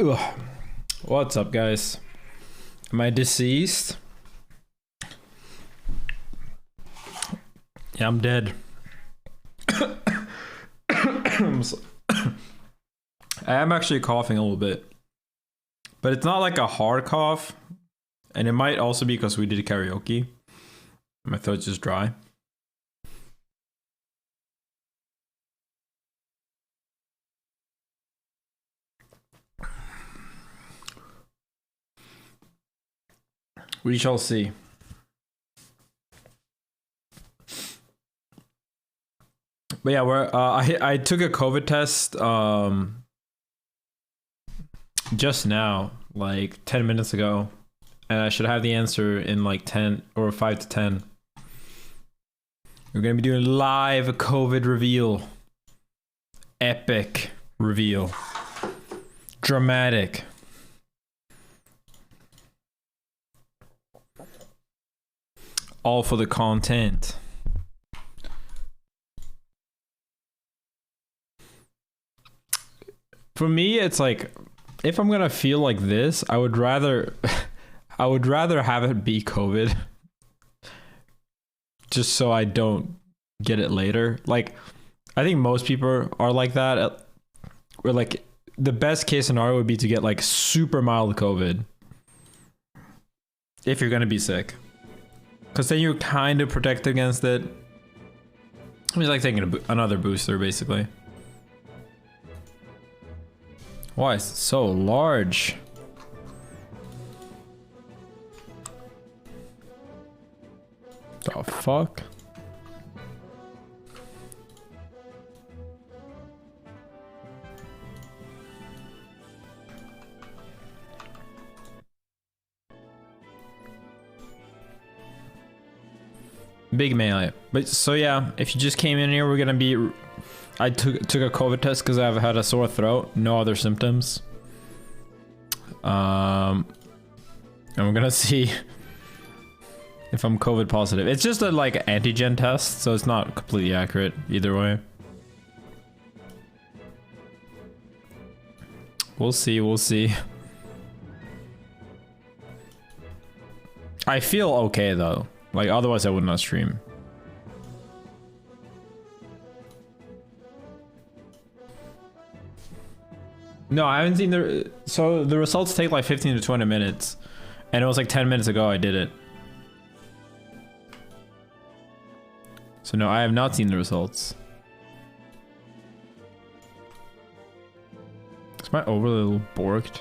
Ugh. What's up, guys? Am I deceased? Yeah, I'm dead. I am actually coughing a little bit, but it's not like a hard cough, and it might also be because we did karaoke. My throat's just dry. We shall see. But yeah, I took a COVID test just now, like 10 minutes ago, and I should have the answer in like 10 or 5 to 10. We're gonna be doing live COVID reveal. Epic reveal. Dramatic. All for the content. For me, it's like, if I'm gonna feel like this, I would rather have it be COVID, just so I don't get it later. Like, I think most people are like that. Where like the best case scenario would be to get like super mild COVID if you're gonna be sick, because then you're kind of protected against it. It's like taking another booster, basically. Why is it so large? The fuck? Big melee. But so yeah, if you just came in here, we're gonna be. I took a COVID test because I've had a sore throat, no other symptoms. And we're gonna see if I'm COVID positive. It's just a like antigen test, so it's not completely accurate either way. We'll see, we'll see. I feel okay though. Like, otherwise I would not stream. No, I haven't seen the... So the results take like 15 to 20 minutes. And it was like 10 minutes ago I did it. So no, I have not seen the results. Is my overlay a little borked?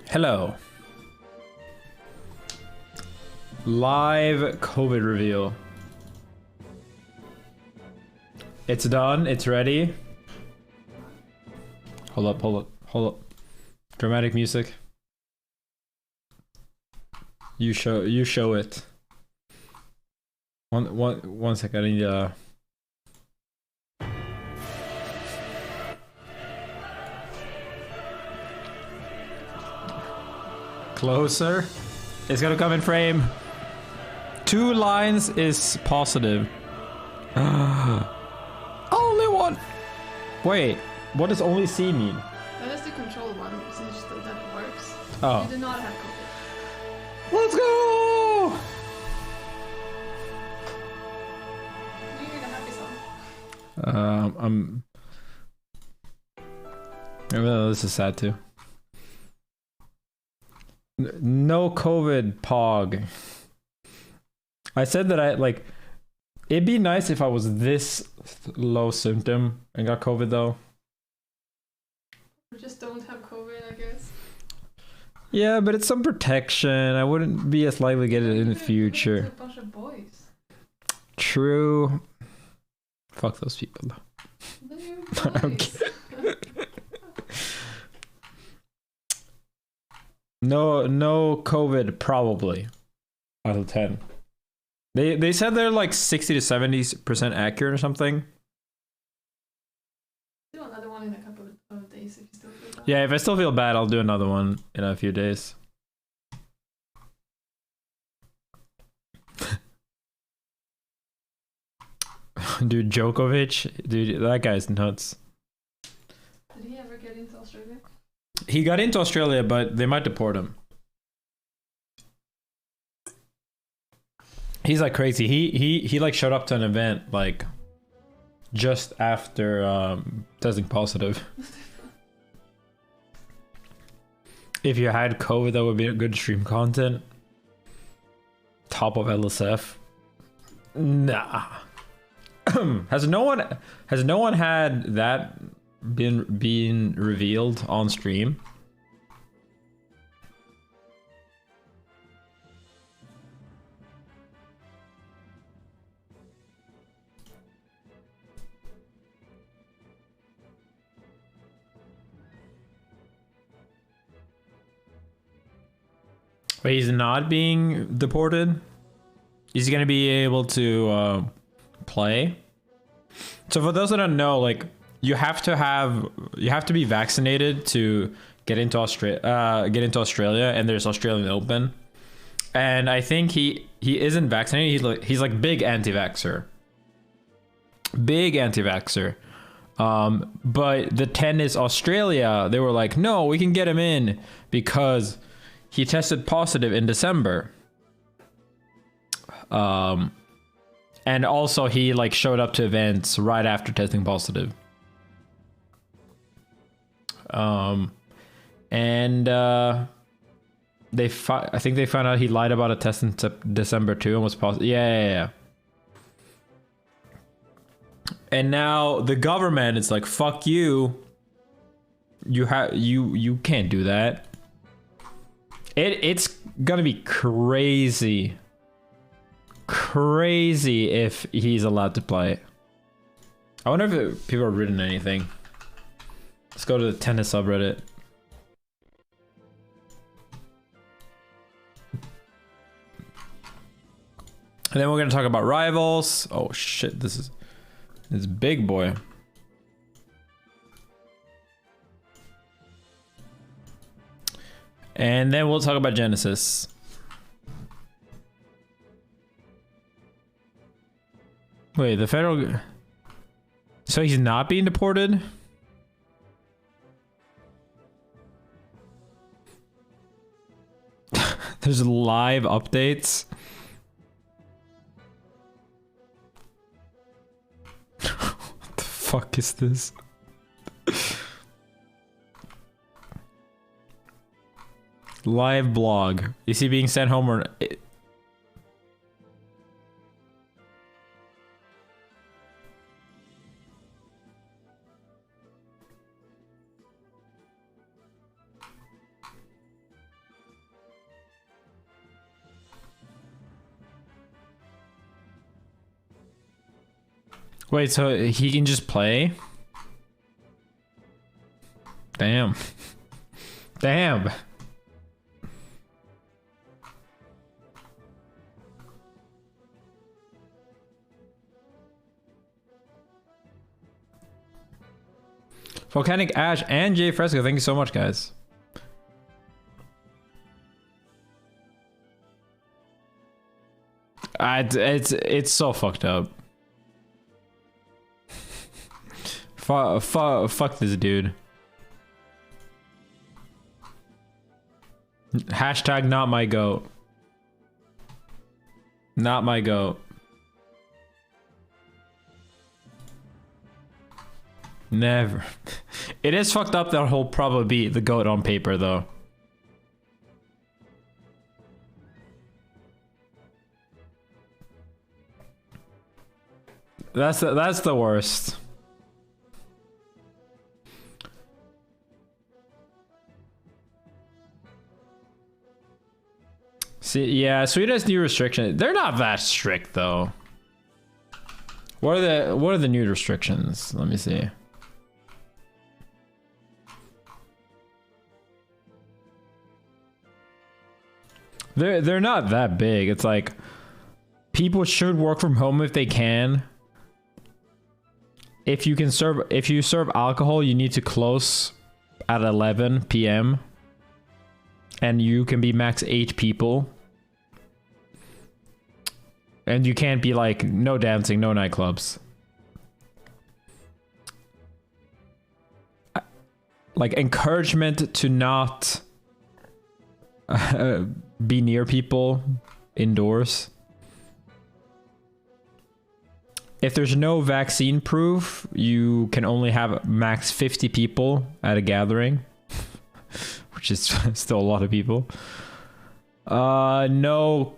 Hello. Live COVID reveal. It's done. It's ready. Hold up, hold up, hold up. Dramatic music. You show it. One sec, I need closer. It's gonna come in frame. 2 lines is positive. Only one. Wait, what does only C mean? That is the control one, since that works. Oh. You did not have COVID. Let's go! You need a happy song. Well, this is sad too. No COVID, Pog. I said that it'd be nice if I was this low symptom and got COVID though. We just don't have COVID, I guess. Yeah, but it's some protection. I wouldn't be as likely to get it in the future. A bunch of boys. True. Fuck those people. Okay. No COVID probably. Out of 10. They said they're like 60 to 70% accurate or something. Do another one in a couple of days if you still feel bad. Yeah, if I still feel bad, I'll do another one in a few days. Dude, Djokovic, dude, that guy's nuts. Did he ever get into Australia? He got into Australia, but they might deport him. He's like crazy. He like showed up to an event like just after testing positive. If you had COVID, that would be a good stream content. Top of LSF. Nah. Has no one had that been revealed on stream? But he's not being deported. He's gonna be able to play. So for those that don't know, like you have to be vaccinated to get into Australia, and there's Australian Open. And I think he isn't vaccinated. He's like big anti-vaxxer. Big anti-vaxxer. But the tennis Australia, they were like, no, we can get him in because he tested positive in December. And also he like showed up to events right after testing positive. I think they found out he lied about a test in December too and was positive. Yeah. And now the government is like, fuck you. You can't do that. It's gonna be crazy if he's allowed to play. I wonder if people have written anything. Let's go to the tennis subreddit. And then we're gonna talk about rivals. Oh shit, this big boy. And then we'll talk about Genesis. Wait, the federal... So he's not being deported? There's live updates. What the fuck is this? Live blog. Is he being sent home or... Wait, so he can just play? Damn. Damn. Volcanic Ash and Jay Fresco, thank you so much, guys. It's so fucked up. Fuck this dude. Hashtag not my goat. Not my goat. Never. It is fucked up that he'll probably be the goat on paper though. That's the worst. See, yeah, Sweden's new restrictions. They're not that strict though. What are the new restrictions? Let me see. They're not that big. It's like people should work from home if they can. If you serve alcohol, you need to close at 11 p.m. and you can be max 8 people. And you can't be like no dancing, no nightclubs. Like encouragement to not be near people indoors. If there's no vaccine proof, you can only have max 50 people at a gathering, which is still a lot of people. No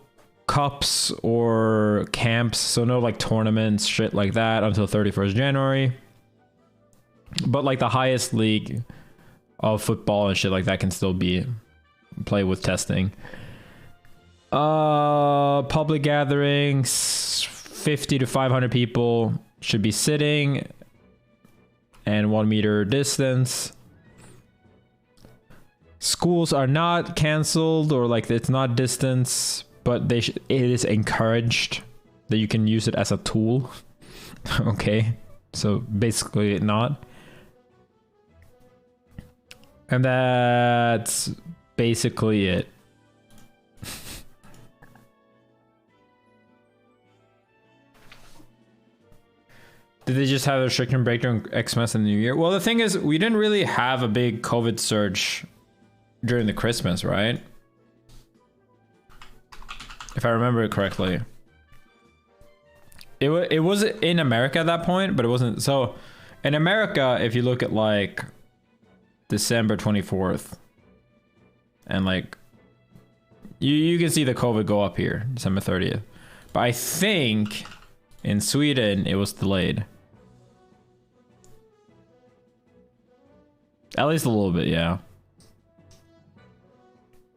cups or camps, so no like tournaments, shit like that until 31st January. But like the highest league of football and shit like that can still be play with testing. Public gatherings, 50 to 500 people should be sitting and 1 meter distance. Schools are not canceled or like it's not distance, but it is encouraged that you can use it as a tool. Okay, so basically not. And that's basically it. Did they just have a restriction break during Xmas and New Year? Well, the thing is, we didn't really have a big COVID surge during the Christmas, right? If I remember it correctly. It was in America at that point, but it wasn't. So in America, if you look at like December 24th and like you can see the COVID go up here, December 30th. But I think in Sweden, it was delayed. At least a little bit, yeah.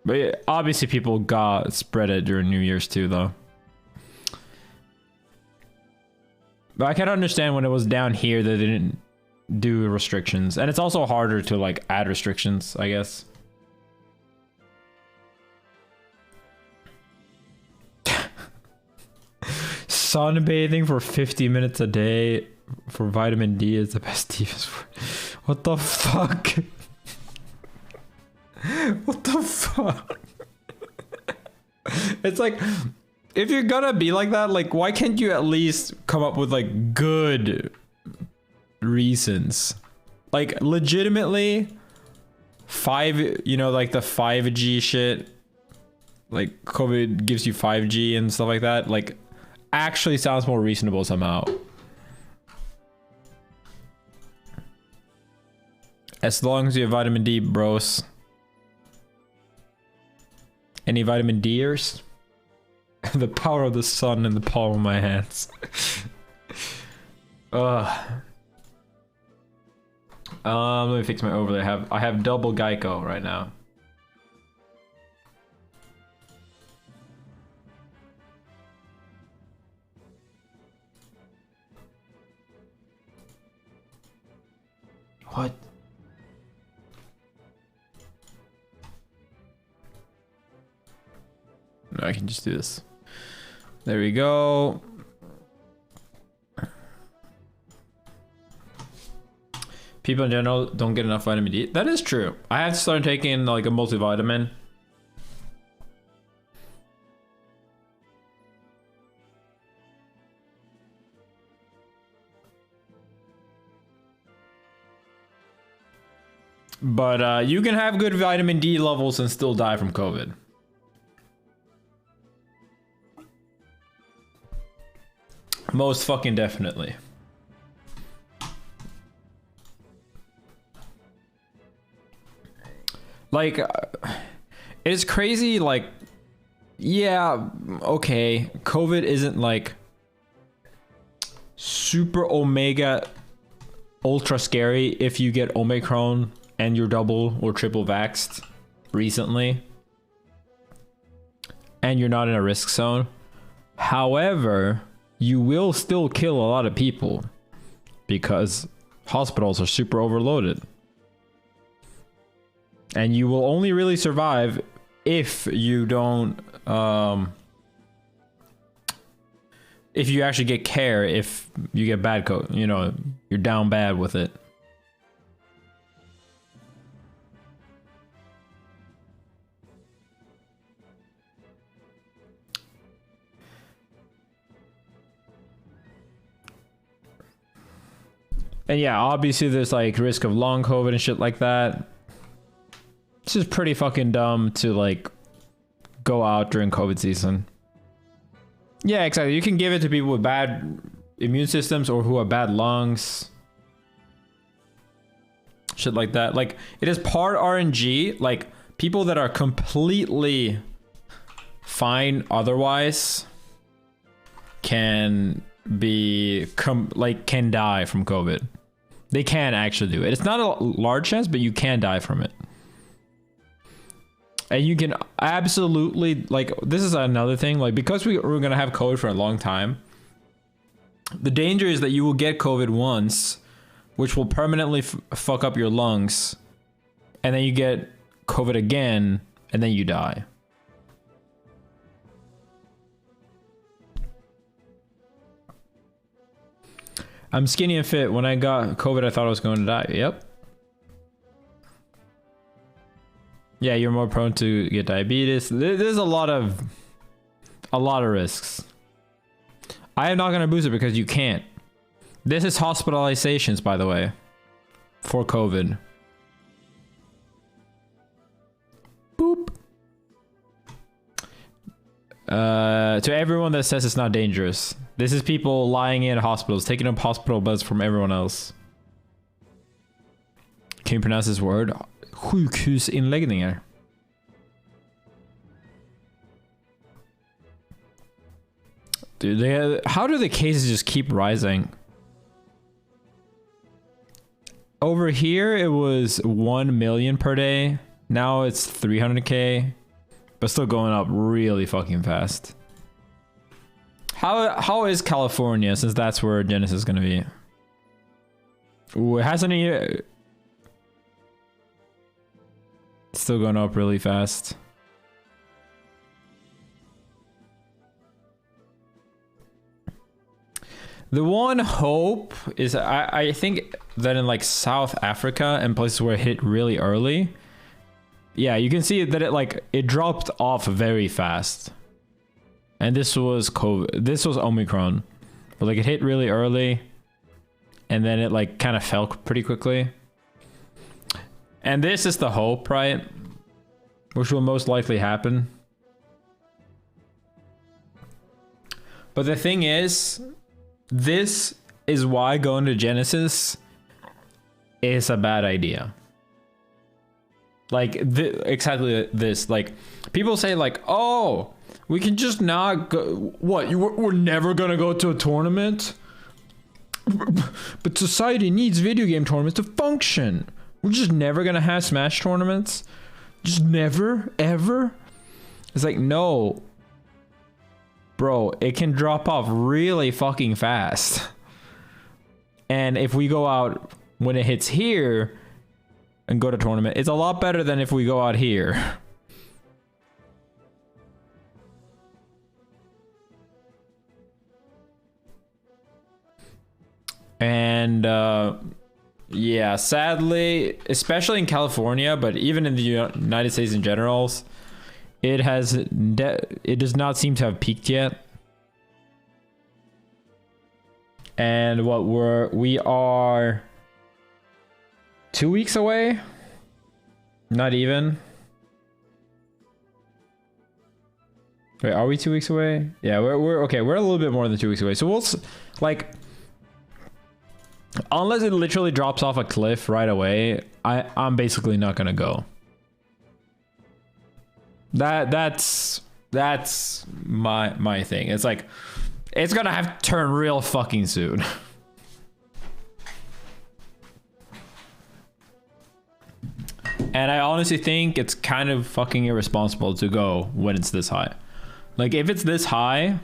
But yeah, obviously people got spread it during New Year's too, though. But I can understand when it was down here that they didn't do restrictions. And it's also harder to like add restrictions, I guess. Sunbathing for 50 minutes a day for vitamin D is the best defense. What the fuck? What the fuck? It's like, if you're gonna be like that, like, why can't you at least come up with like good reasons? Like, legitimately, like the 5G shit, like COVID gives you 5G and stuff like that, like, actually sounds more reasonable somehow. As long as you have vitamin D, bros. Any vitamin D'ers? The power of the sun in the palm of my hands. Let me fix my overlay. I have double Geico right now. What? No, I can just do this. There we go. People in general don't get enough vitamin D. That is true. I have to start taking like a multivitamin. But you can have good vitamin D levels and still die from COVID. Most fucking definitely. Like, it's crazy, like, yeah, okay, COVID isn't like super omega ultra scary if you get Omicron and you're double or triple vaxxed recently and you're not in a risk zone. However, you will still kill a lot of people because hospitals are super overloaded. And you will only really survive if you don't, if you actually get care, if you get bad COVID, you know, you're down bad with it. And yeah, obviously there's like risk of long COVID and shit like that. It's just pretty fucking dumb to like go out during COVID season. Yeah, exactly. You can give it to people with bad immune systems or who have bad lungs. Shit like that. Like, it is part RNG. Like, people that are completely fine otherwise can be can die from COVID. They can actually do it. It's not a large chance, but you can die from it. And you can absolutely, like, this is another thing, like, because we're going to have COVID for a long time, the danger is that you will get COVID once, which will permanently fuck up your lungs, and then you get COVID again, and then you die. I'm skinny and fit. When I got COVID, I thought I was going to die. Yep. Yeah, you're more prone to get diabetes. There's a lot of risks. I am not going to boost it because you can't. This is hospitalizations, by the way, for COVID. Boop. To everyone that says it's not dangerous. This is people lying in hospitals, taking up hospital beds from everyone else. Can you pronounce this word? Sjukhusinläggningar. Dude, how do the cases just keep rising? Over here, it was 1 million per day. Now it's 300K, but still going up really fucking fast. How is California, since that's where Genesis is gonna be? Ooh, it hasn't even... It's still going up really fast. The one hope is I think that in like South Africa and places where it hit really early, yeah, you can see that it dropped off very fast. And this was COVID. This was Omicron. But like it hit really early and then it like kind of fell pretty quickly. And this is the hope, right? Which will most likely happen. But the thing is, this is why going to Genesis is a bad idea. Like, exactly this. Like, people say like, oh, we can just not go. What? We're never going to go to a tournament? But society needs video game tournaments to function. We're just never gonna have Smash tournaments? Just never, ever? It's like, no. Bro, it can drop off really fucking fast. And if we go out when it hits here and go to tournament, it's a lot better than if we go out here. And, yeah, sadly, especially in California, but even in the United States in general, it does not seem to have peaked yet. And we are 2 weeks away Not even. Wait, are we 2 weeks away? Yeah, we're okay. We're a little bit more than 2 weeks away. So we'll like, unless it literally drops off a cliff right away, I'm basically not gonna go. That's my thing. It's like, it's gonna have to turn real fucking soon. And I honestly think it's kind of fucking irresponsible to go when it's this high. Like, if it's this high,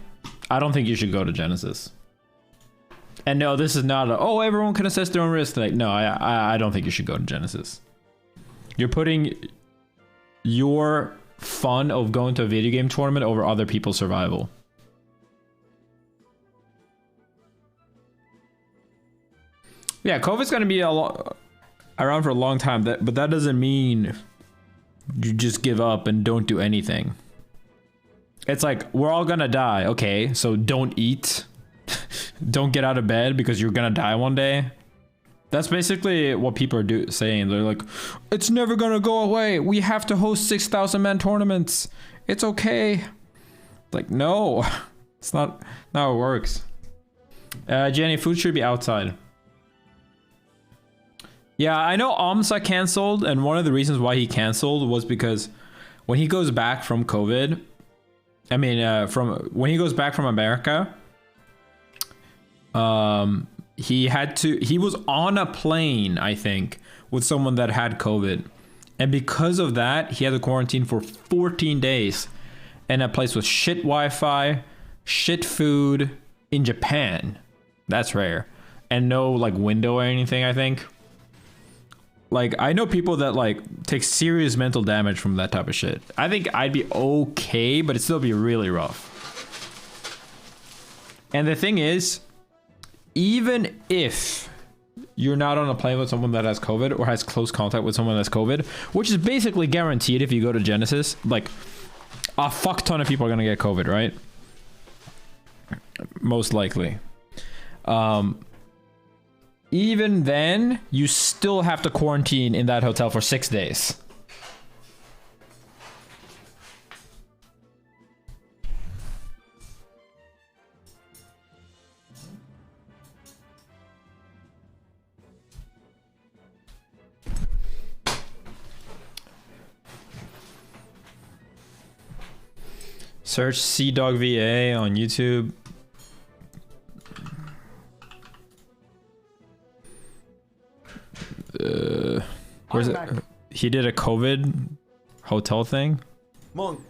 I don't think you should go to Genesis. And no, this is not a, oh, everyone can assess their own risk. Like, no, I don't think you should go to Genesis. You're putting your fun of going to a video game tournament over other people's survival. Yeah, COVID's gonna be around for a long time, but that doesn't mean you just give up and don't do anything. It's like, we're all gonna die. Okay, so don't eat. Don't get out of bed because you're gonna die one day. That's basically what people are saying. They're like, it's never gonna go away. We have to host 6,000 man tournaments. It's okay. Like, no, it's not how it works. Jenny, food should be outside. Yeah, I know OMSA canceled, and one of the reasons why he canceled was because when he goes back from COVID, I mean, when he goes back from America, he was on a plane, I think, with someone that had COVID. And because of that, he had to quarantine for 14 days in a place with shit Wi-Fi, shit food in Japan. That's rare. And no like window or anything, I think. Like, I know people that like take serious mental damage from that type of shit. I think I'd be okay, but it'd still be really rough. And the thing is, even if you're not on a plane with someone that has COVID or has close contact with someone that's COVID, which is basically guaranteed if you go to Genesis, like a fuck ton of people are gonna get COVID, right? Most likely. Even then, you still have to quarantine in that hotel for 6 days. Search CDog VA on YouTube. Where's it? He did a COVID hotel thing. Monk.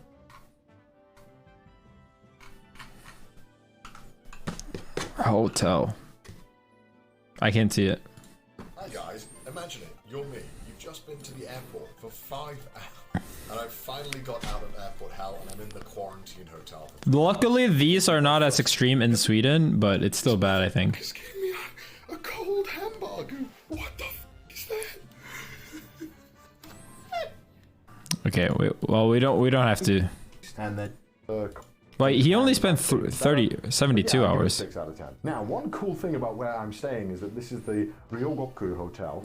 Hotel. I can't see it. Hi guys, imagine it. You're me. You've just been to the airport for 5 hours, and I've finally got out of airport hell, and I'm in the quarantine hotel. Luckily, these are not as extreme in Sweden, but it's still bad, I think. Just give me a cold hamburger. What the f is that? Okay, well, we don't have to. And then But he only spent 72 hours. 6 out of 10. Now, one cool thing about where I'm staying is that this is the Ryogoku Hotel.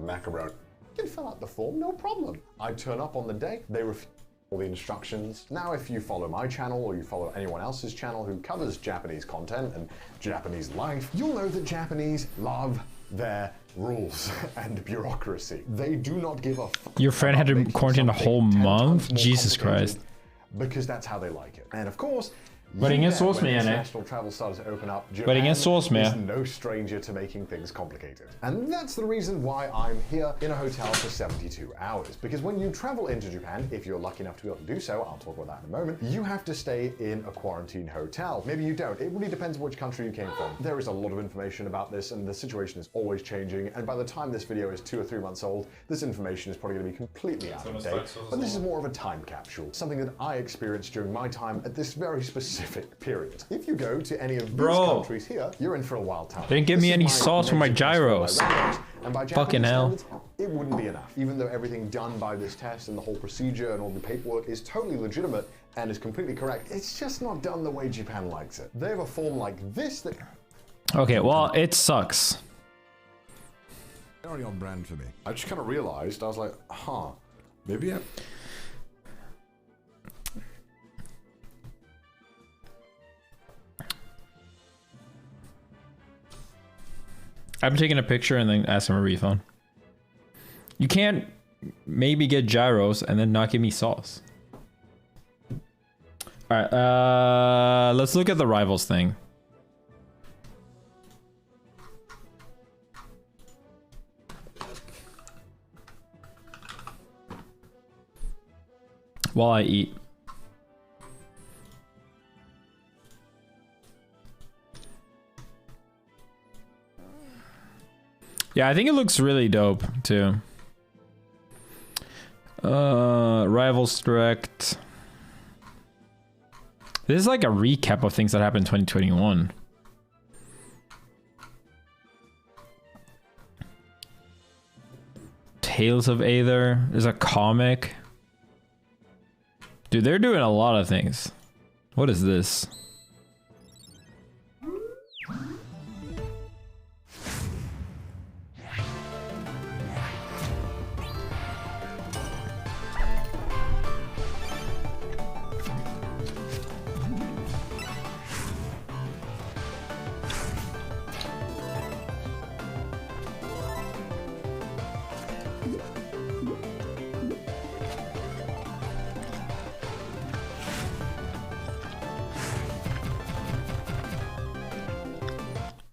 Macaroni. You can fill out the form, no problem. I turn up on the day, they refuse all the instructions. Now, if you follow my channel or you follow anyone else's channel who covers Japanese content and Japanese life, you'll know that Japanese love their rules and bureaucracy. They do not give a fuck. Your friend had to quarantine a whole month? Jesus Christ. Because that's how they like it. And of course, But ingen sås med henne. international travel started to open up, But ingen sås med. is no stranger to making things complicated. And that's the reason why I'm here in a hotel for 72 hours. Because when you travel into Japan, if you're lucky enough to be able to do so, I'll talk about that in a moment, you have to stay in a quarantine hotel. Maybe you don't. It really depends on which country you came from. There is a lot of information about this, and the situation is always changing. And by the time this video is 2 or 3 months old, this information is probably going to be completely out of date. But this is more of a time capsule, something that I experienced during my time at this very specific period. If you go to any of these countries here, you're in for a wild time. They didn't give me any sauce for my gyros. And by Fucking hell. standards, it wouldn't be enough. Even though everything done by this test and the whole procedure and all the paperwork is totally legitimate and is completely correct, it's just not done the way Japan likes it. They have a form like this that... Okay, well, it sucks. Very on brand for me. I just kind of realized, I was like, huh, Maybe I... I'm taking a picture and then ask him a refund. You can't maybe get gyros and then not give me sauce. Alright, let's look at the rivals thing. While I eat. Yeah, I think it looks really dope too. Rivals Direct. This is like a recap of things that happened in 2021. Tales of Aether. There's a comic. Dude, they're doing a lot of things. What is this?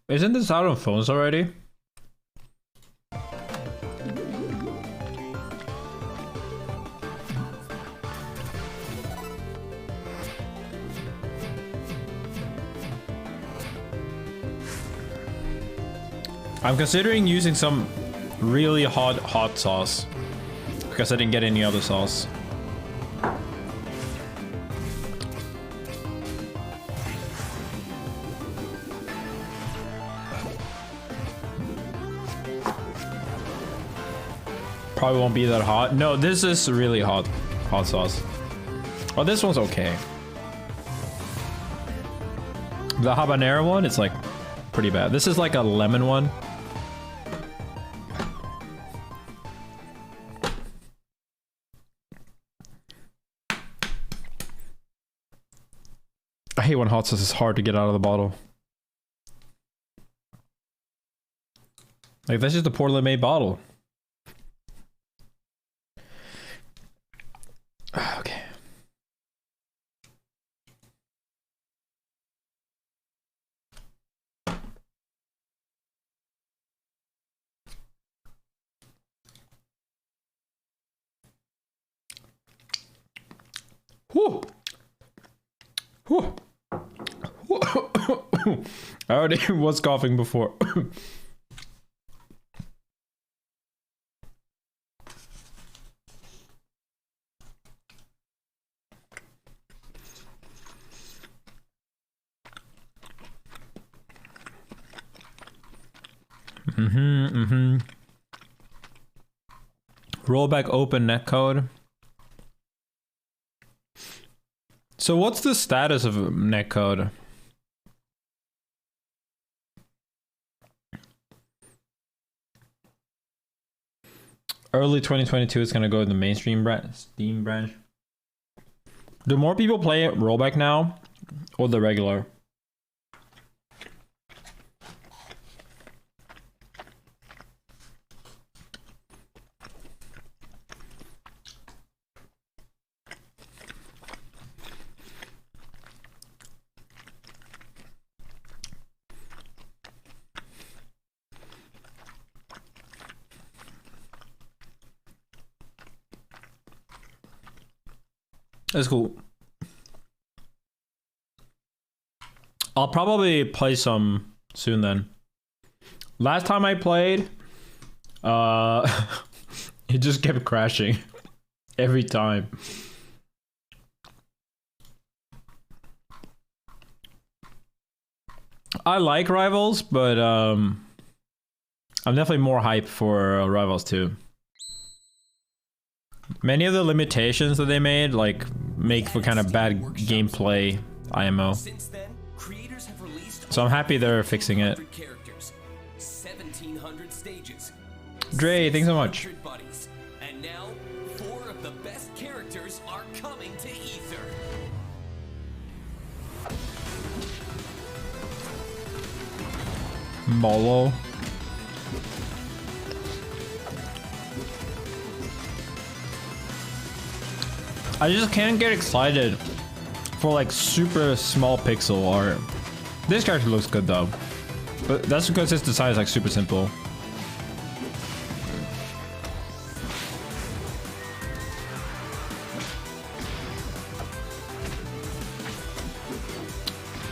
Isn't this out on phones already? I'm considering using some really hot sauce because I didn't get any other sauce. Probably won't be that hot. No, this is really hot sauce. Oh, this one's okay. The habanero one, it's like pretty bad. This is like a lemon one. I hate when hot sauce is hard to get out of the bottle. Like, that's just a poorly made bottle. Okay. Whew. Whew. I already was coughing before. Rollback open netcode. So what's the status of netcode? Early 2022 is gonna go in the mainstream Steam branch. Do more people play rollback now or the regular? That's cool. I'll probably play some soon then. Last time I played, it just kept crashing every time. I like Rivals, but I'm definitely more hyped for Rivals 2. Many of the limitations that they made, like, make for kind of bad gameplay IMO. So I'm happy they're fixing it. Dre, thanks so much. Molo. I just can't get excited for like super small pixel art. This character looks good though, but that's because its design is like super simple.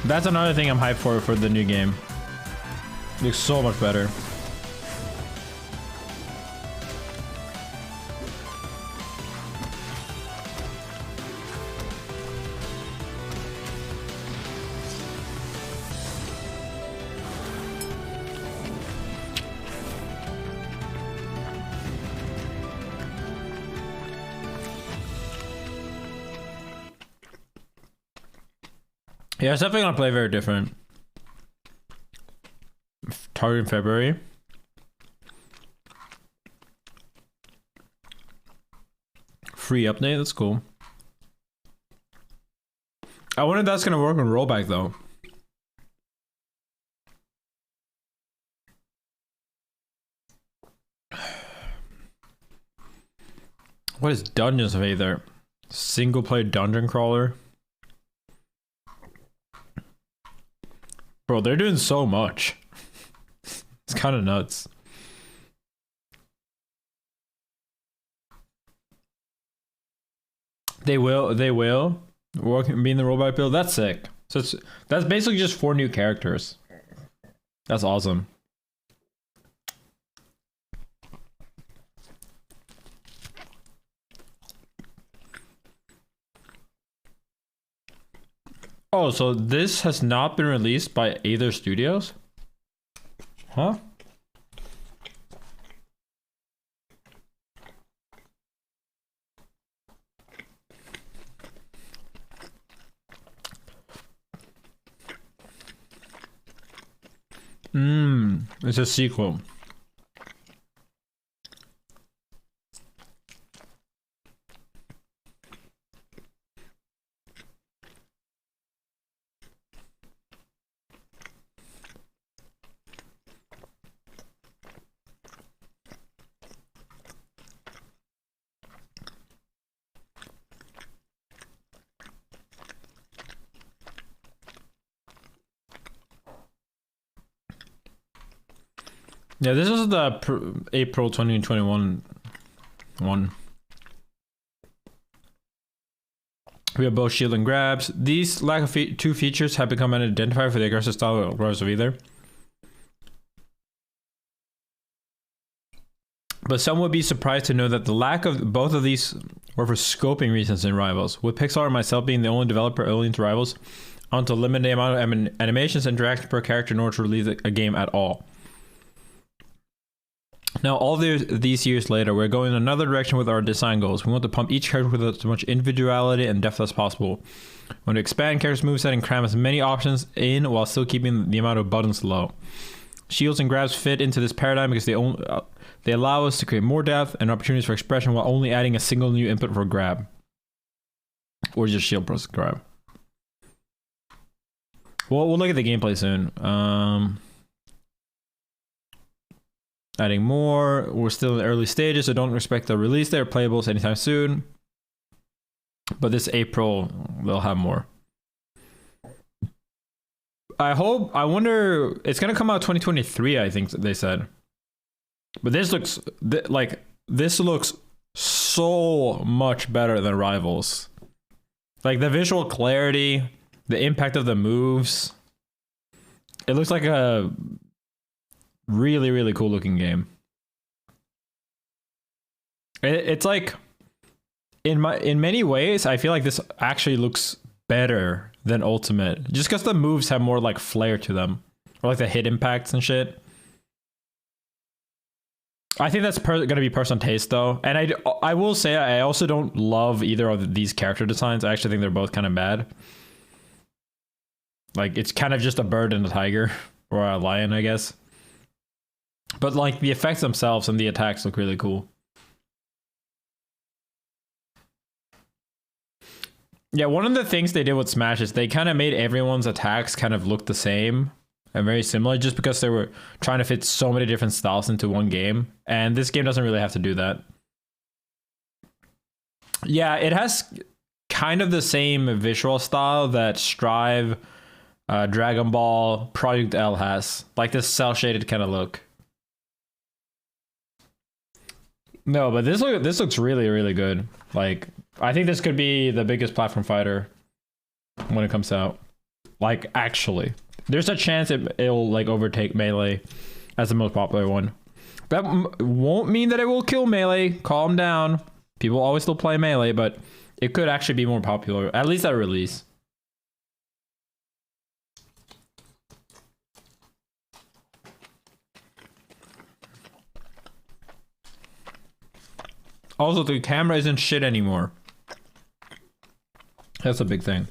That's another thing I'm hyped for the new game. Looks so much better. Yeah, it's definitely gonna play very different. Target in February. Free update, that's cool. I wonder if that's gonna work on rollback though. What is Dungeons of Aether? Single player dungeon crawler? Bro, they're doing so much. It's kind of nuts. They will work be in the rollback build. That's sick. So that's basically just 4 new characters. That's awesome. Oh, so this has not been released by either studios? Huh? It's a sequel. Yeah, this is the April 2021 one. We have both shield and grabs. These lack of 2 features have become an identifier for the aggressive style of Rise of Aether. But some would be surprised to know that the lack of both of these were for scoping reasons in Rivals. With Pixar and myself being the only developer early into Rivals, I want to limit the amount of animations and interactions per character in order to release a game at all. Now, all these years later, we're going in another direction with our design goals. We want to pump each character with as much individuality and depth as possible. We want to expand characters' moveset and cram as many options in while still keeping the amount of buttons low. Shields and grabs fit into this paradigm because they allow us to create more depth and opportunities for expression while only adding a single new input for grab. Or just shield plus grab. Well, we'll look at the gameplay soon. Adding more. We're still in the early stages, so don't expect a release date or playables anytime soon. But this April, they'll have more. I wonder, it's gonna come out 2023, I think they said. But this looks, this looks so much better than Rivals. Like the visual clarity, the impact of the moves. It looks like a really, really cool looking game. It's like, in many ways, I feel like this actually looks better than Ultimate, just because the moves have more like flair to them, or like the hit impacts and shit. I think that's gonna be personal taste though, and I will say I also don't love either of these character designs. I actually think they're both kind of bad. Like it's kind of just a bird and a tiger, or a lion, I guess. But like the effects themselves and the attacks look really cool. Yeah, one of the things they did with Smash is they kind of made everyone's attacks kind of look the same. and very similar just because they were trying to fit so many different styles into one game. And this game doesn't really have to do that. Yeah, it has kind of the same visual style that Strive, Dragon Ball, Project L has. Like this cel-shaded kind of look. No, but this looks really, really good. Like, I think this could be the biggest platform fighter when it comes out. Like, actually. There's a chance it'll like overtake Melee as the most popular one. That won't mean that it will kill Melee. Calm down. People always still play Melee, but it could actually be more popular, at least at release. Also, the camera isn't shit anymore. That's a big thing.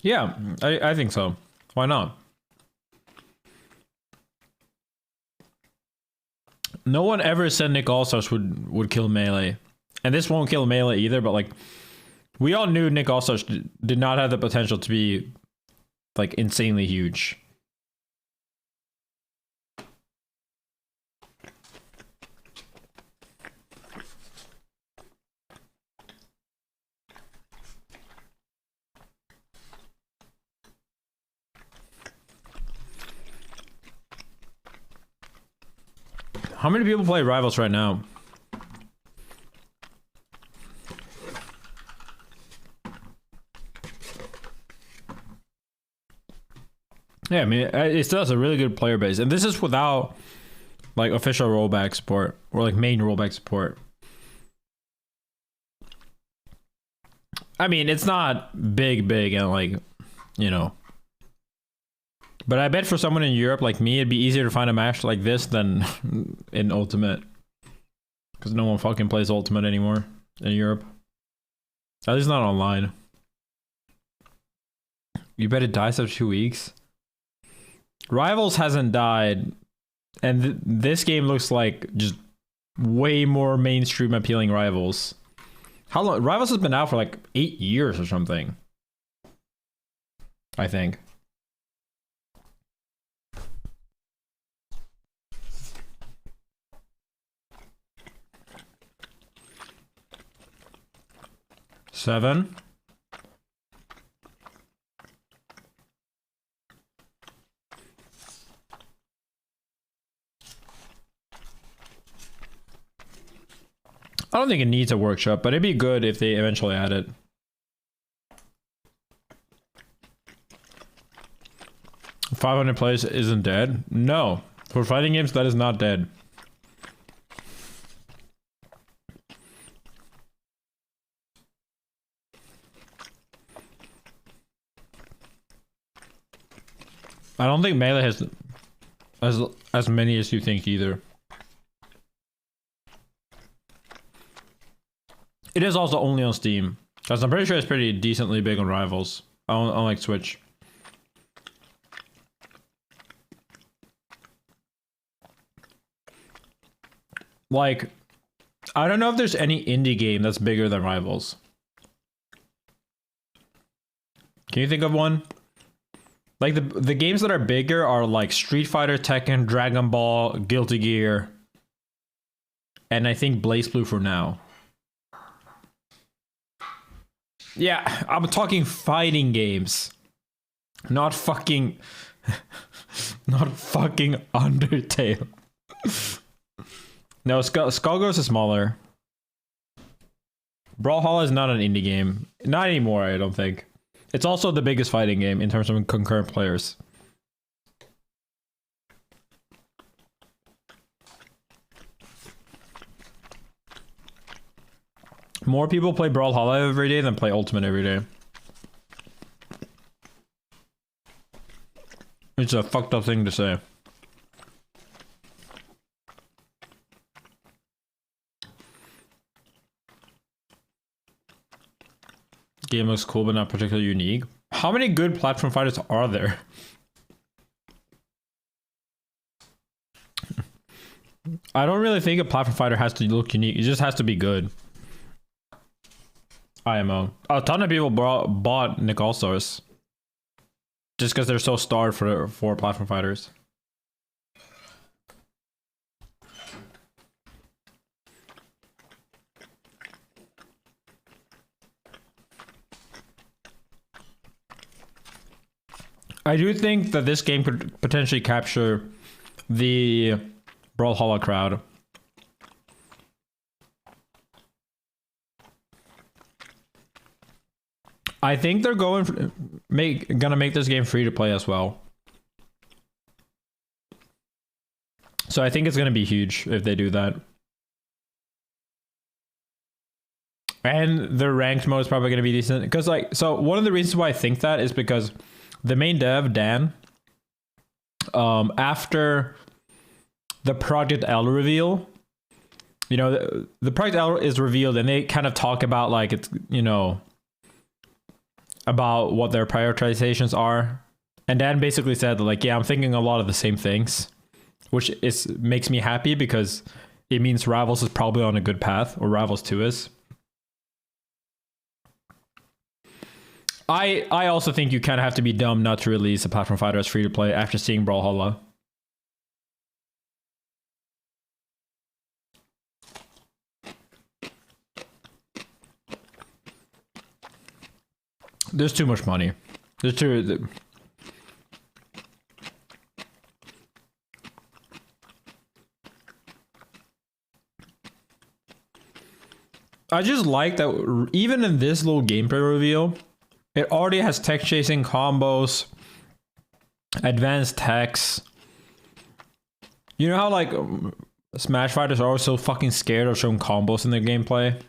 Yeah, I think so. Why not? No one ever said Nick Allstars would kill Melee. And this won't kill Melee either, but like, we all knew Nick Allstars did not have the potential to be like insanely huge. How many people play Rivals right now? Yeah, I mean, it still has a really good player base. And this is without, like, official rollback support. Or, like, main rollback support. I mean, it's not big, and, like, you know. But I bet for someone in Europe like me, it'd be easier to find a match like this than in Ultimate. Because no one fucking plays Ultimate anymore in Europe. At least not online. You bet it dies after 2 weeks? Rivals hasn't died, and this game looks like just way more mainstream appealing Rivals. How long? Rivals has been out for like 8 years or something, I think. Seven. I don't think it needs a workshop, but it'd be good if they eventually add it. $500 players isn't dead? No. For fighting games, that is not dead. I don't think Melee has as many as you think either. It is also only on Steam, because I'm pretty sure it's pretty decently big on Rivals, unlike Switch. Like, I don't know if there's any indie game that's bigger than Rivals. Can you think of one? Like, the games that are bigger are like Street Fighter, Tekken, Dragon Ball, Guilty Gear, and I think BlazBlue for now. Yeah, I'm talking fighting games. Not fucking... not fucking Undertale. No, Skullgirls is smaller. Brawlhalla is not an indie game. Not anymore, I don't think. It's also the biggest fighting game in terms of concurrent players. More people play Brawlhalla every day than play Ultimate every day. It's a fucked up thing to say. Game looks cool but not particularly unique. How many good platform fighters are there? I don't really think a platform fighter has to look unique. It just has to be good. IMO. A ton of people bought Nick All-Stars just because they're so starved for platform fighters. I do think that this game could potentially capture the Brawlhalla crowd. I think they're gonna make this game free to play as well. So I think it's gonna be huge if they do that. And the ranked mode is probably gonna be decent because so one of the reasons why I think that is because the main dev Dan, after the Project L reveal, you know, the Project L is revealed and they kind of talk about like it's, you know, about what their prioritizations are, and Dan basically said like, yeah, I'm thinking a lot of the same things, which makes me happy because it means Rivals is probably on a good path, or Rivals 2 is. I also think you kind of have to be dumb not to release a platform fighter as free to play after seeing Brawlhalla. There's too much money. There's too. I just like that even in this little gameplay reveal, it already has tech chasing combos, advanced techs. You know how like Smash fighters are always so fucking scared of showing combos in their gameplay?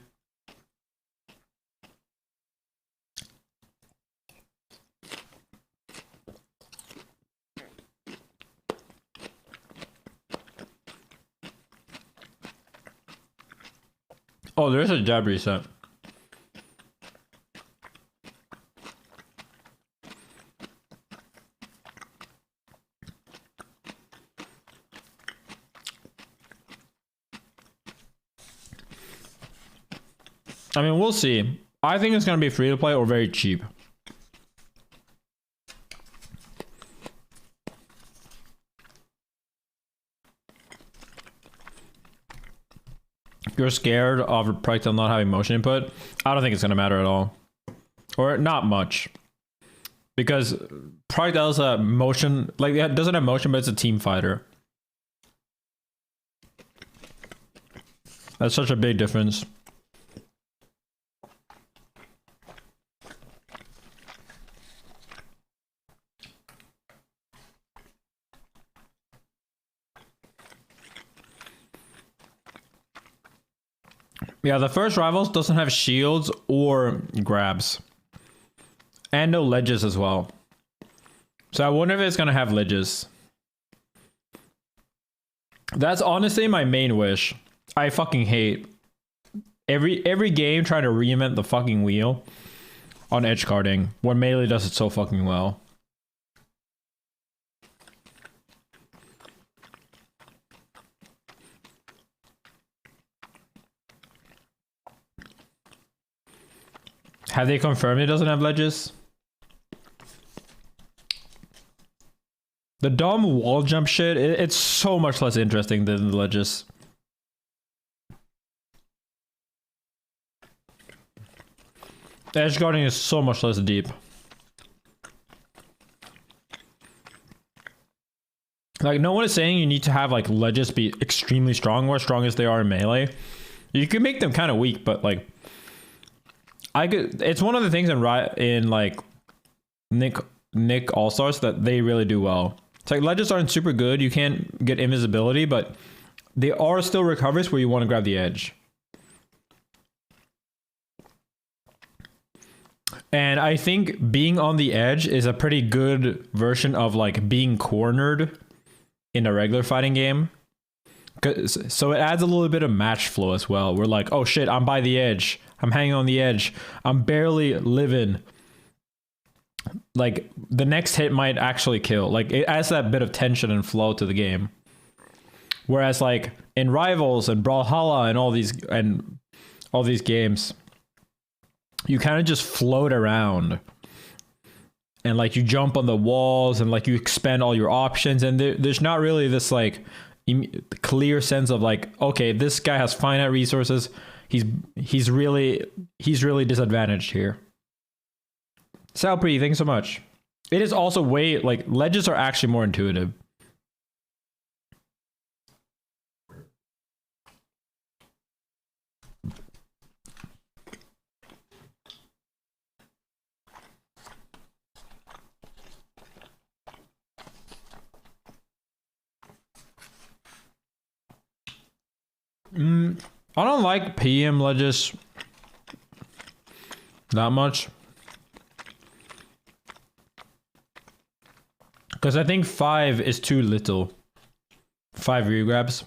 Oh, there's a jab reset. I mean, we'll see. I think it's going to be free to play or very cheap. You're scared of a product not having motion input. I don't think it's going to matter at all. Or not much. Because product has a motion, like it doesn't have motion, but it's a team fighter. That's such a big difference. Yeah, the first Rivals doesn't have shields or grabs. And no ledges as well. So I wonder if it's going to have ledges. That's honestly my main wish. I fucking hate every game trying to reinvent the fucking wheel on edge guarding when Melee does it so fucking well. Have they confirmed it doesn't have ledges? The dumb wall jump shit, it's so much less interesting than the ledges. Edge guarding is so much less deep. Like, no one is saying you need to have like ledges be extremely strong or as strong as they are in Melee. You can make them kind of weak, but like it's one of the things in like Nick All-Stars that they really do well. It's like ledges aren't super good. You can't get invisibility, but they are still recoveries where you want to grab the edge. And I think being on the edge is a pretty good version of like being cornered in a regular fighting game. So it adds a little bit of match flow as well. We're like, oh shit, I'm by the edge. I'm hanging on the edge. I'm barely living. Like, the next hit might actually kill. Like, it adds that bit of tension and flow to the game. Whereas like in Rivals and Brawlhalla and all these games, you kind of just float around. And like you jump on the walls and like you expand all your options, and there's not really this like clear sense of like, okay, this guy has finite resources. He's really disadvantaged here. Salpri, thanks so much. It is also way like ledges are actually more intuitive. I don't like PM ledges that much. Because I think 5 is too little. 5 regrabs.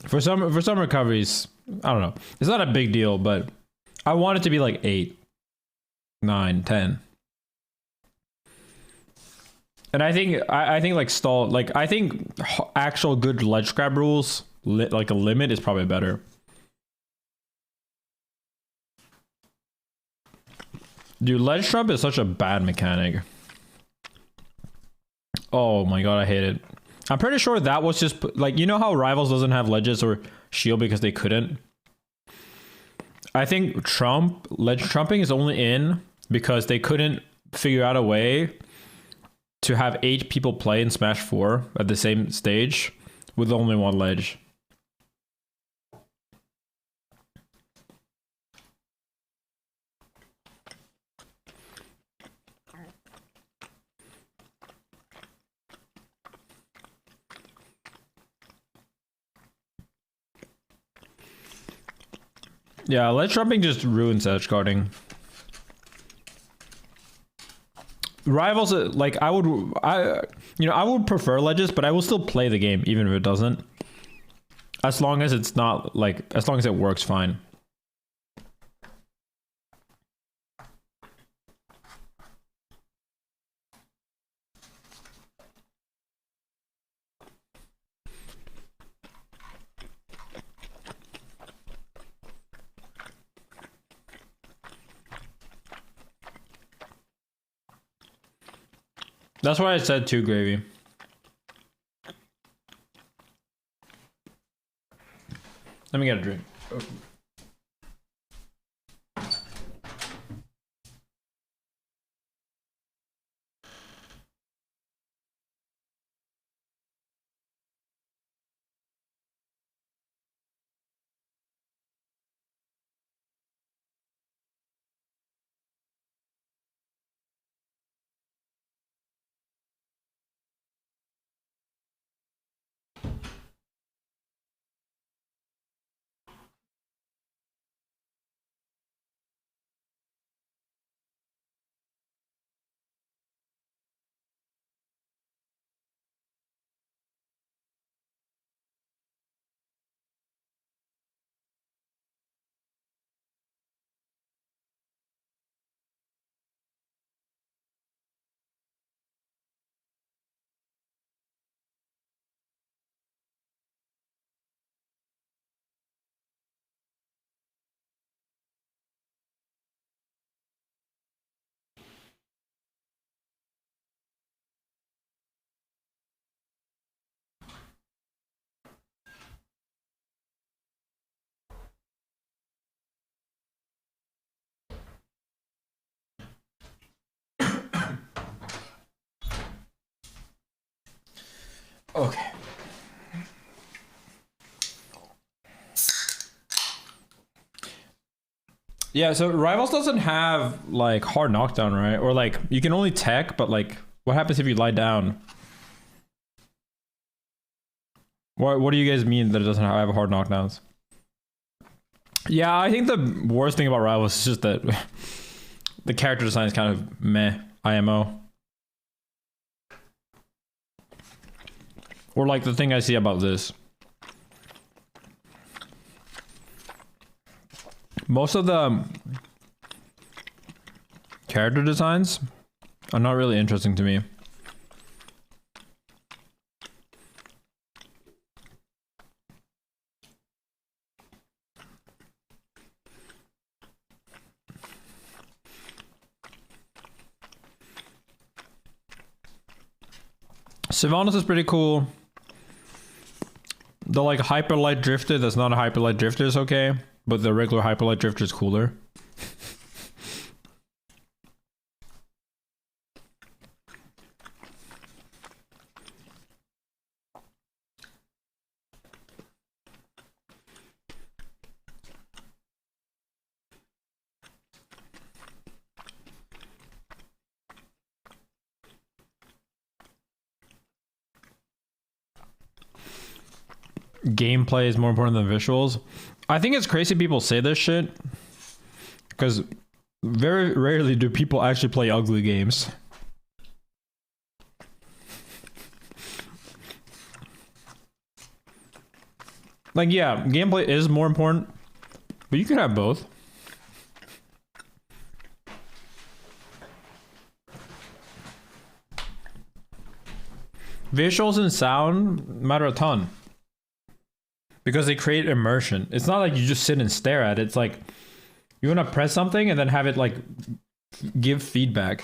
For some recoveries, I don't know. It's not a big deal, but I want it to be like 8, 9, 10. And I think like stall, like I think actual good ledge grab rules, like a limit is probably better. Dude, ledge trump is such a bad mechanic. Oh my god, I hate it. I'm pretty sure that was just like, you know how Rivals doesn't have ledges or shield because they couldn't? I think ledge trumping is only in because they couldn't figure out a way to have 8 people play in Smash 4 at the same stage with only one ledge. Yeah, ledge trumping just ruins edge guarding. Rivals, like I would prefer ledges, but I will still play the game even if it doesn't. As long as it's not like, as long as it works fine. That's why I said 2 gravy. Let me get a drink. Oh. Okay. Yeah, so Rivals doesn't have like hard knockdown, right? Or like you can only tech, but like what happens if you lie down? What do you guys mean that it doesn't have hard knockdowns? Yeah, I think the worst thing about Rivals is just that the character design is kind of meh, IMO. Or like the thing I see about this. Most of the character designs are not really interesting to me. Sylvanas is pretty cool. The like hyperlight drifter that's not a hyperlight drifter is okay, but the regular hyperlight drifter is cooler. Gameplay is more important than visuals. I think it's crazy people say this shit because very rarely do people actually play ugly games. Like, yeah, gameplay is more important, but you can have both. Visuals and sound matter a ton. Because they create immersion. It's not like you just sit and stare at it. It's like you want to press something and then have it like give feedback.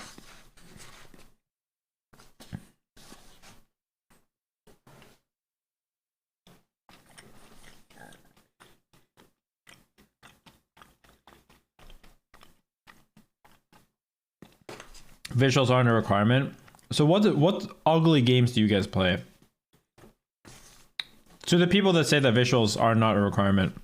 Visuals aren't a requirement. So what ugly games do you guys play? To the people that say that visuals are not a requirement.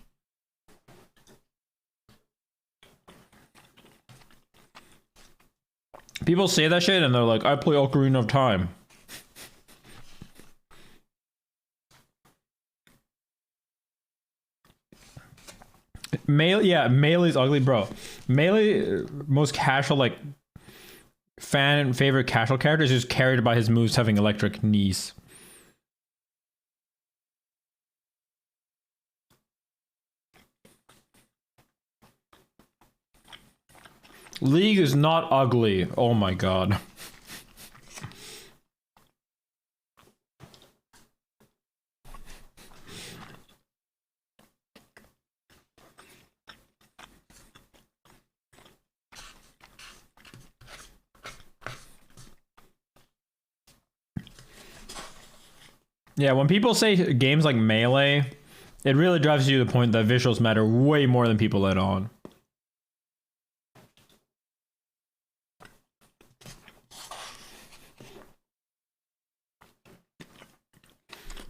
People say that shit and they're like, I play Ocarina of Time. Melee's ugly, bro. Melee, most casual, like, fan favorite casual character is just carried by his moves having electric knees. League is not ugly. Oh my god. Yeah, when people say games like Melee, it really drives you to the point that visuals matter way more than people let on.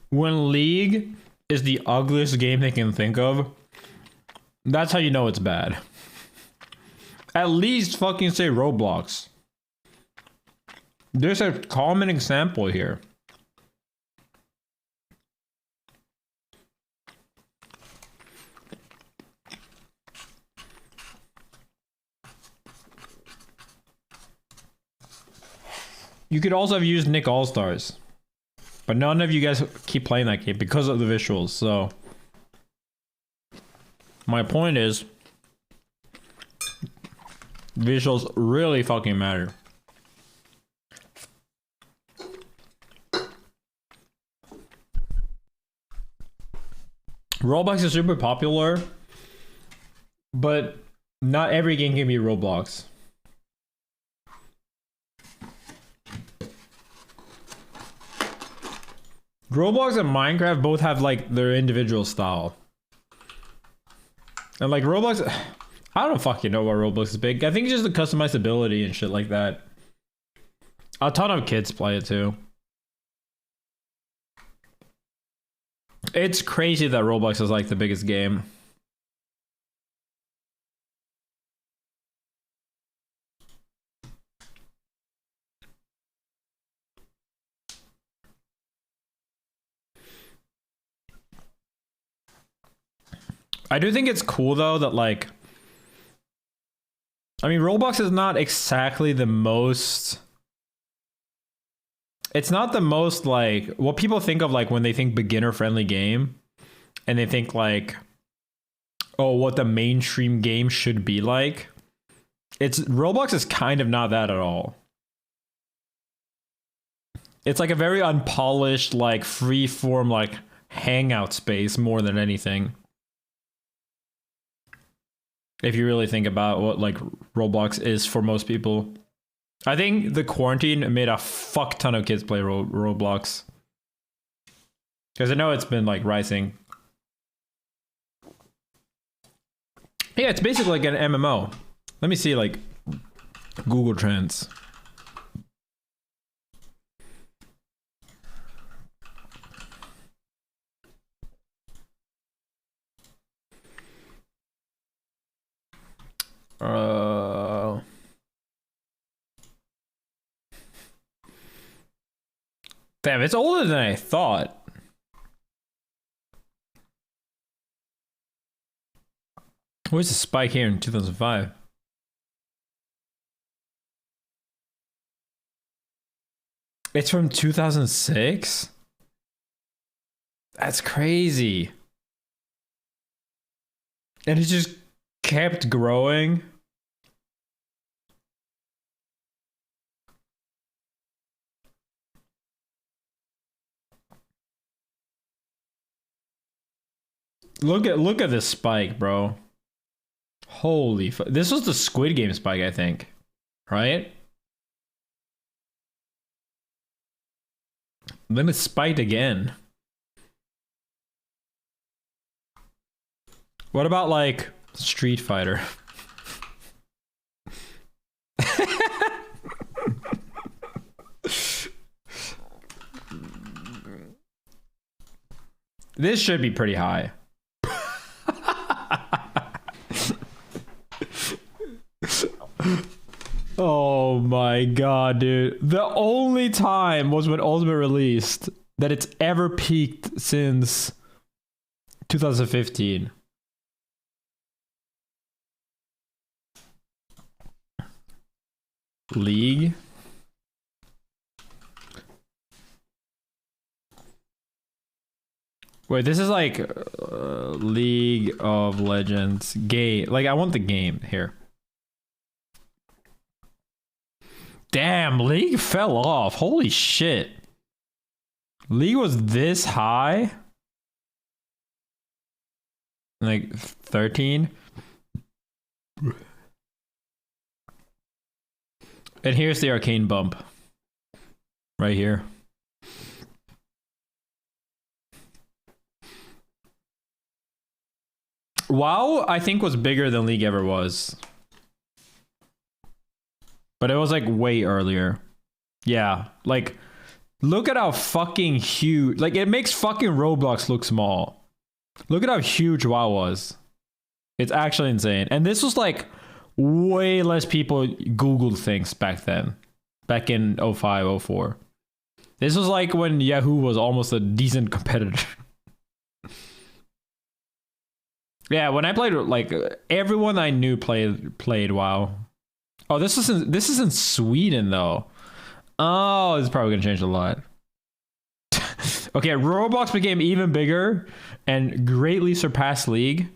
When League is the ugliest game they can think of, that's how you know it's bad. At least fucking say Roblox. There's a common example here. You could also have used Nick All-Stars. But none of you guys keep playing that game because of the visuals, so... My point is... Visuals really fucking matter. Roblox is super popular, but not every game can be Roblox. Roblox and Minecraft both have like their individual style. And like Roblox, I don't fucking know why Roblox is big. I think it's just the customizability and shit like that. A ton of kids play it too. It's crazy that Roblox is like the biggest game. I do think it's cool though that like, I mean, Roblox is not exactly the most, it's not the most like what people think of like when they think beginner friendly game and they think like, oh, what the mainstream game should be like. It's Roblox is kind of not that at all. It's like a very unpolished, like free form, like hangout space more than anything. If you really think about what like Roblox is for most people. I think the quarantine made a fuck ton of kids play Roblox. Because I know it's been like rising. Yeah, it's basically like an MMO. Let me see like Google Trends. Damn, it's older than I thought. Where's the spike here in 2005? It's from 2006? That's crazy. And it just kept growing. Look at this spike, bro. Holy fuck. This was the Squid Game spike, I think. Right? Then it spiked again. What about like Street Fighter? This should be pretty high. Oh my god, dude. The only time was when Ultimate released that it's ever peaked since 2015. League? Wait, this is like League of Legends game. Like, I want the game here. Damn, League fell off. Holy shit. League was this high? Like 13? And here's the arcane bump. Right here. WoW, I think, was bigger than League ever was. But it was like way earlier. Yeah, like look at how fucking huge. Like it makes fucking Roblox look small. Look at how huge WoW was. It's actually insane. And this was like way less people Googled things back then. Back in 05, 04. This was like when Yahoo was almost a decent competitor. Yeah, when I played, like everyone I knew played WoW. Oh, this is in Sweden though. Oh, this is probably gonna change a lot. Okay, Roblox became even bigger and greatly surpassed League.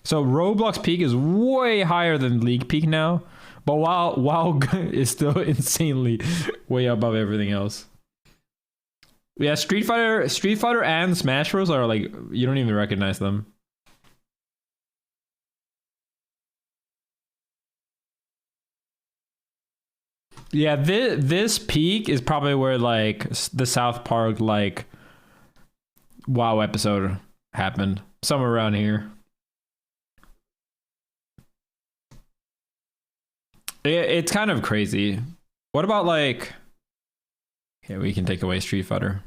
So Roblox peak is way higher than League peak now, but WoW is still insanely way above everything else. Yeah, Street Fighter and Smash Bros are like you don't even recognize them. Yeah, this peak is probably where like the South Park like WoW episode happened, somewhere around here. It's kind of crazy. What about like? Yeah, we can take away Street Fighter.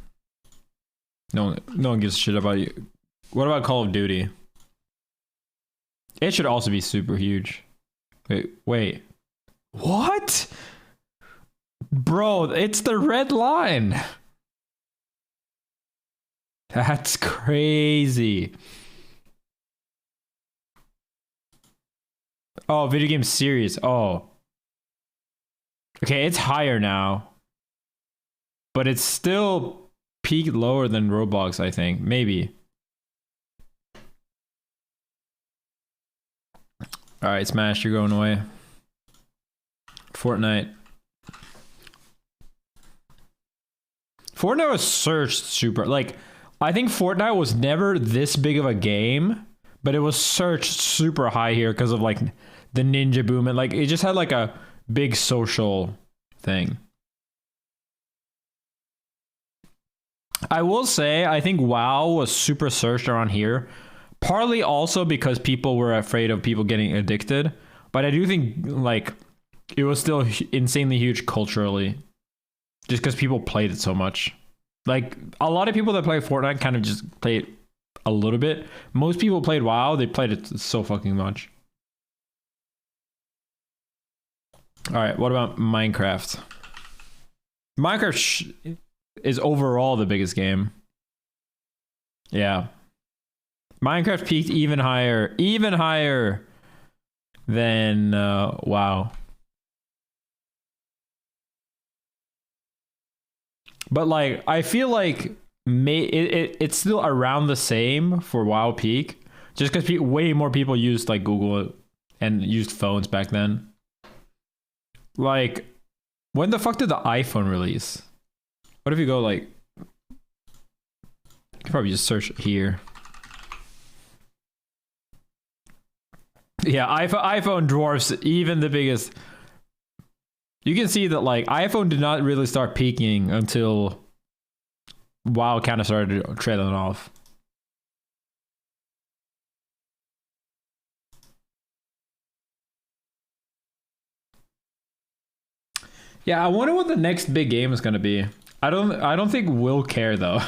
No one gives a shit about you. What about Call of Duty? It should also be super huge. Wait. What? Bro, it's the red line. That's crazy. Oh, video game series. Oh. Okay, it's higher now. But it's still peaked lower than Roblox, I think. Maybe. Alright, Smash, you're going away. Fortnite. Fortnite was searched super. Like, I think Fortnite was never this big of a game, but it was searched super high here because of like the ninja boom, and like it just had like a big social thing. I will say, I think WoW was super searched around here, partly also because people were afraid of people getting addicted. But I do think like it was still insanely huge culturally, just because people played it so much. Like a lot of people that play Fortnite kind of just play it a little bit. Most people played WoW. They played it so fucking much. All right, what about Minecraft? Minecraft is overall the biggest game. Yeah. Minecraft peaked even higher than WoW. But like, I feel like it's still around the same for WoW peak, just because way more people used like Google and used phones back then. Like, when the fuck did the iPhone release? What if you go like, you could probably just search here. Yeah, iPhone dwarfs even the biggest. You can see that like iPhone did not really start peaking until WoW kind of started trailing off. Yeah, I wonder what the next big game is gonna be. I don't think we'll care though.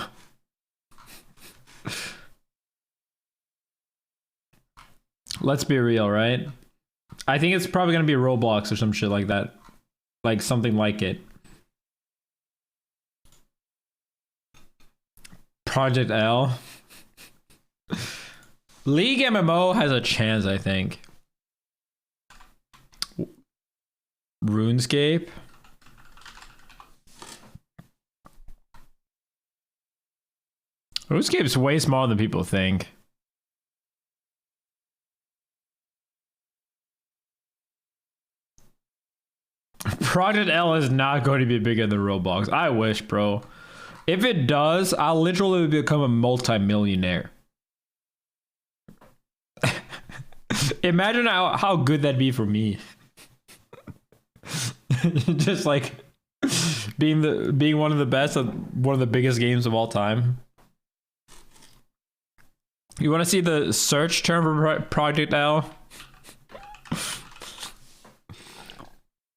Let's be real, right? I think it's probably gonna be Roblox or some shit like that. Like something like it. Project L. League MMO has a chance, I think. RuneScape. RuneScape's way smaller than people think. Project L is not going to be bigger than Roblox. I wish, bro. If it does, I'll literally become a multi-millionaire. Imagine how good that'd be for me. Just like being one of the best of one of the biggest games of all time. You want to see the search term for Project L?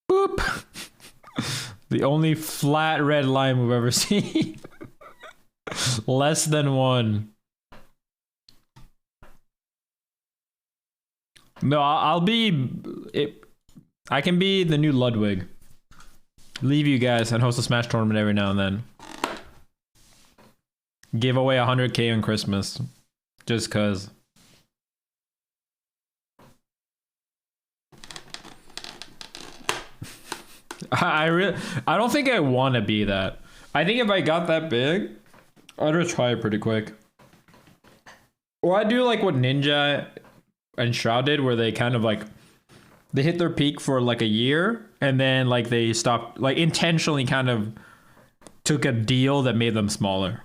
Boop. The only flat red line we've ever seen. Less than one. No, I'll be it. I can be the new Ludwig. Leave you guys and host a Smash tournament every now and then. Give away 100K on Christmas. Just cause. I don't think I want to be that. I think if I got that big, I'd retire pretty quick. Or I'd do like what Ninja and Shroud did, where they kind of like they hit their peak for like a year and then like they stopped, like intentionally kind of took a deal that made them smaller.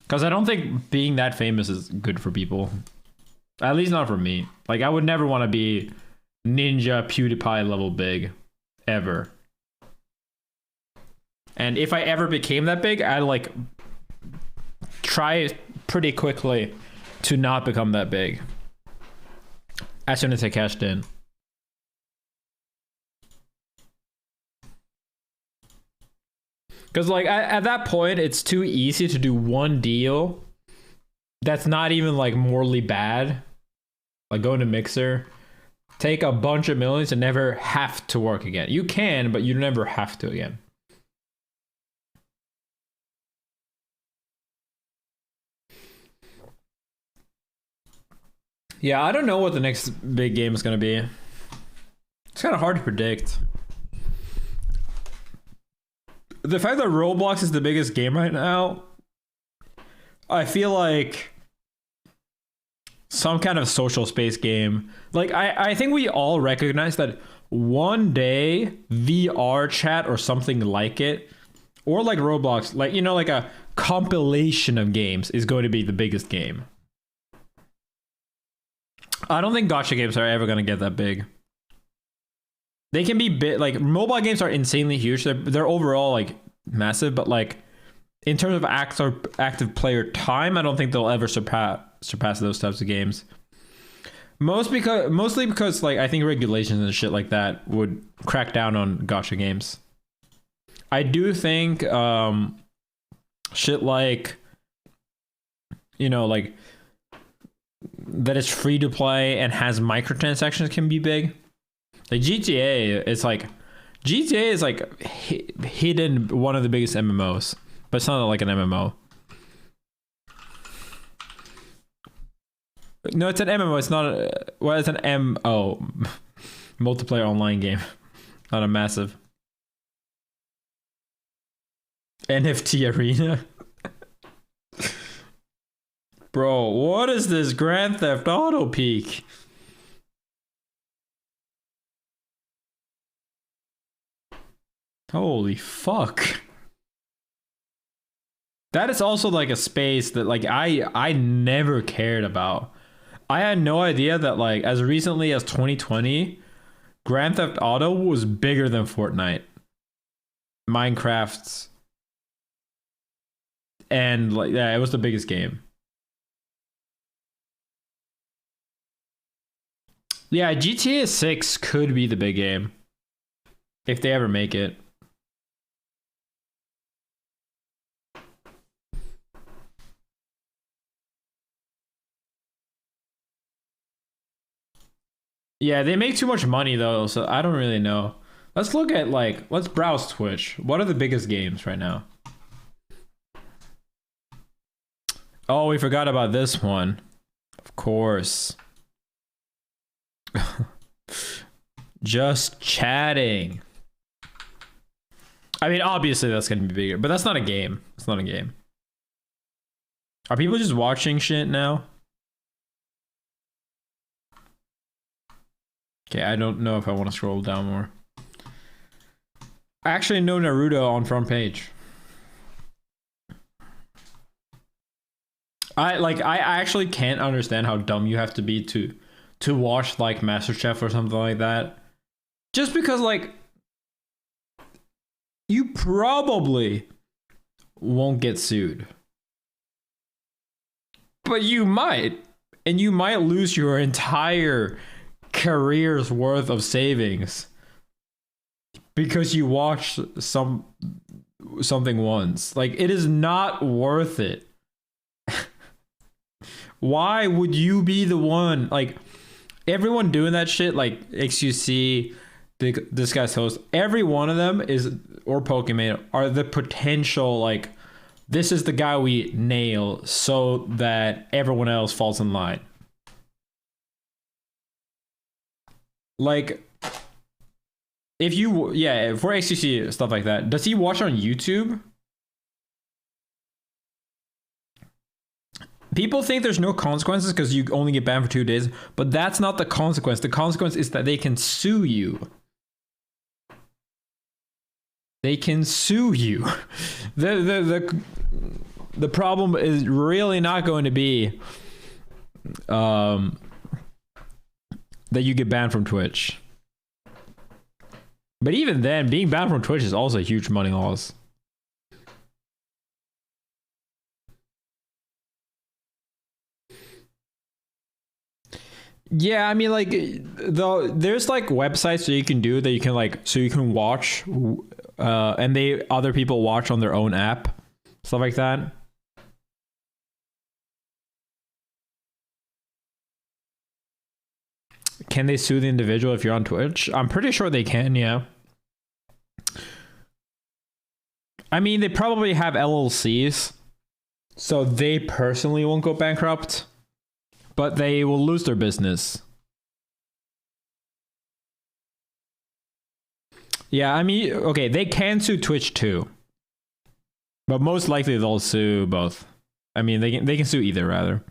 Because I don't think being that famous is good for people. At least not for me. Like I would never want to be Ninja PewDiePie level big. Ever. And if I ever became that big, I'd like try pretty quickly to not become that big. As soon as I cashed in. Because like at that point, it's too easy to do one deal that's not even like morally bad. Like go into Mixer, take a bunch of millions and never have to work again. You can, but you never have to again. Yeah, I don't know what the next big game is going to be. It's kind of hard to predict. The fact that Roblox is the biggest game right now, I feel like some kind of social space game. Like, I think we all recognize that one day VR chat or something like it Or like Roblox, like, you know, like a compilation of games is going to be the biggest game. I don't think gacha games are ever going to get that big. They can be bit like mobile games are insanely huge. They're overall like massive, but like in terms of active player time, I don't think they'll ever surpass those types of games. Mostly because like I think regulations and shit like that would crack down on gacha games. I do think shit like, you know, like that it's free to play and has microtransactions can be big. Like GTA is like hidden one of the biggest MMOs, but it's not like an MMO. No, it's an MMO. It's not. It's an MO, multiplayer online game, not a massive NFT arena. Bro, what is this Grand Theft Auto peak? Holy fuck. That is also like a space that like I never cared about. I had no idea that like as recently as 2020, Grand Theft Auto was bigger than Fortnite, Minecraft, and like yeah, it was the biggest game. Yeah, GTA 6 could be the big game if they ever make it. Yeah, they make too much money though, so I don't really know. Let's look at like, let's browse Twitch. What are the biggest games right now? Oh, we forgot about this one. Of course. Just chatting. I mean, obviously that's gonna be bigger, but that's not a game. It's not a game. Are people just watching shit now? Okay, I don't know if I want to scroll down more. Actually, no Naruto on front page. I actually can't understand how dumb you have to be to watch like MasterChef or something like that. Just because like you probably won't get sued. But you might, and you might lose your entire career's worth of savings because you watched something once. Like, it is not worth it. Why would you be the one? Like, everyone doing that shit, like XQC, this guy's host, every one of them is, or Pokemon, are the potential, like, this is the guy we nail so that everyone else falls in line. Like, if you, yeah, for XQC, stuff like that, does he watch on YouTube? People think there's no consequences because you only get banned for 2 days, but that's not the consequence. The consequence is that they can sue you. They can sue you. The problem is really not going to be that you get banned from Twitch. But even then, being banned from Twitch is also a huge money loss. Yeah, I mean, like, there's like websites that you can do that you can like, so you can watch, and other people watch on their own app, stuff like that. Can they sue the individual if you're on Twitch? I'm pretty sure they can, yeah. I mean, they probably have LLCs, so they personally won't go bankrupt, but they will lose their business. Yeah, I mean, okay, they can sue Twitch too, but most likely they'll sue both. I mean, they can sue either, rather.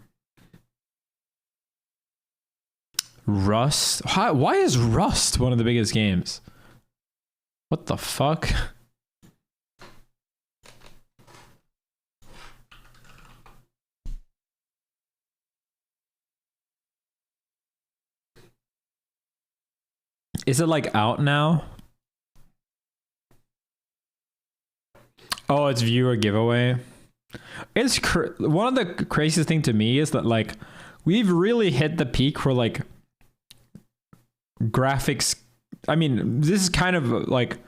Rust? Why is Rust one of the biggest games? What the fuck? Is it like out now? Oh, it's viewer giveaway. It's one of the craziest thing to me is that like we've really hit the peak for like graphics. I mean, this is kind of like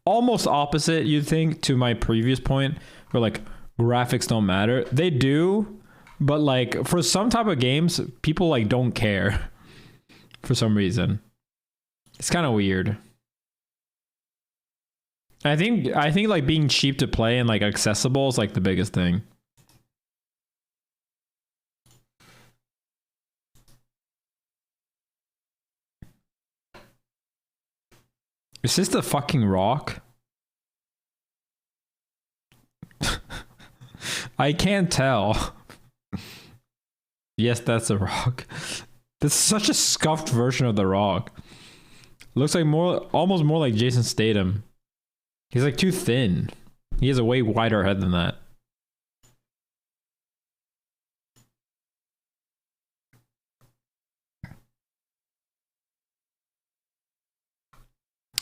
almost opposite, you'd think, to my previous point where like graphics don't matter. They do, but like for some type of games, people like don't care for some reason. It's kind of weird. I think like being cheap to play and like accessible is like the biggest thing. Is this the fucking Rock? I can't tell. Yes, that's a Rock. That's such a scuffed version of the Rock. Looks like almost more like Jason Statham. He's like too thin. He has a way wider head than that.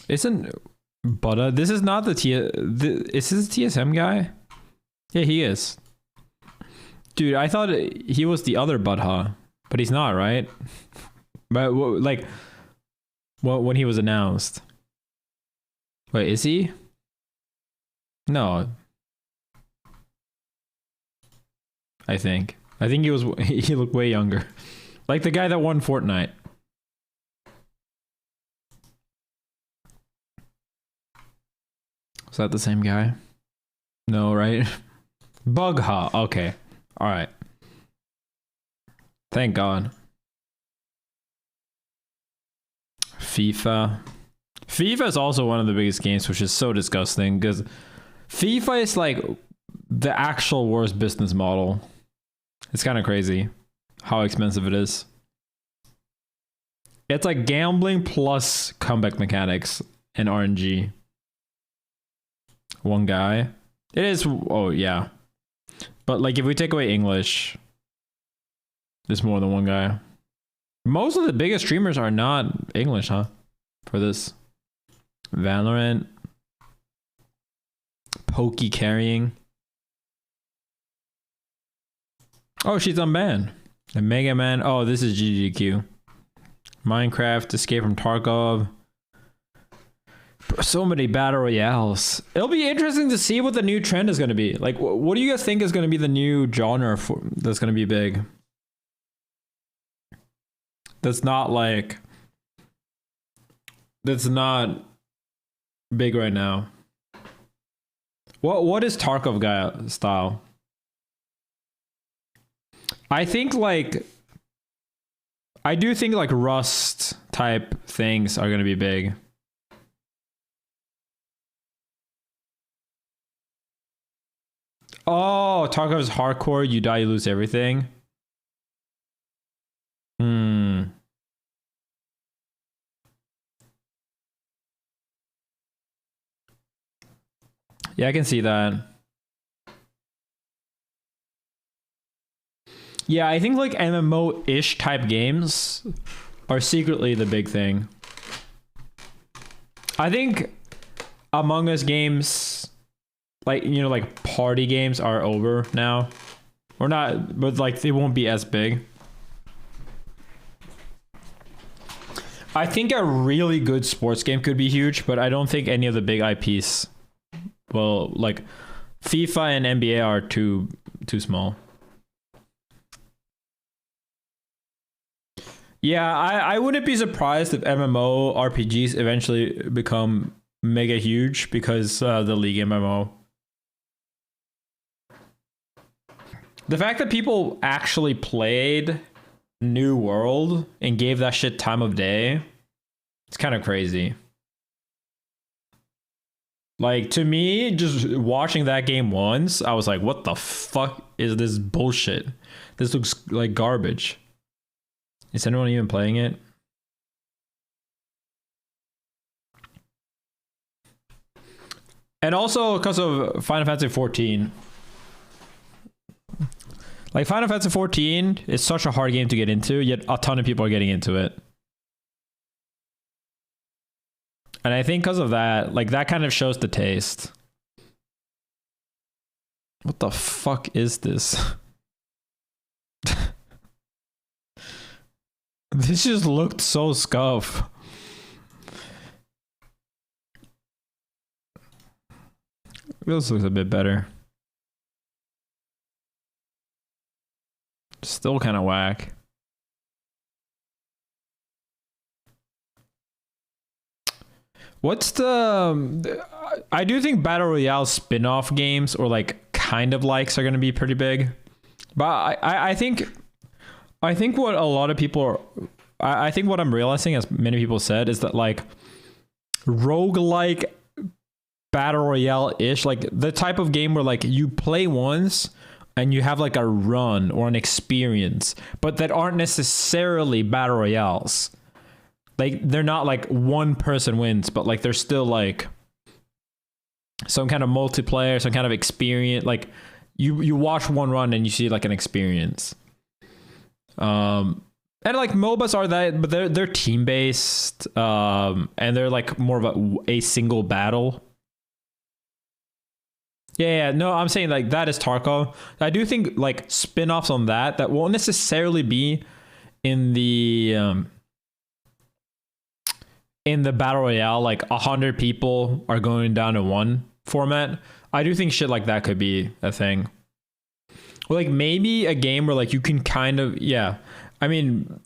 Isn't Buddha? This is not is this a TSM guy? Yeah, he is. Dude, I thought he was the other Buddha, but he's not, right? But like, when he was announced. Wait, is he? No. I think he was. He looked way younger, like the guy that won Fortnite. Is that the same guy? No, right? Bugha. Okay. All right. Thank God. FIFA. FIFA is also one of the biggest games, which is so disgusting because FIFA is like the actual worst business model. It's kind of crazy how expensive it is. It's like gambling plus comeback mechanics and RNG. One guy. It is. Oh, yeah. But like if we take away English, there's more than one guy. Most of the biggest streamers are not English, huh? For this. Valorant. Pokey carrying. Oh, she's unbanned. And Mega Man. Oh, this is GGQ. Minecraft. Escape from Tarkov. So many battle royales. It'll be interesting to see what the new trend is going to be. Like, what do you guys think is going to be the new genre that's going to be big? That's not big right now. What is Tarkov guy style? I do think like Rust type things are going to be big. Oh, Tarkov is hardcore. You die, you lose everything. Yeah, I can see that. Yeah, I think like MMO-ish type games are secretly the big thing. I think Among Us games, like, you know, like party games are over now. Or not, but like they won't be as big. I think a really good sports game could be huge, but I don't think any of the big IPs. Well, like FIFA and NBA are too small. Yeah, I wouldn't be surprised if MMO RPGs eventually become mega huge because the League MMO. The fact that people actually played New World and gave that shit time of day, it's kind of crazy. Like, to me, just watching that game once, I was like, what the fuck is this bullshit? This looks like garbage. Is anyone even playing it? And also because of Final Fantasy 14. Like, Final Fantasy 14 is such a hard game to get into, yet a ton of people are getting into it. And I think because of that, like that kind of shows the taste. What the fuck is this? This just looked so scuff. This looks a bit better. Still kind of whack. What's the... I do think Battle Royale spin-off games or like kind of likes are going to be pretty big. But I think what a lot of people are... I think what I'm realizing, as many people said, is that like roguelike Battle Royale-ish, like the type of game where like you play once and you have like a run or an experience, but that aren't necessarily Battle Royales. Like they're not like one person wins, but like they're still like some kind of multiplayer, some kind of experience. Like you watch one run and you see like an experience. And like MOBAs are that, but they're team based, and they're like more of a single battle. Yeah, no, I'm saying like that is Tarkov. I do think like spin-offs on that won't necessarily be in the Battle Royale, like 100 people are going down to one format. I do think shit like that could be a thing. Or like maybe a game where like you can kind of, yeah. I mean,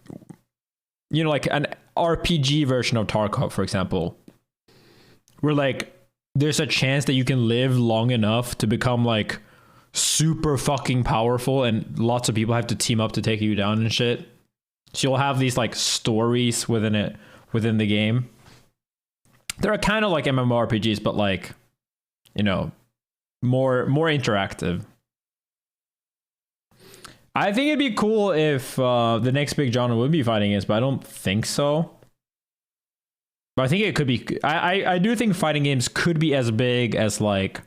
you know, like an RPG version of Tarkov, for example, where like there's a chance that you can live long enough to become like super fucking powerful and lots of people have to team up to take you down and shit. So you'll have these like stories within the game. They're kind of like MMORPGs, but like, you know, more interactive. I think it'd be cool if the next big genre would be fighting games, but I don't think so. But I think it could be. I do think fighting games could be as big as like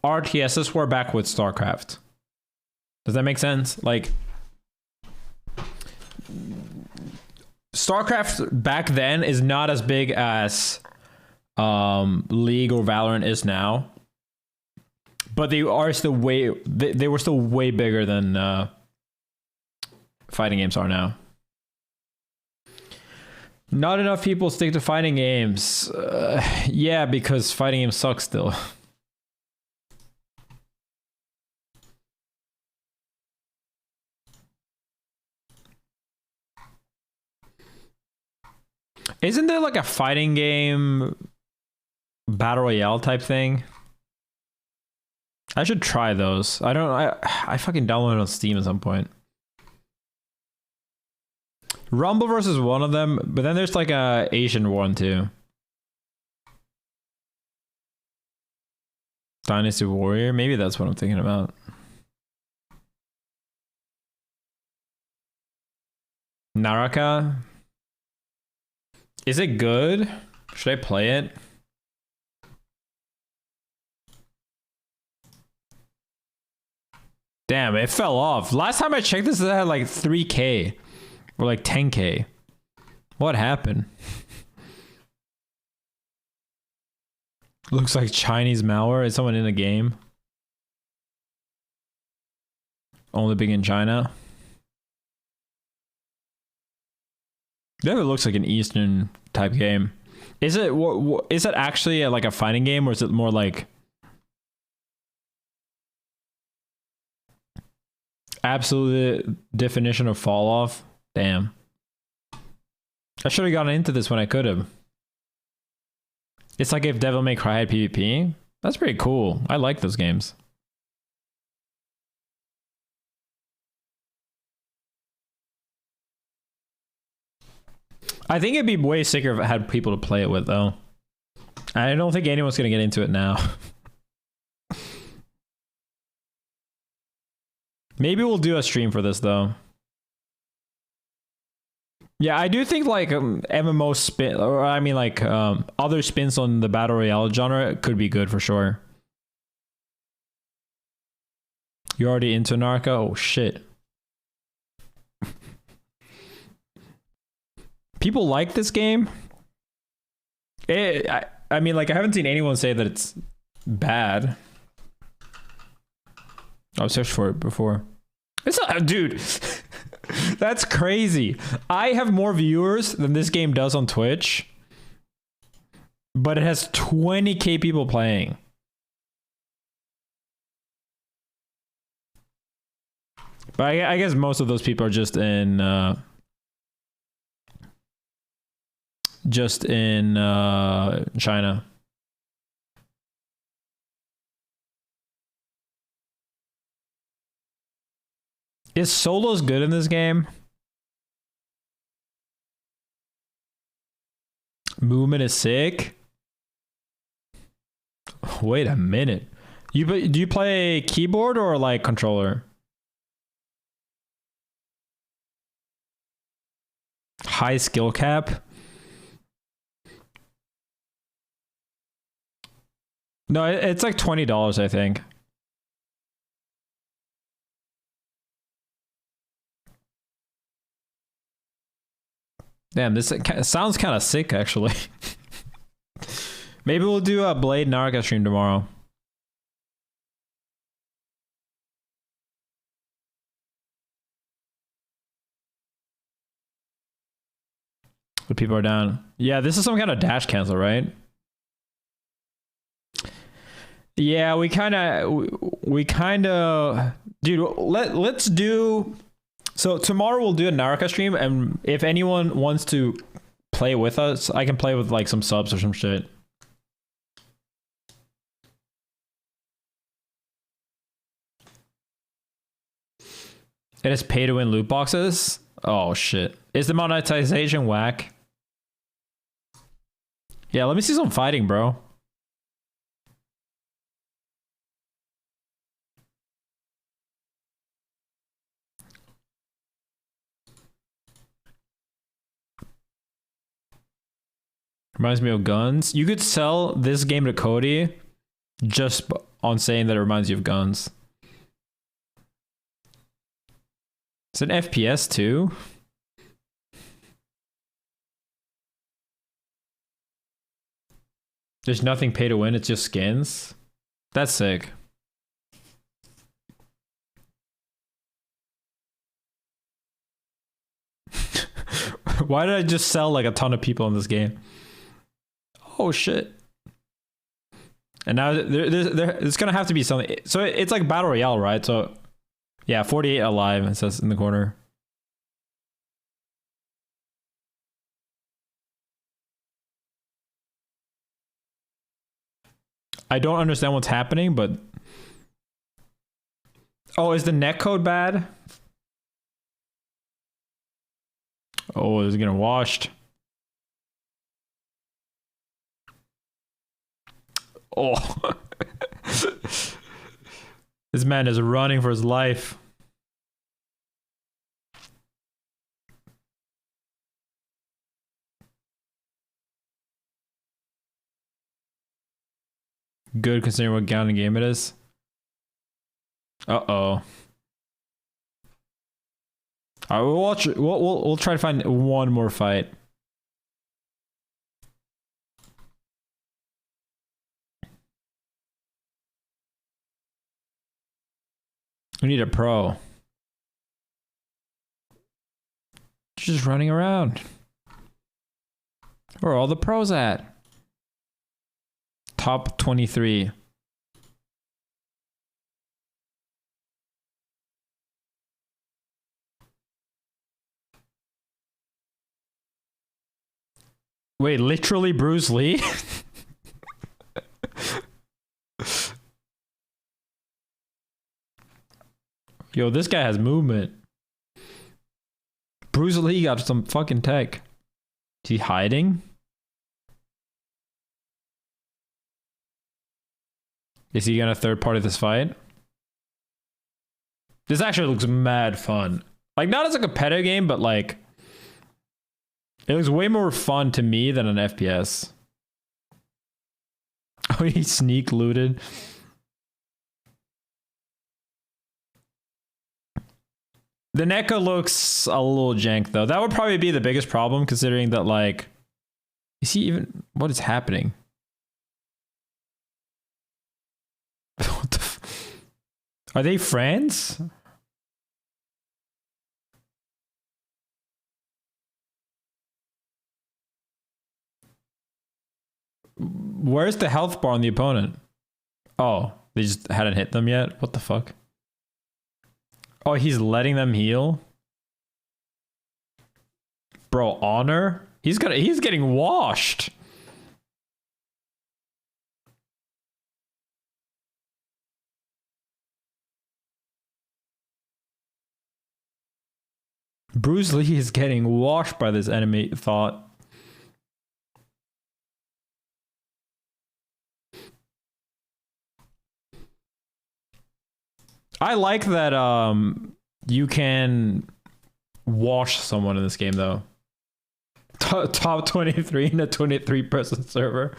RTSs were back with StarCraft. Does that make sense? Like StarCraft back then is not as big as League or Valorant is now. But they are still they were still way bigger than fighting games are now. Not enough people stick to fighting games. Yeah, because fighting games suck still. Isn't there like a fighting game Battle Royale type thing? I should try those. I fucking downloaded on Steam at some point. Rumbleverse is one of them, but then there's like a Asian one too. Dynasty Warrior, maybe that's what I'm thinking about. Naraka. Is it good? Should I play it? Damn, it fell off. Last time I checked this, it had like 3K or like 10K. What happened? Looks like Chinese malware. Is someone in the game? Only big in China. That looks like an Eastern type game. Is it? Is it actually like a fighting game, or is it more like absolute definition of fall off? Damn. I should have gotten into this when I could have. It's like if Devil May Cry had PvP. That's pretty cool. I like those games. I think it'd be way sicker if it had people to play it with, though. I don't think anyone's gonna get into it now. Maybe we'll do a stream for this, though. Yeah, I do think like MMO spin, or I mean like other spins on the Battle Royale genre could be good for sure. You already into Narco? Oh shit. People like this game? I mean, like, I haven't seen anyone say that it's bad. I've searched for it before. It's not, dude. That's crazy. I have more viewers than this game does on Twitch, but it has 20k people playing. But I guess most of those people are just in China. Is solos good in this game? Movement is sick. Wait a minute. Do you play keyboard or like controller? High skill cap? No, it's like $20, I think. Damn, this sounds kind of sick, actually. Maybe we'll do a Blade Narca stream tomorrow. The people are down. Yeah, this is some kind of dash cancel, right? Yeah, we kind of, dude. Let's do. So tomorrow we'll do a Narca stream, and if anyone wants to play with us, I can play with like some subs or some shit. It is pay to win loot boxes. Oh shit! Is the monetization whack? Yeah, let me see some fighting, bro. Reminds me of guns. You could sell this game to Cody just on saying that it reminds you of guns. It's an FPS too. There's nothing pay to win, it's just skins. That's sick. Why did I just sell like a ton of people in this game? Oh shit. And now there's gonna have to be something. So it's like Battle Royale, right? So yeah, 48 alive, it says in the corner. I don't understand what's happening, but... Oh, is the netcode bad? Oh, it's getting washed. Oh. This man is running for his life. Good considering what kind of game it is. Uh-oh. Alright, we'll watch. We'll try to find one more fight. We need a pro. Just running around. Where are all the pros at? Top 23. Wait, literally Bruce Lee? Yo, this guy has movement. Bruce Lee got some fucking tech. Is he hiding? Is he gonna third party this fight? This actually looks mad fun. Like, not as a competitive game, but like... It looks way more fun to me than an FPS. Oh, he sneak looted. The NECA looks a little jank, though. That would probably be the biggest problem, considering that, like... Is he even? What is happening? What the are they friends? Where's the health bar on the opponent? Oh, they just hadn't hit them yet? What the fuck? Oh, he's letting them heal? Bro, honor? He's getting washed. Bruce Lee is getting washed by this enemy thought. I like that you can wash someone in this game though. Top 23 in a 23 person server.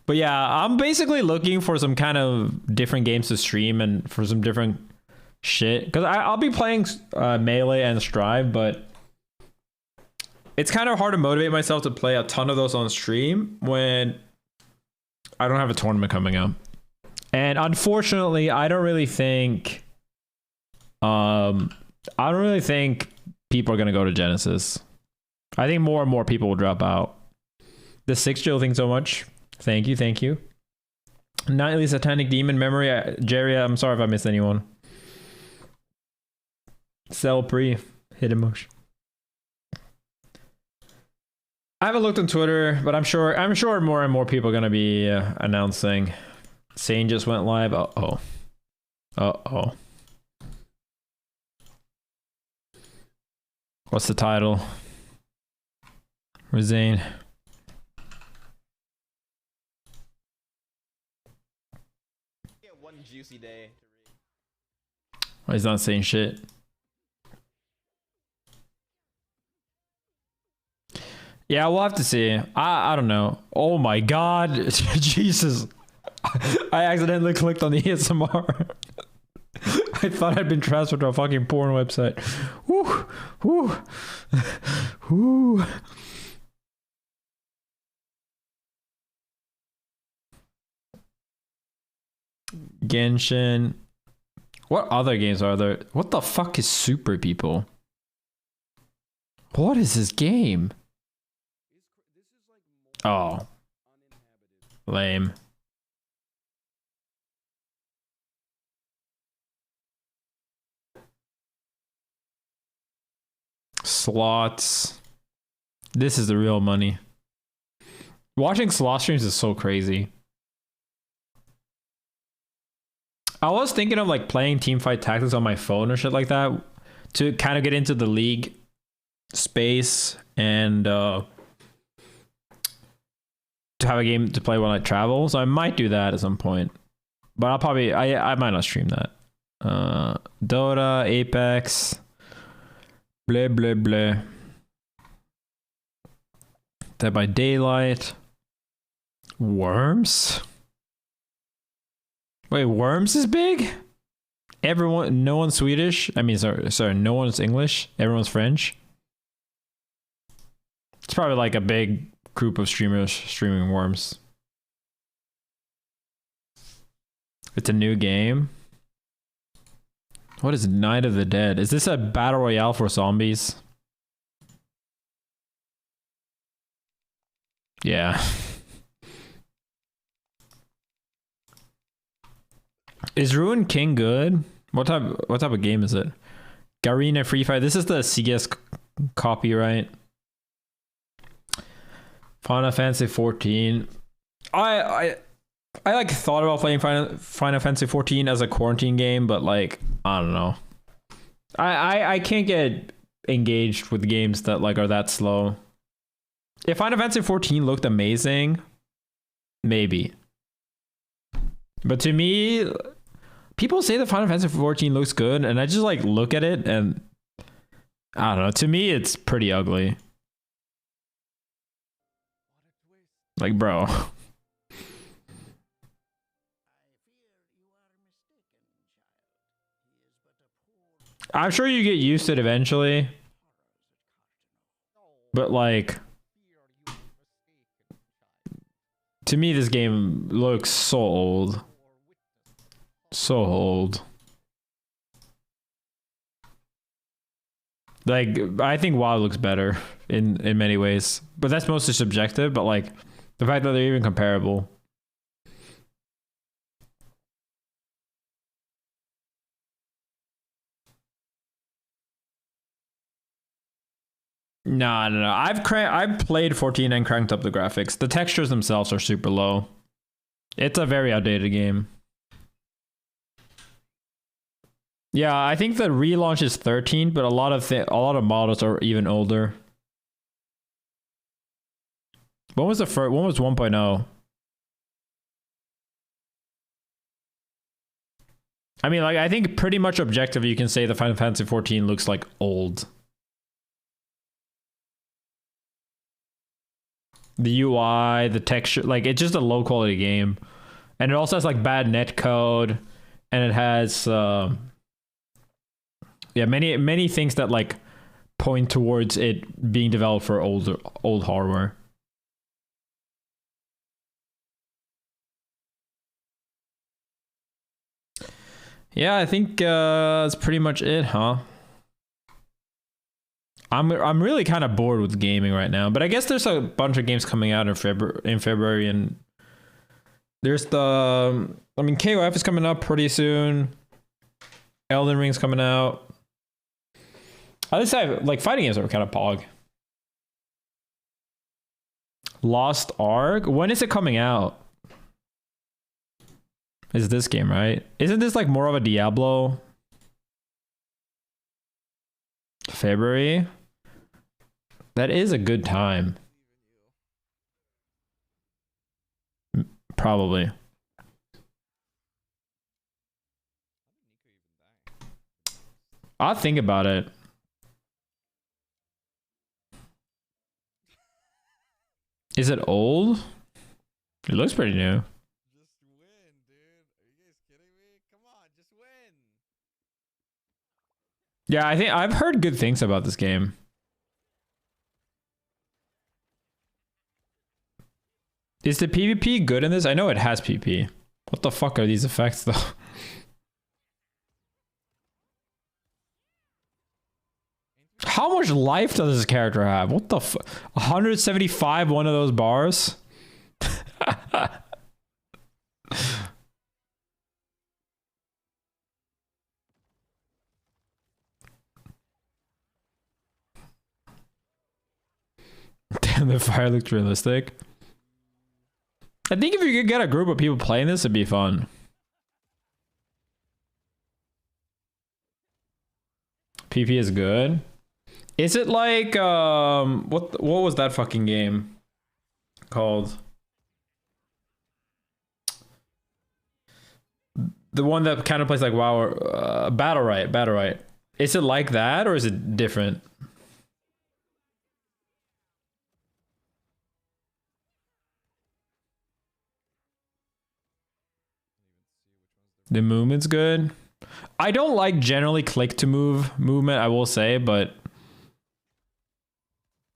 But yeah, I'm basically looking for some kind of different games to stream and for some different shit. Because I'll be playing Melee and Strive, but it's kind of hard to motivate myself to play a ton of those on stream when I don't have a tournament coming up. And unfortunately, I don't really think people are going to go to Genesis. I think more and more people will drop out. The 6 Jill thing so much. Thank you. Nightly Satanic Demon Memory. Jerry, I'm sorry if I missed anyone. Cell pre. Hit emotion. I haven't looked on Twitter, but I'm sure more and more people are going to be announcing. Sane just went live. Uh-oh. What's the title? Where's Zane? One juicy day. Oh, he's not saying shit. Yeah, we'll have to see. I don't know. Oh my god. Jesus. I accidentally clicked on the ASMR. I thought I'd been transferred to a fucking porn website. Woo. Genshin. What other games are there? What the fuck is Super People? What is this game? Oh. Lame. Slots. This is the real money. Watching slot streams is so crazy. I was thinking of like playing Teamfight Tactics on my phone or shit like that to kind of get into the league space and to have a game to play when I travel. So I might do that at some point, but I'll probably I might not stream that. Dota, Apex, blah blah blah. Dead by Daylight. Worms. Wait, Worms is big? Everyone, no one's Swedish. I mean, sorry, no one's English. Everyone's French. It's probably like a big group of streamers streaming Worms. It's a new game. What is Night of the Dead? Is this a battle royale for zombies? Yeah. Is Ruin King good? What type of game is it? Garena Free Fire. This is the CS copyright. Final Fantasy 14. I like thought about playing Final Fantasy 14 as a quarantine game, but like I don't know. I can't get engaged with games that like are that slow. If Final Fantasy 14 looked amazing, maybe. But to me, people say that Final Fantasy 14 looks good, and I just like look at it and I don't know. To me, it's pretty ugly. Like, bro. I'm sure you get used to it eventually. But like, to me, this game looks so old. So old. Like, I think WoW looks better in many ways, but that's mostly subjective. But like, the fact that they're even comparable. No. I've played 14 and cranked up the graphics. The textures themselves are super low. It's a very outdated game. Yeah, I think the relaunch is 13, but a lot of models are even older. When was the first? When was 1.0? I mean, like, I think pretty much objectively, you can say the Final Fantasy 14 looks like old. The UI, the texture, like, it's just a low quality game, and it also has like bad net code, and it has many things that like point towards it being developed for old hardware. Yeah, I think that's pretty much it, huh? I'm really kind of bored with gaming right now, but I guess there's a bunch of games coming out in February, and there's KOF is coming up pretty soon. Elden Ring's coming out. At least like fighting games are kind of pog. Lost Ark? When is it coming out? Is this game, right? Isn't this like more of a Diablo? February? That is a good time. Probably. I'll think about it. Is it old? It looks pretty new. Just win, dude. Are you guys kidding me? Come on, just win. Yeah, I think I've heard good things about this game. Is the PvP good in this? I know it has PvP. What the fuck are these effects though? How much life does this character have? What the fuck? 175 one of those bars? Damn, the fire looks realistic. I think if you could get a group of people playing this, it'd be fun. PP is good. Is it like what was that fucking game called? The one that kind of plays like WoW or Battle Right. Is it like that or is it different? The movement's good. I don't like generally click to move movement, I will say, but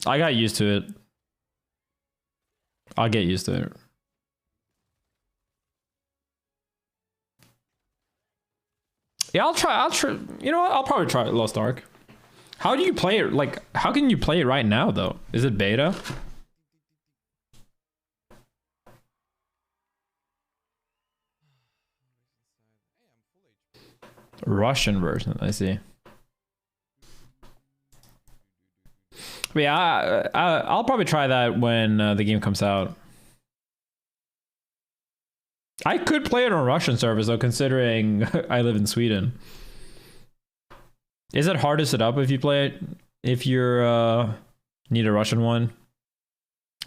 I got used to it. I'll get used to it. Yeah, I'll try. You know what? I'll probably try Lost Ark. How do you play it? Like, how can you play it right now, though? Is it beta? Russian version, I see. But yeah, I'll probably try that when the game comes out. I could play it on Russian servers though, considering I live in Sweden. Is it hard to set up if you play it? If you're need a Russian one?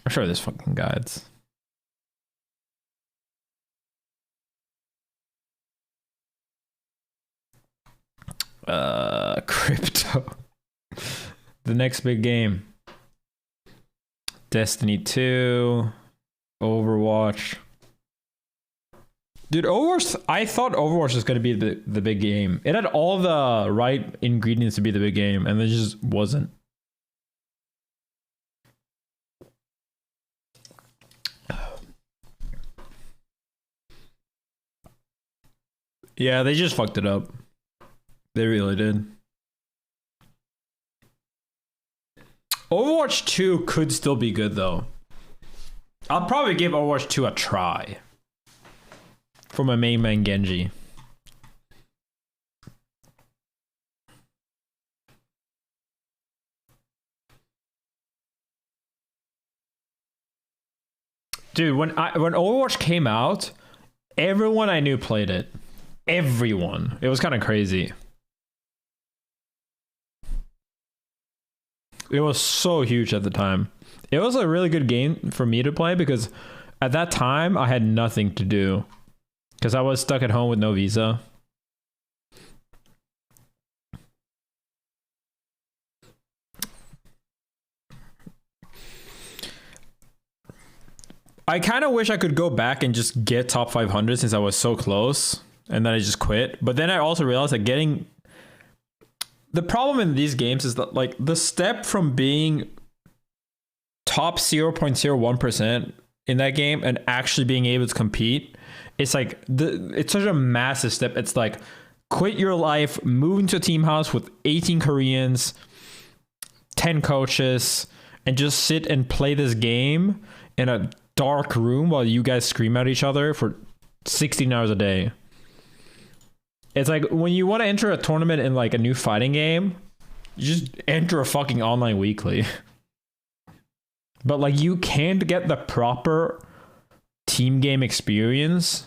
I'm sure there's fucking guides. Crypto. The next big game. Destiny 2, Overwatch. Dude, Overwatch, I thought Overwatch was going to be the big game. It had all the right ingredients to be the big game, and it just wasn't. Yeah, they just fucked it up. They really did. Overwatch 2 could still be good, though. I'll probably give Overwatch 2 a try. For my main man Genji. Dude, when Overwatch came out, everyone I knew played it. Everyone. It was kind of crazy. It was so huge at the time. It was a really good game for me to play because at that time I had nothing to do. Because I was stuck at home with no visa. I kind of wish I could go back and just get top 500 since I was so close. And then I just quit. But then I also realized that getting... The problem in these games is that like the step from being top 0.01% in that game and actually being able to compete... It's like it's such a massive step. It's like quit your life, move into a team house with 18 Koreans, 10 coaches, and just sit and play this game in a dark room while you guys scream at each other for 16 hours a day. It's like when you want to enter a tournament in like a new fighting game, you just enter a fucking online weekly. But like you can't get the proper team game experience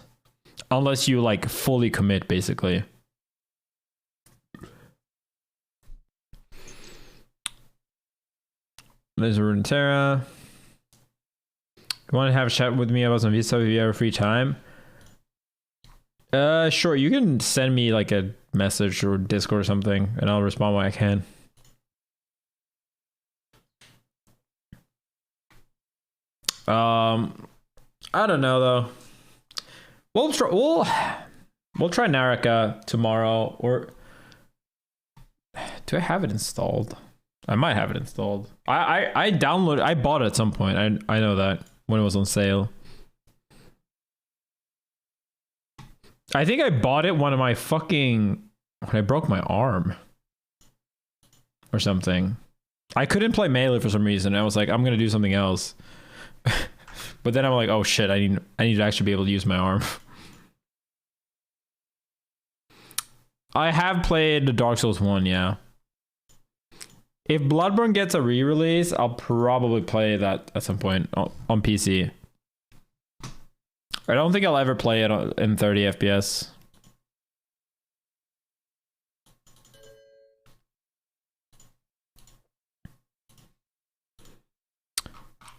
unless you like fully commit, basically. There's a Runeterra. You want to have a chat with me about some Visa if you have a free time? Sure. You can send me like a message or Discord or something, and I'll respond when I can. I don't know though. We'll try Naraka tomorrow, or do I have it installed? I might have it installed. I downloaded. I bought it at some point. I know that when it was on sale. I think I bought it when I broke my arm or something. I couldn't play Melee for some reason. I was like, I'm gonna do something else. But then I'm like, oh shit, I need to actually be able to use my arm. I have played the Dark Souls 1, yeah. If Bloodborne gets a re-release, I'll probably play that at some point on PC. I don't think I'll ever play it in 30 FPS.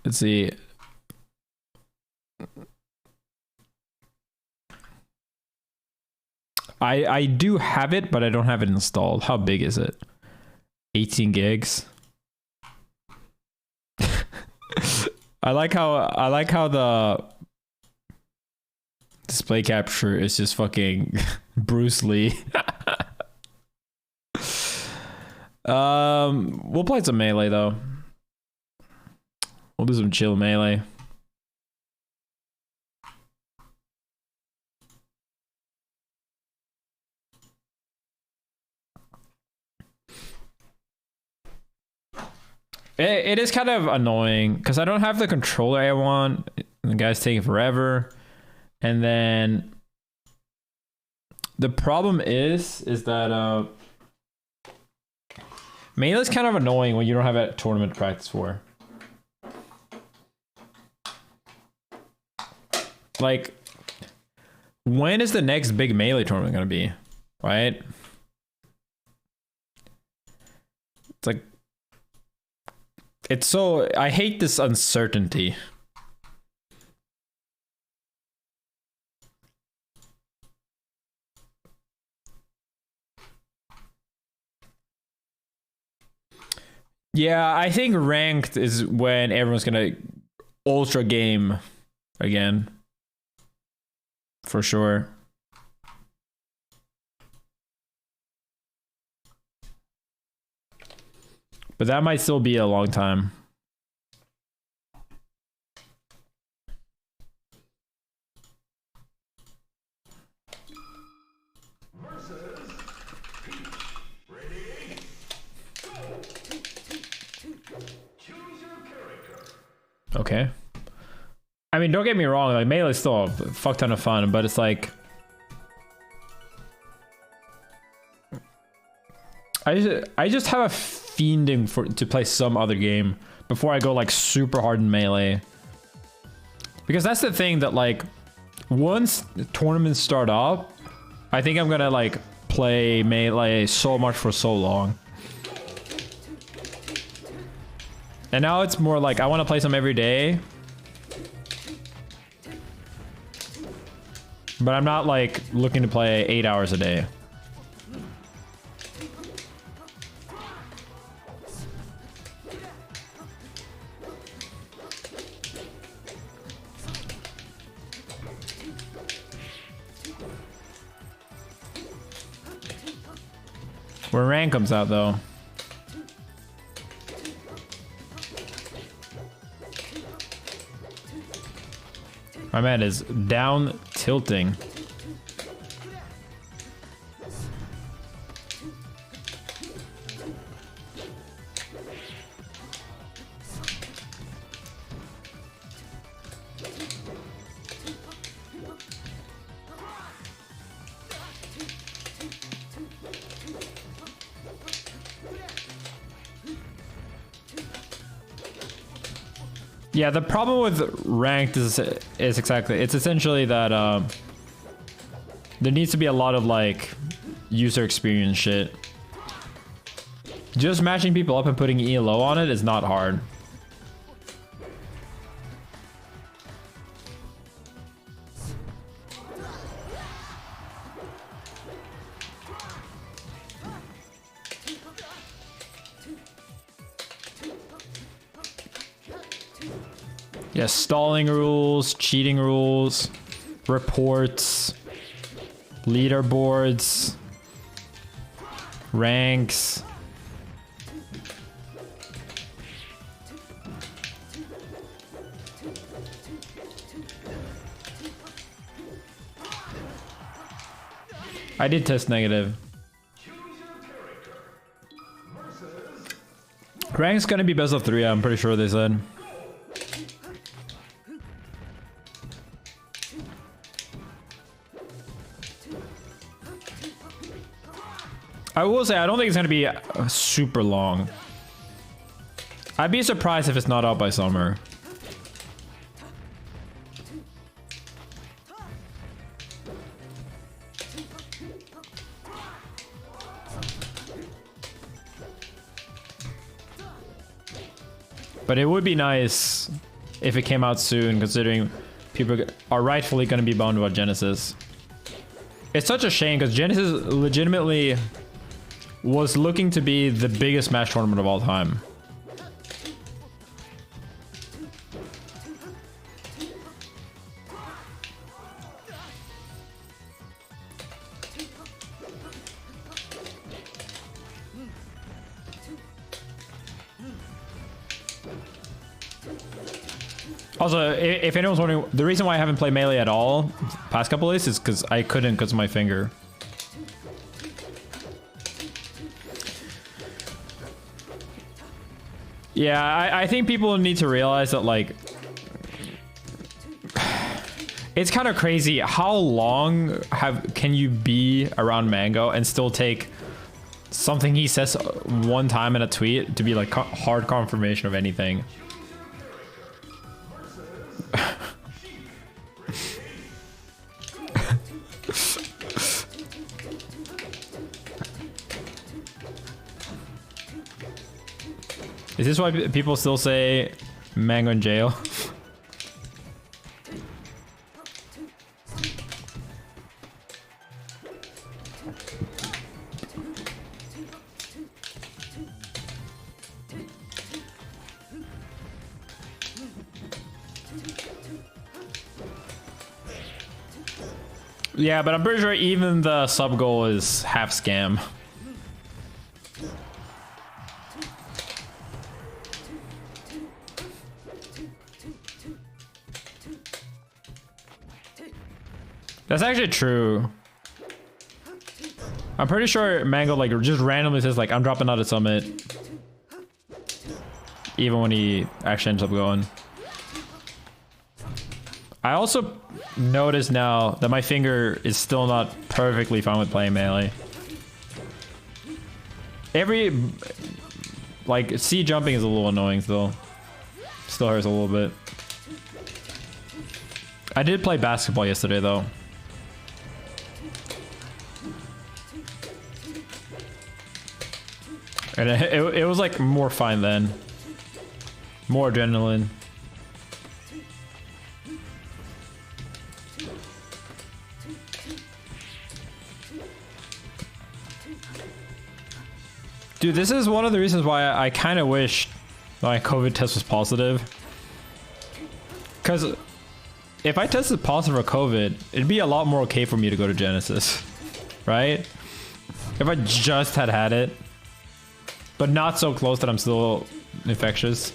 Let's see. I do have it, but I don't have it installed. How big is it? 18 gigs. I like how the display capture is just fucking Bruce Lee. We'll play some Melee though. We'll do some chill Melee. It is kind of annoying because I don't have the controller I want. The guy's taking forever. And then the problem is that Melee's kind of annoying when you don't have a tournament to practice for. Like, when is the next big Melee tournament going to be? Right? It's like, it's so, I hate this uncertainty. Yeah, I think ranked is when everyone's gonna ultra game again. For sure. But that might still be a long time. Okay. I mean, don't get me wrong, like Melee is still a fuck ton of fun, but it's like I just have a fiending to play some other game before I go like super hard in Melee. Because that's the thing that like once tournaments start up, I think I'm gonna like play Melee so much for so long. And now it's more like I want to play some every day. But I'm not like looking to play 8 hours a day. When rank comes out though. My man is down tilting. Yeah, the problem with ranked is exactly, it's essentially that there needs to be a lot of like user experience shit. Just matching people up and putting ELO on it is not hard. Yeah, stalling rules, cheating rules, reports, leaderboards, ranks. I did test negative. Rank's gonna be best of 3, I'm pretty sure they said. I will say, I don't think it's going to be super long. I'd be surprised if it's not out by summer. But it would be nice if it came out soon, considering people are rightfully going to be bummed about Genesis. It's such a shame, because Genesis legitimately was looking to be the biggest Smash tournament of all time. Also, if anyone's wondering, the reason why I haven't played Melee at all past couple days is because I couldn't because of my finger. Yeah, I think people need to realize that, like, it's kind of crazy how long can you be around Mango and still take something he says one time in a tweet to be like hard confirmation of anything. Is this why people still say Mango in jail? Yeah, but I'm pretty sure even the sub goal is half scam. That's actually true. I'm pretty sure Mango like just randomly says like I'm dropping out of Summit, even when he actually ends up going. I also notice now that my finger is still not perfectly fine with playing melee. Every like C jumping is a little annoying still. Still hurts a little bit. I did play basketball yesterday though. And it was like more fine then. More adrenaline. Dude, this is one of the reasons why I kind of wish my COVID test was positive. Because if I tested positive for COVID, it'd be a lot more okay for me to go to Genesis. Right? If I just had it. But not so close that I'm still infectious.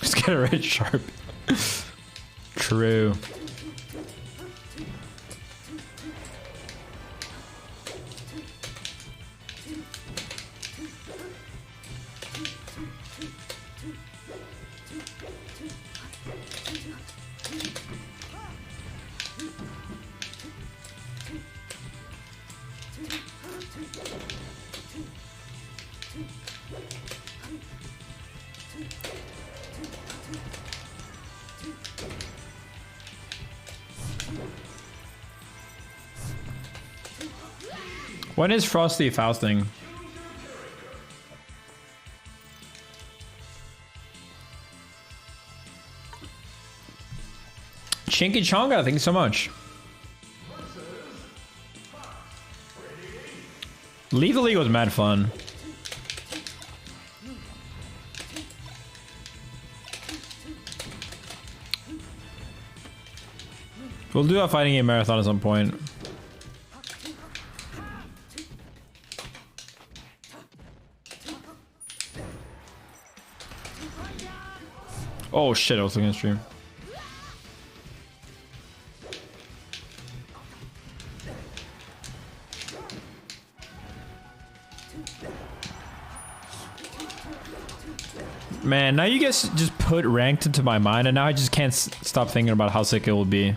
Just get a red sharp. True. When is Frosty Fausting? Chinky Chonga, thank you so much. Leave the League was mad fun. We'll do a fighting game marathon at some point. Oh shit, I was looking at stream. Man, now you guys just put ranked into my mind and now I just can't stop thinking about how sick it will be.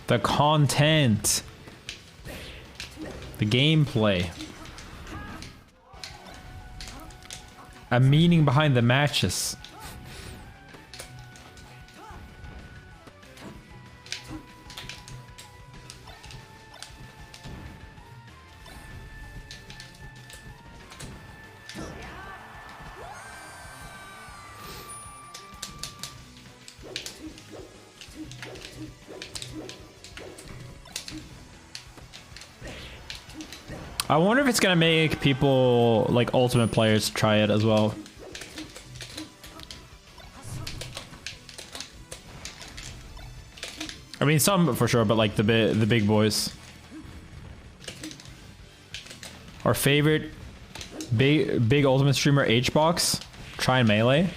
The content. The gameplay. A meaning behind the matches. I wonder if it's gonna make people like ultimate players try it as well. I mean, some for sure, but like the big boys. Our favorite big ultimate streamer HBox, try and melee.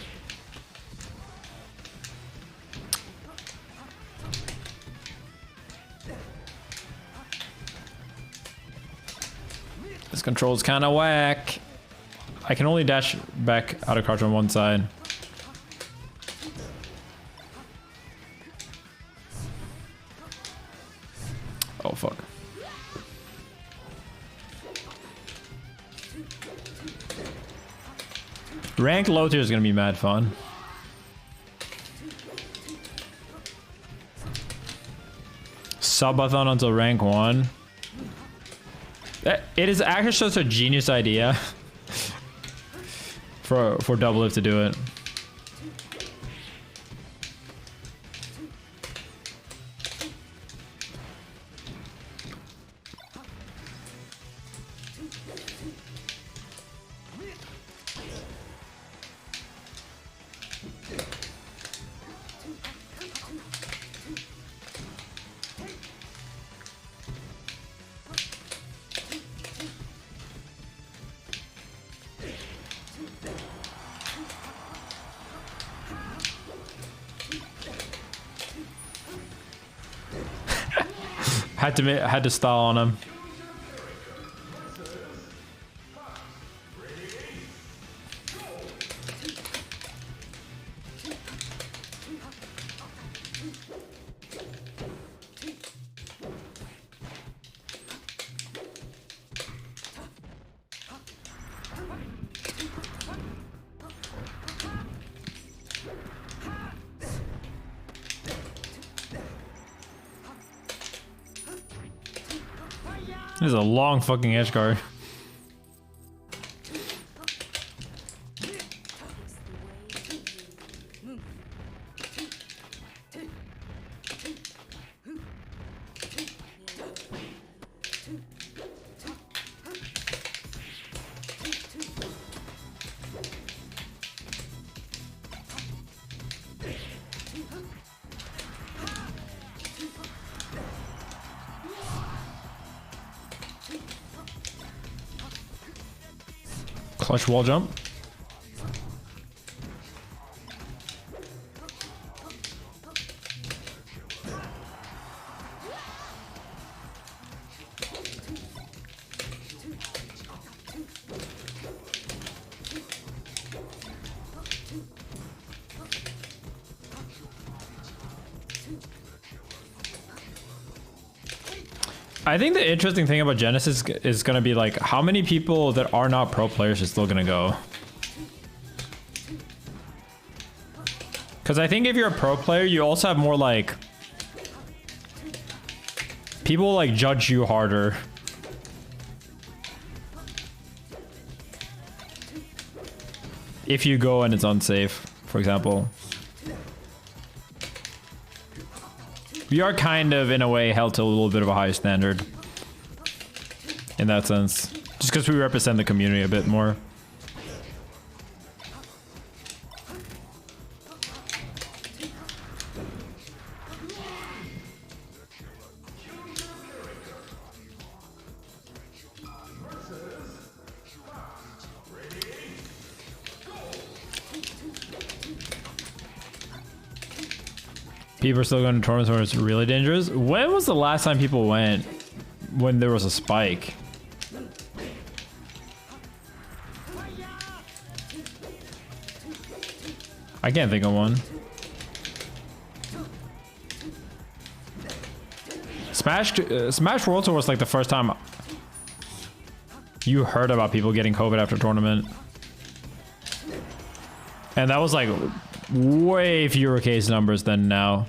This control's kind of whack. I can only dash back out of crouch on one side. Oh fuck. Rank low tier is gonna be mad fun. Subathon until rank 1. It is actually such a genius idea for Double Lift to do it. Had to stall on him. This is a long fucking edge guard. Clutch wall jump. I think the interesting thing about Genesis is going to be like how many people that are not pro players are still going to go. Because I think if you're a pro player, you also have more like people like judge you harder. If you go and it's unsafe, for example. We are kind of, in a way, held to a little bit of a higher standard. In that sense. Just because we represent the community a bit more. People are still going to tournaments where it's really dangerous. When was the last time people went when there was a spike? I can't think of one. Smash World Tour was like the first time you heard about people getting COVID after a tournament. And that was like way fewer case numbers than now.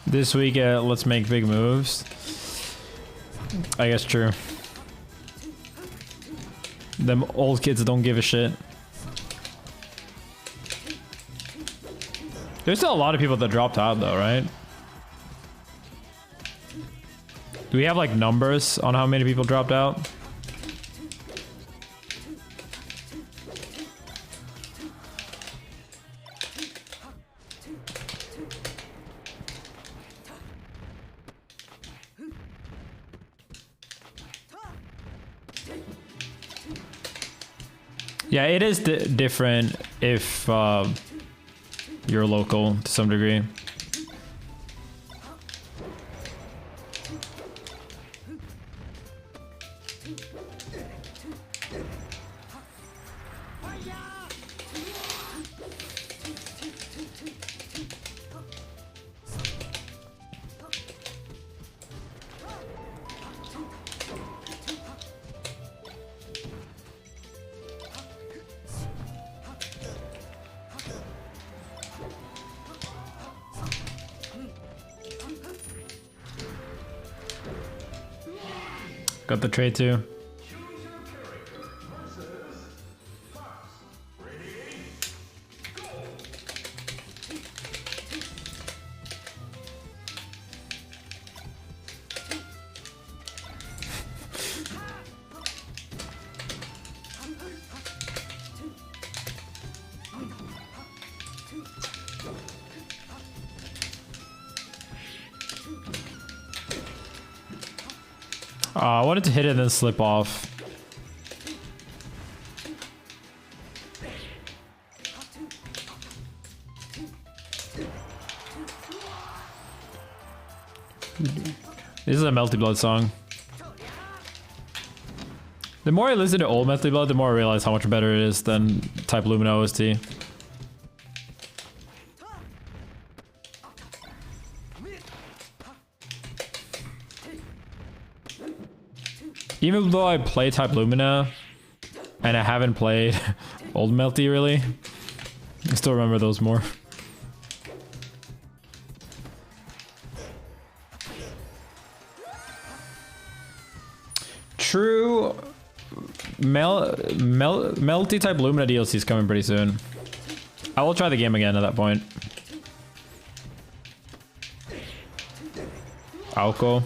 This week, let's make big moves. I guess true. Them old kids don't give a shit. There's still a lot of people that dropped out though, right? Do we have like numbers on how many people dropped out? Yeah, it is different if you're local to some degree. Got the trade too. I wanted to hit it and then slip off. This is a Melty Blood song. The more I listen to old Melty Blood, the more I realize how much better it is than Type Lumina OST. Even though I play Type Lumina and I haven't played old Melty really, I still remember those more. True. Melty Type Lumina DLC is coming pretty soon. I will try the game again at that point. Alco.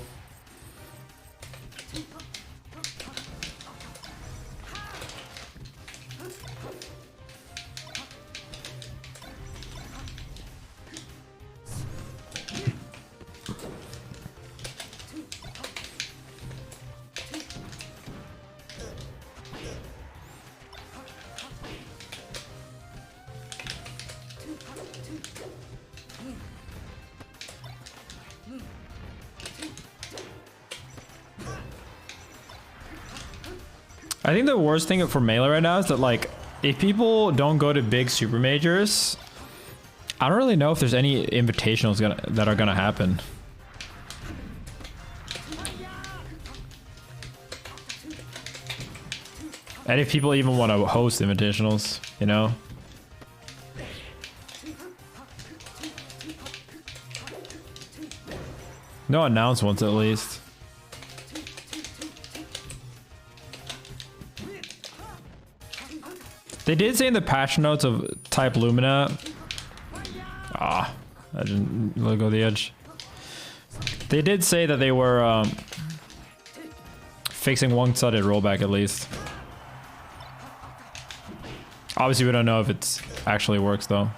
I think the worst thing for Melee right now is that, like, if people don't go to big super majors, I don't really know if there's any invitationals that are gonna happen. And if people even want to host invitationals, you know? No announced ones at least. They did say in the patch notes of Type Lumina. I didn't let go of the edge. They did say that they were fixing one-sided rollback at least. Obviously, we don't know if it actually works though.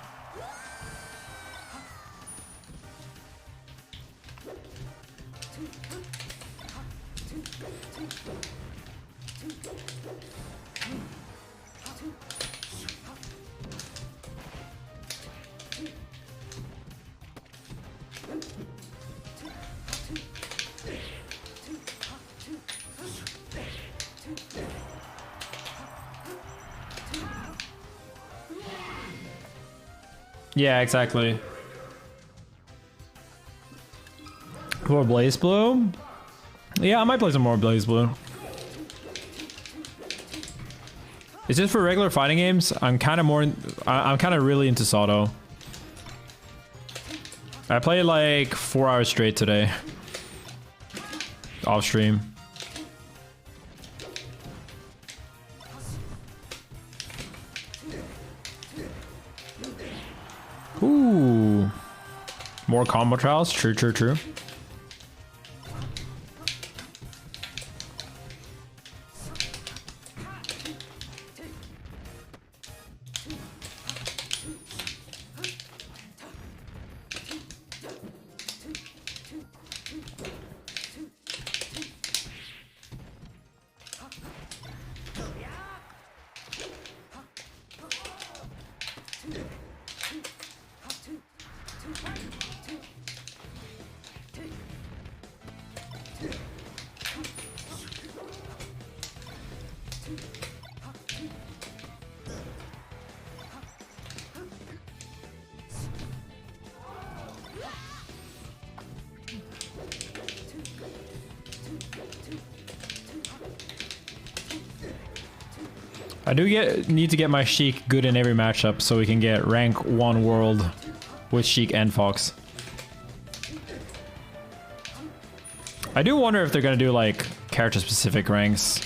Yeah, exactly. More Blaze Blue? Yeah, I might play some more Blaze Blue. Is this for regular fighting games? I'm kind of really into Sato. I played like 4 hours straight today. Off stream. Ooh. More combo trials? True, true, true. I do need to get my Sheik good in every matchup so we can get rank 1 world with Sheik and Fox. I do wonder if they're gonna do like character specific ranks.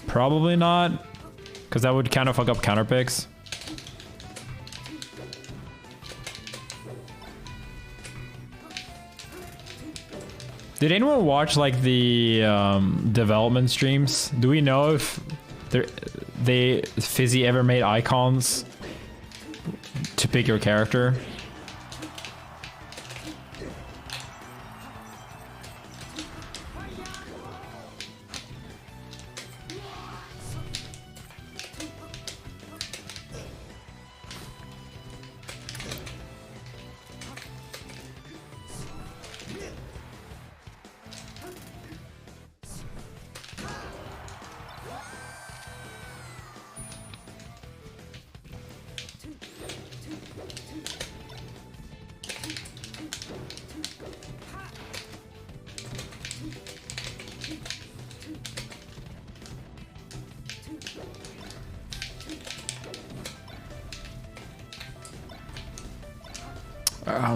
Probably not, because that would kind of fuck up counter picks. Did anyone watch like the development streams? Do we know if they Fizzy ever made icons to pick your character?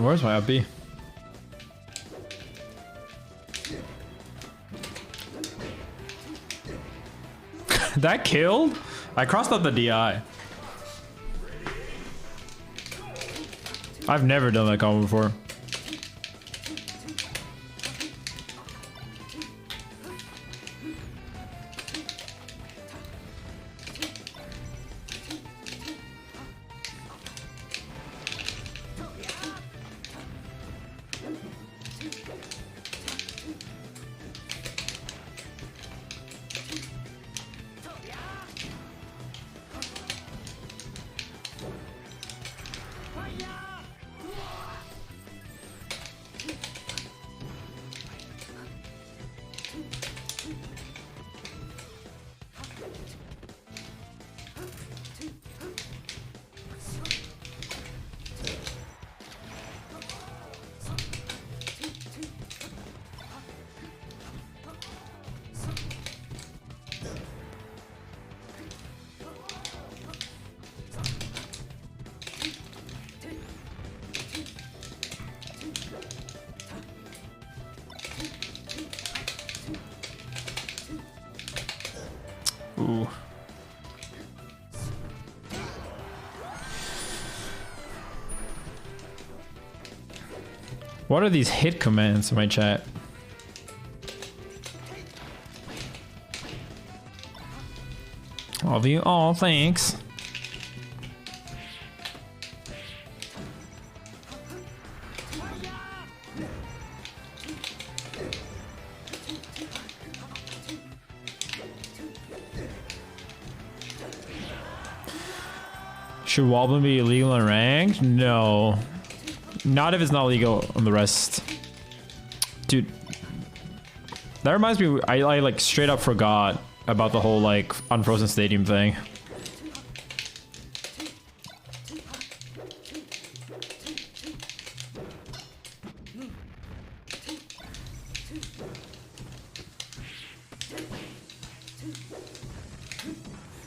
Where's my FB? That killed? I crossed out the DI. I've never done that combo before. Ooh. What are these hit commands in my chat? All of you, oh, thanks. Should Wobbling be illegal in ranked? No. Not if it's not legal on the rest. Dude. That reminds me, I like straight up forgot about the whole like Unfrozen Stadium thing.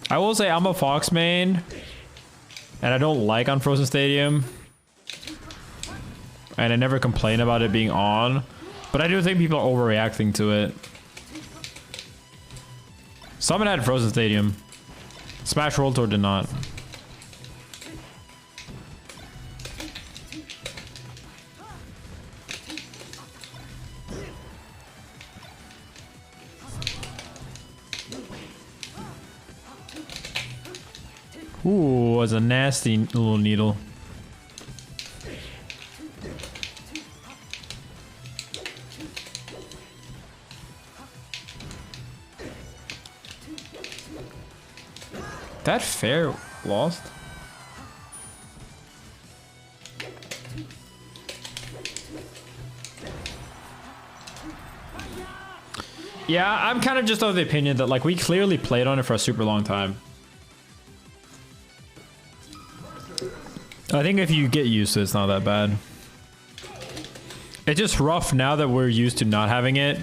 I will say I'm a Fox main. And I don't like Unfrozen Stadium. And I never complain about it being on. But I do think people are overreacting to it. Summon had Frozen Stadium. Smash World Tour did not. Ooh, was a nasty little needle. That fair lost? Yeah, I'm kind of just of the opinion that like we clearly played on it for a super long time. I think if you get used to it, it's not that bad. It's just rough now that we're used to not having it.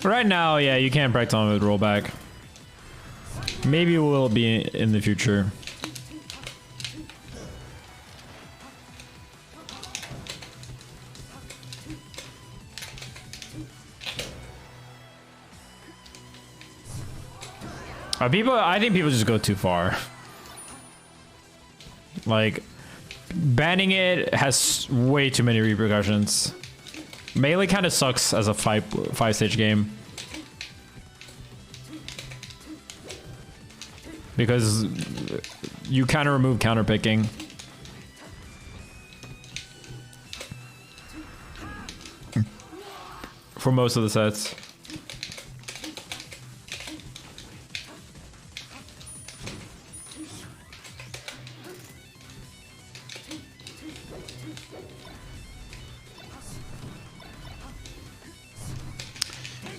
Right now, yeah, you can't practice on with rollback. Maybe it will be in the future. I think people just go too far. Like, banning it has way too many repercussions. Melee kind of sucks as a five stage game. Because you kind of remove counter picking. For most of the sets.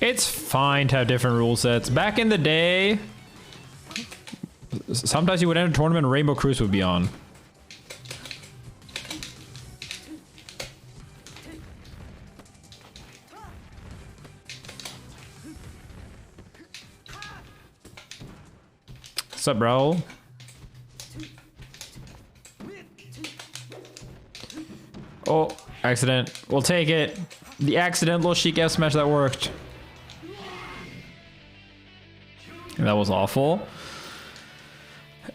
It's fine to have different rule sets. Back in the day, sometimes you would enter a tournament and Rainbow Cruise would be on. What's up, bro? Oh, accident. We'll take it. The accidental chic F smash that worked. That was awful.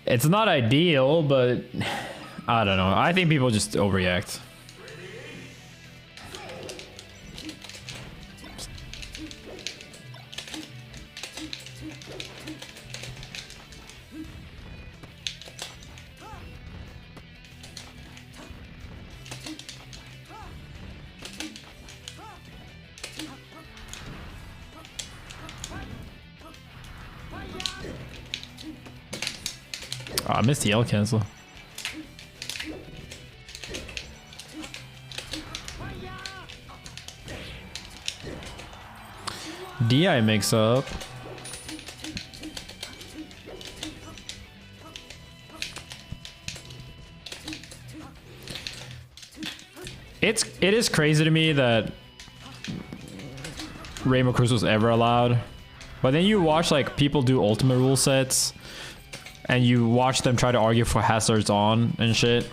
It's not ideal, but I don't know. I think people just overreact. Oh, I missed the L cancel. DI mix up. It is crazy to me that Rainbow Cruise was ever allowed. But then you watch like people do ultimate rule sets and you watch them try to argue for hazards on and shit.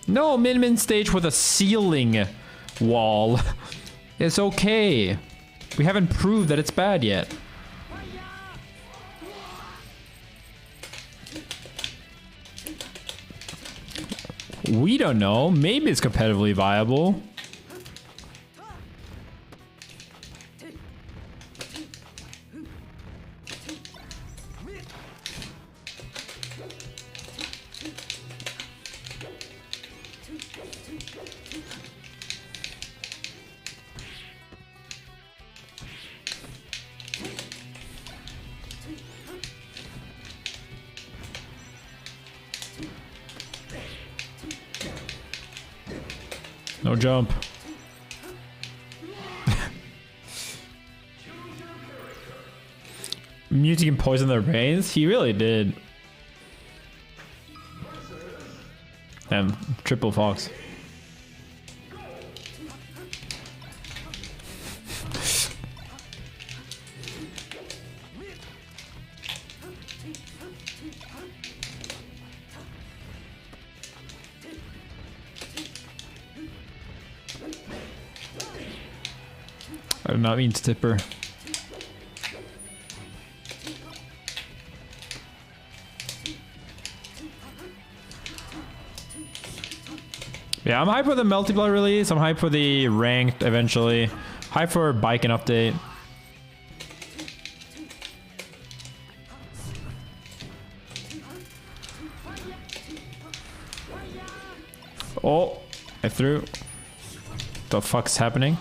No, min stage with a ceiling wall. It's okay. We haven't proved that it's bad yet. We don't know. Maybe it's competitively viable. No jump. Mewtwo can poison their brains? He really did. Damn, triple fox. I did not mean to tip her. Yeah, I'm hyped for the multiplayer release. I'm hyped for the ranked eventually. Hyped for bike and update. Oh, I threw. The fuck's happening?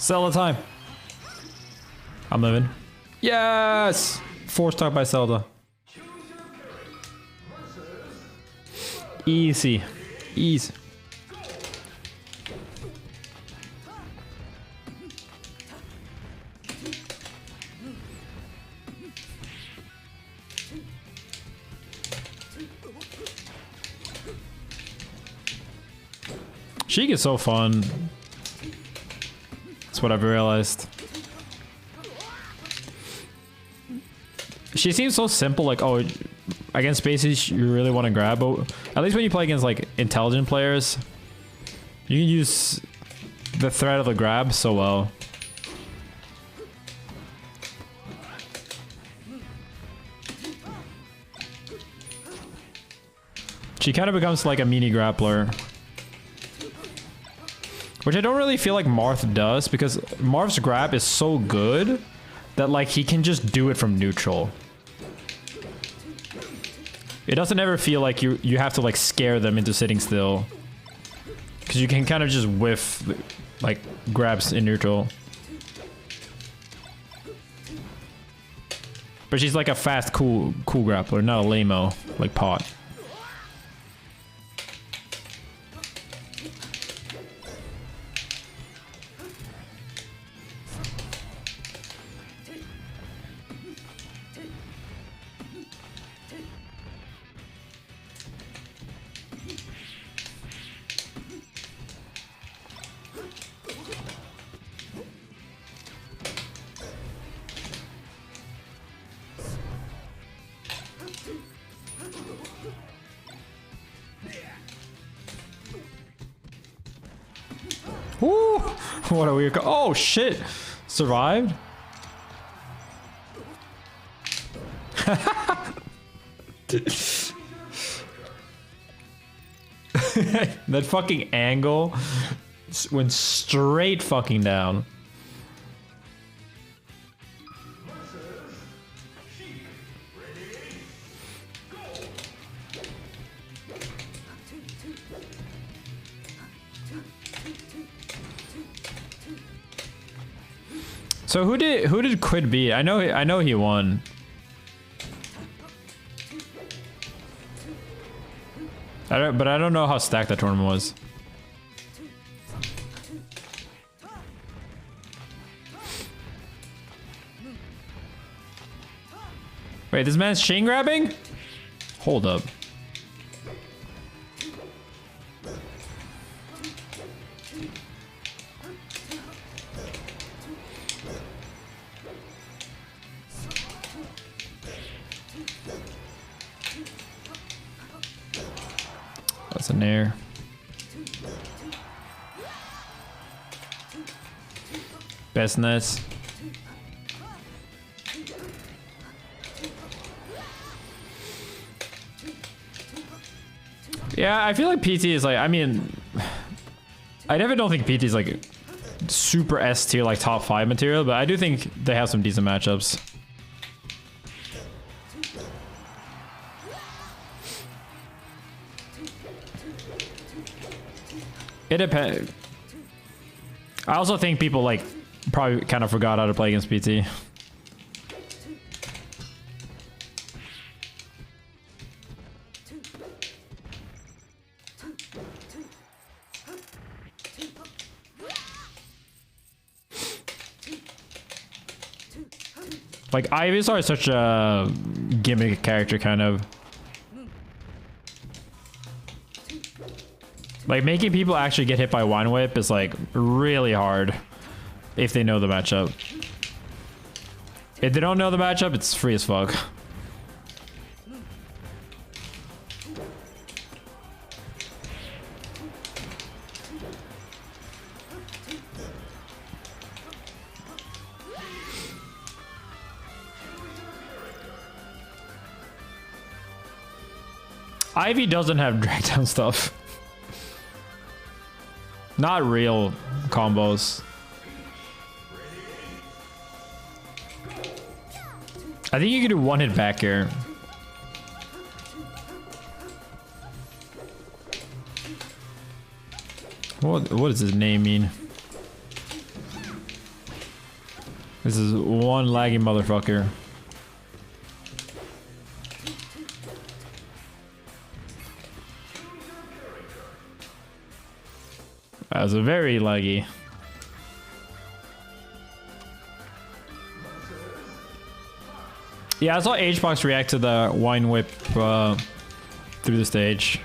Zelda time. I'm living. Yes! 4-star by Zelda. Easy. Easy. She gets so fun. That's what I've realized. She seems so simple, like, oh, against spaces you really want to grab, but at least when you play against like intelligent players, you can use the threat of the grab so well. She kind of becomes like a mini grappler. Which I don't really feel like Marth does, because Marth's grab is so good that like he can just do it from neutral. It doesn't ever feel like you have to like scare them into sitting still. Because you can kind of just whiff like grabs in neutral. But she's like a fast, cool grappler, not a lame-o like Pot. Ooh, what a weird. Oh shit! Survived. That fucking angle went straight fucking down. So who did Quid beat? I know he won. But I don't know how stacked that tournament was. Wait, this man's chain grabbing? Hold up. That's an air. Best nets. Yeah, I feel like PT is like, I mean, I never don't think PT is like super S tier, like top 5 material, but I do think they have some decent matchups. It depends. I also think people like probably kind of forgot how to play against PT. Like Ivysaur is such a gimmick character, kind of. Like making people actually get hit by Wine Whip is like really hard if they know the matchup. If they don't know the matchup, it's free as fuck. Ivy doesn't have drag down stuff. Not real combos. I think you can do one hit back here. What does his name mean? This is one laggy motherfucker. That was a very laggy. Yeah, I saw HBox react to the wine whip through the stage.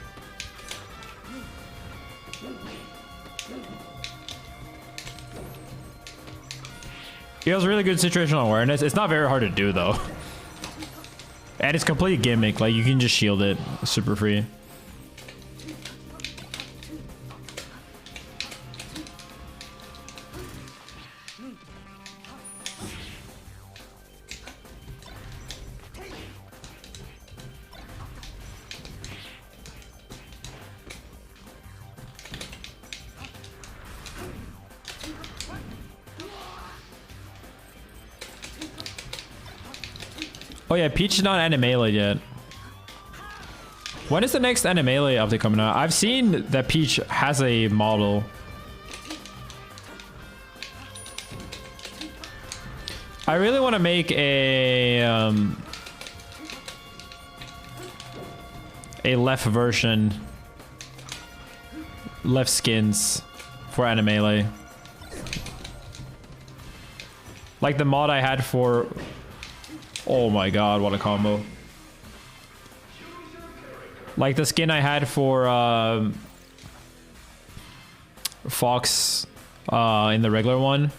He has really good situational awareness. It's not very hard to do though. And it's complete gimmick. Like you can just shield it super free. Oh yeah, Peach is not Animelee yet. When is the next Animelee update coming out? I've seen that Peach has a model. I really want to make a left version, left skins for Animelee. Like the mod I had for. Oh my god, what a combo. Like the skin I had for Fox in the regular one,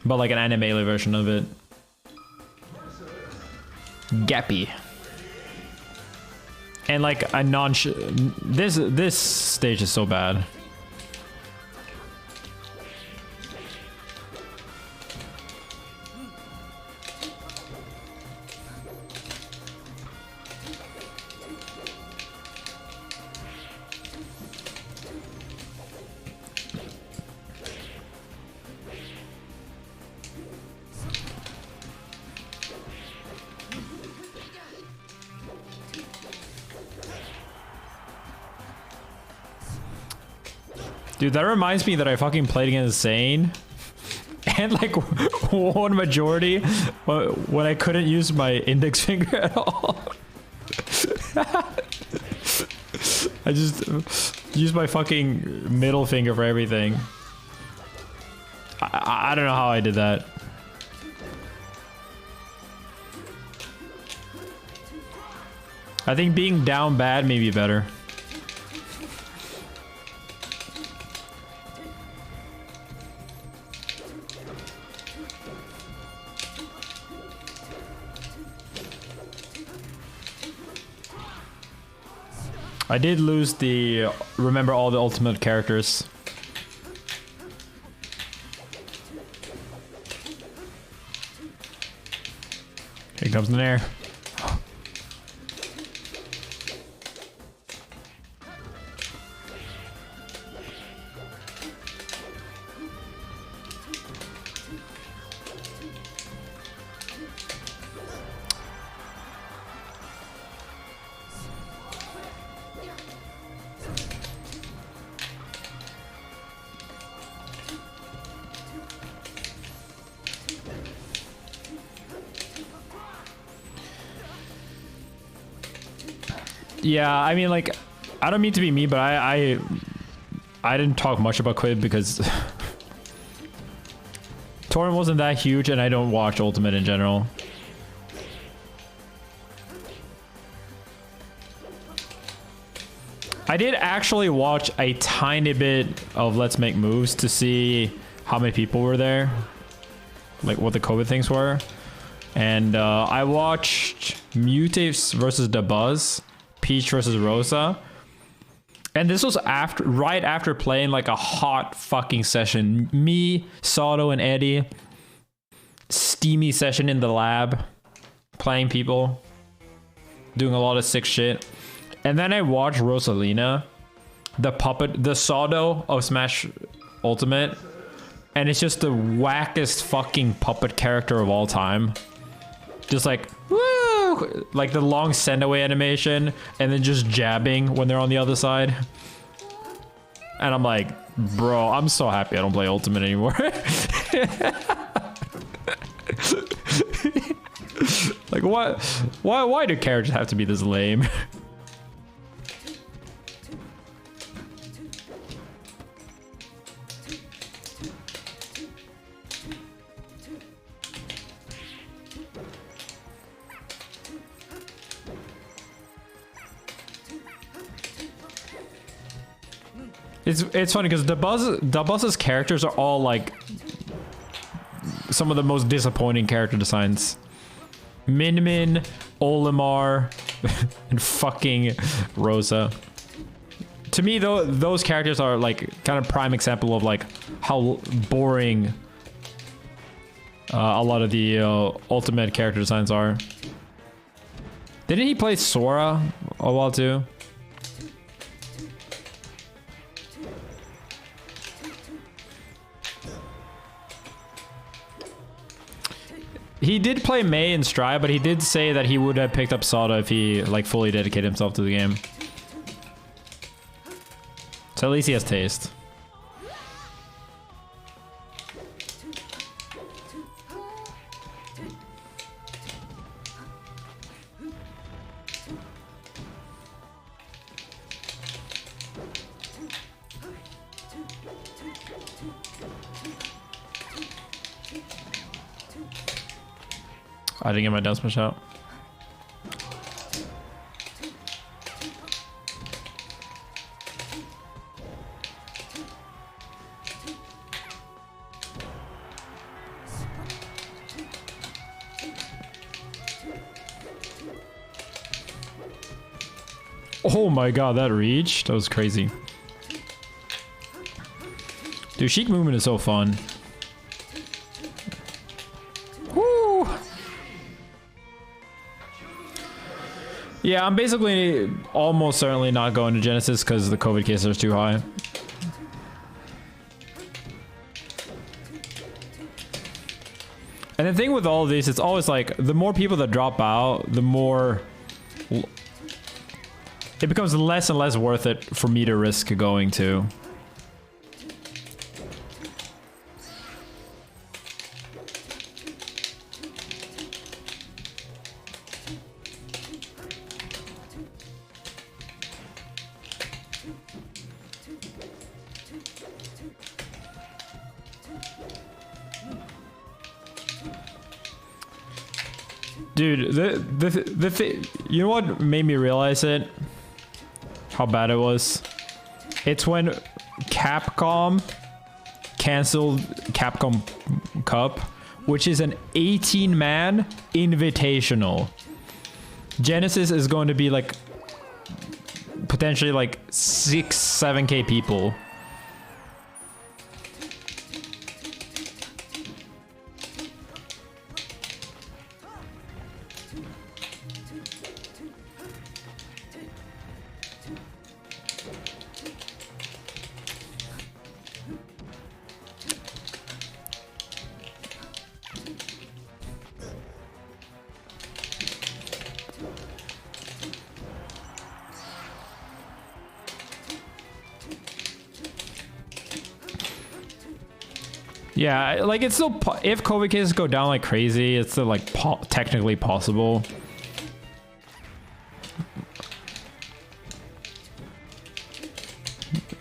but like an Animelee version of it. Gappy. And like a this stage is so bad. Dude, that reminds me that I fucking played against Zane. And like won majority when I couldn't use my index finger at all. I just used my fucking middle finger for everything. I don't know how I did that. I think being down bad may be better. I did lose the remember all the ultimate characters. Here comes the Nair. Yeah, I mean, like, I don't mean to be mean, but I didn't talk much about Quid because Tournament wasn't that huge, and I don't watch Ultimate in general. I did actually watch a tiny bit of Let's Make Moves to see how many people were there, like what the COVID things were, and I watched Mutates versus Dabuz. Peach versus Rosa, and this was right after playing like a hot fucking session. Me, Sato, and Eddie, steamy session in the lab, playing people, doing a lot of sick shit. And then I watched Rosalina, the puppet, the Sato of Smash Ultimate, and it's just the wackest fucking puppet character of all time. Just like, woo! Like the long send away animation and then just jabbing when they're on the other side. And I'm like, bro, I'm so happy I don't play Ultimate anymore. Like what? Why do characters have to be this lame? It's funny because Buzz's characters are all like some of the most disappointing character designs. Min Min, Olimar, and fucking Rosa. To me, though, those characters are like kind of prime example of like how boring a lot of the ultimate character designs are. Didn't he play Sora a while too? He did play Mei in Stride, but he did say that he would have picked up Sada if he like fully dedicated himself to the game. So at least he has taste. I didn't get my down smash out. Oh my god, that reach? That was crazy. Dude, Sheik movement is so fun. Woo! Yeah, I'm basically almost certainly not going to Genesis because the COVID cases are too high. And the thing with all of these, it's always like, the more people that drop out, the more... It becomes less and less worth it for me to risk going to. Dude, the thing, you know what made me realize it? How bad it was? It's when Capcom canceled Capcom Cup, which is an 18-man invitational. Genesis is going to be like potentially like 6-7K people. Yeah, like it's still, if COVID cases go down like crazy, it's still like technically possible.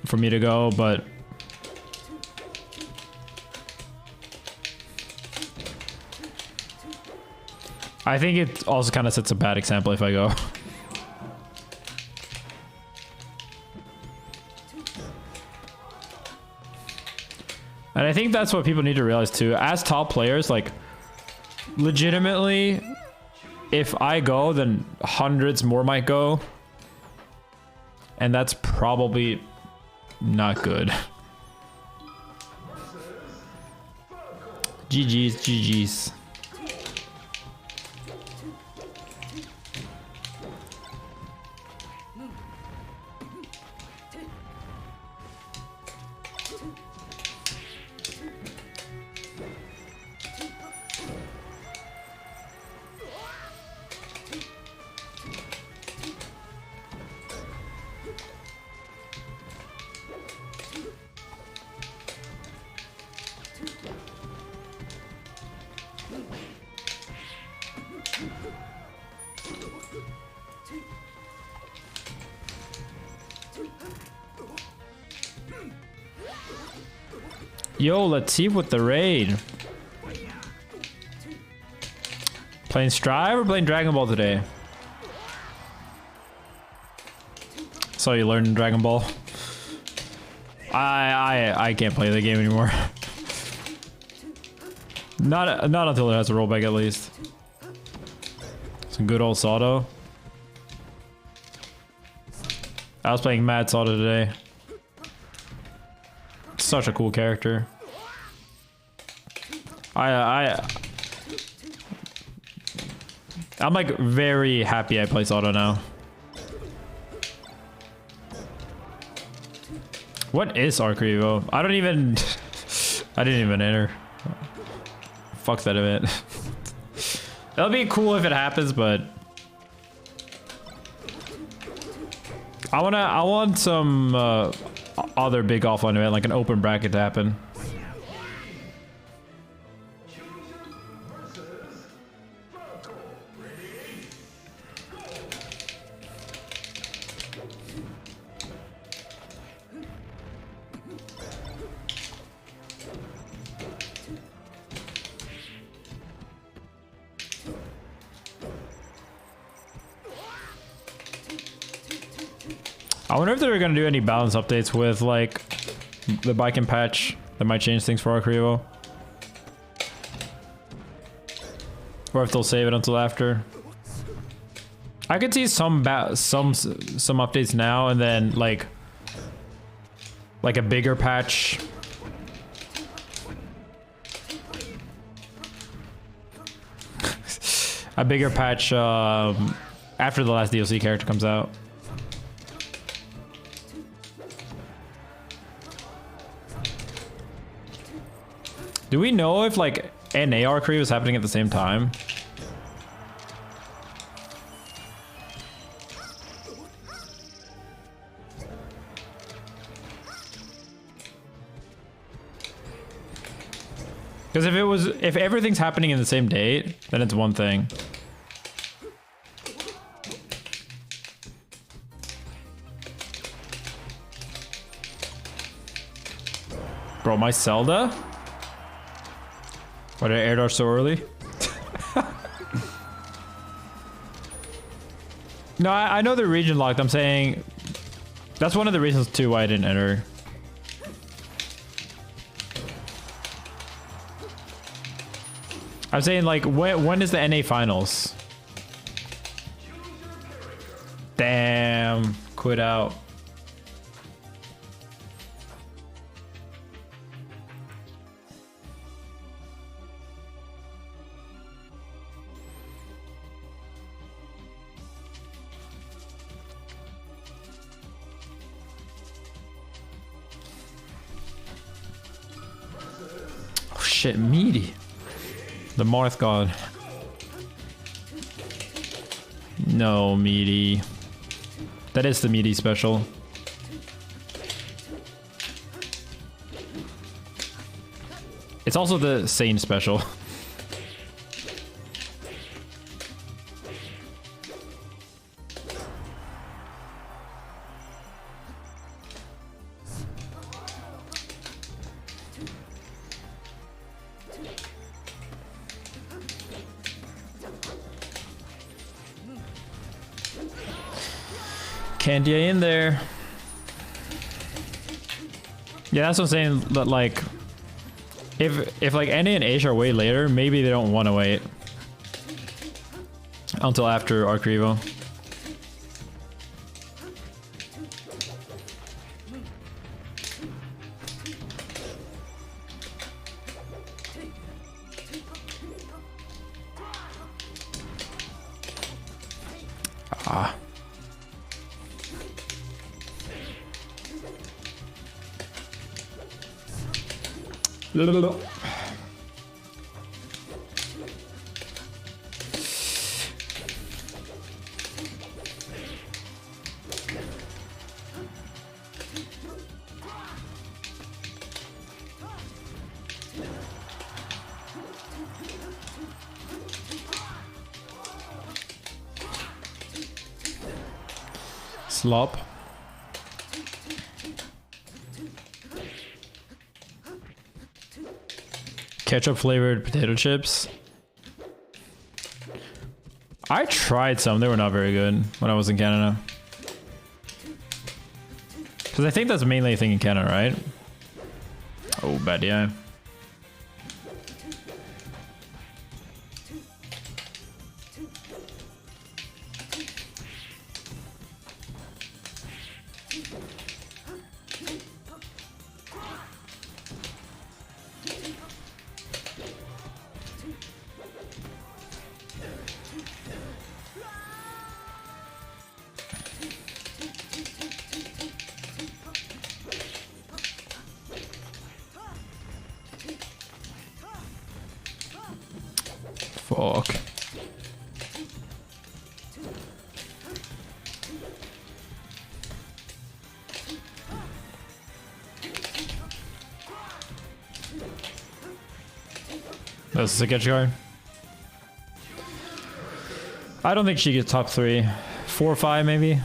For me to go, but I think it also kind of sets a bad example if I go. And I think that's what people need to realize too. As top players, like, legitimately, if I go, then hundreds more might go. And that's probably not good. GG's, GG's. Yo, let's see with the raid. Playing Strive or playing Dragon Ball today? So you learned Dragon Ball. I can't play the game anymore. Not until it has a rollback at least. Some good old Sato. I was playing Mad Sato today. Such a cool character. I'm like very happy I play Sato now. What is Arc Revo? I didn't even enter. Fuck that event. That'll be cool if it happens, but I want some other big offline event, like an open bracket to happen. I wonder if they're gonna do any balance updates with like the bike and patch that might change things for Arc Revo. Or if they'll save it until after. I could see some updates now and then like a bigger patch. A bigger patch after the last DLC character comes out. Do we know if like NA Arc Revo was happening at the same time? Because if everything's happening in the same date, then it's one thing. Bro, my Zelda? Why did I air dodge so early? No, I know they're region locked. I'm saying that's one of the reasons too why I didn't enter. I'm saying like when is the NA finals? Damn, quit out. Oh shit, meaty. The Marth God. No, meaty. That is the meaty special. It's also the sane special. Candy in there. Yeah, that's what I'm saying. That like, if like NA and Asia are way later, maybe they don't want to wait until after Arc Revo. Ah. Slop. Ketchup flavored potato chips. I tried some. They were not very good when I was in Canada. Because I think that's mainly a thing in Canada, right? Oh, bad, yeah. Fuck. That's a catch card. I don't think she gets top 3. 4 or 5 maybe.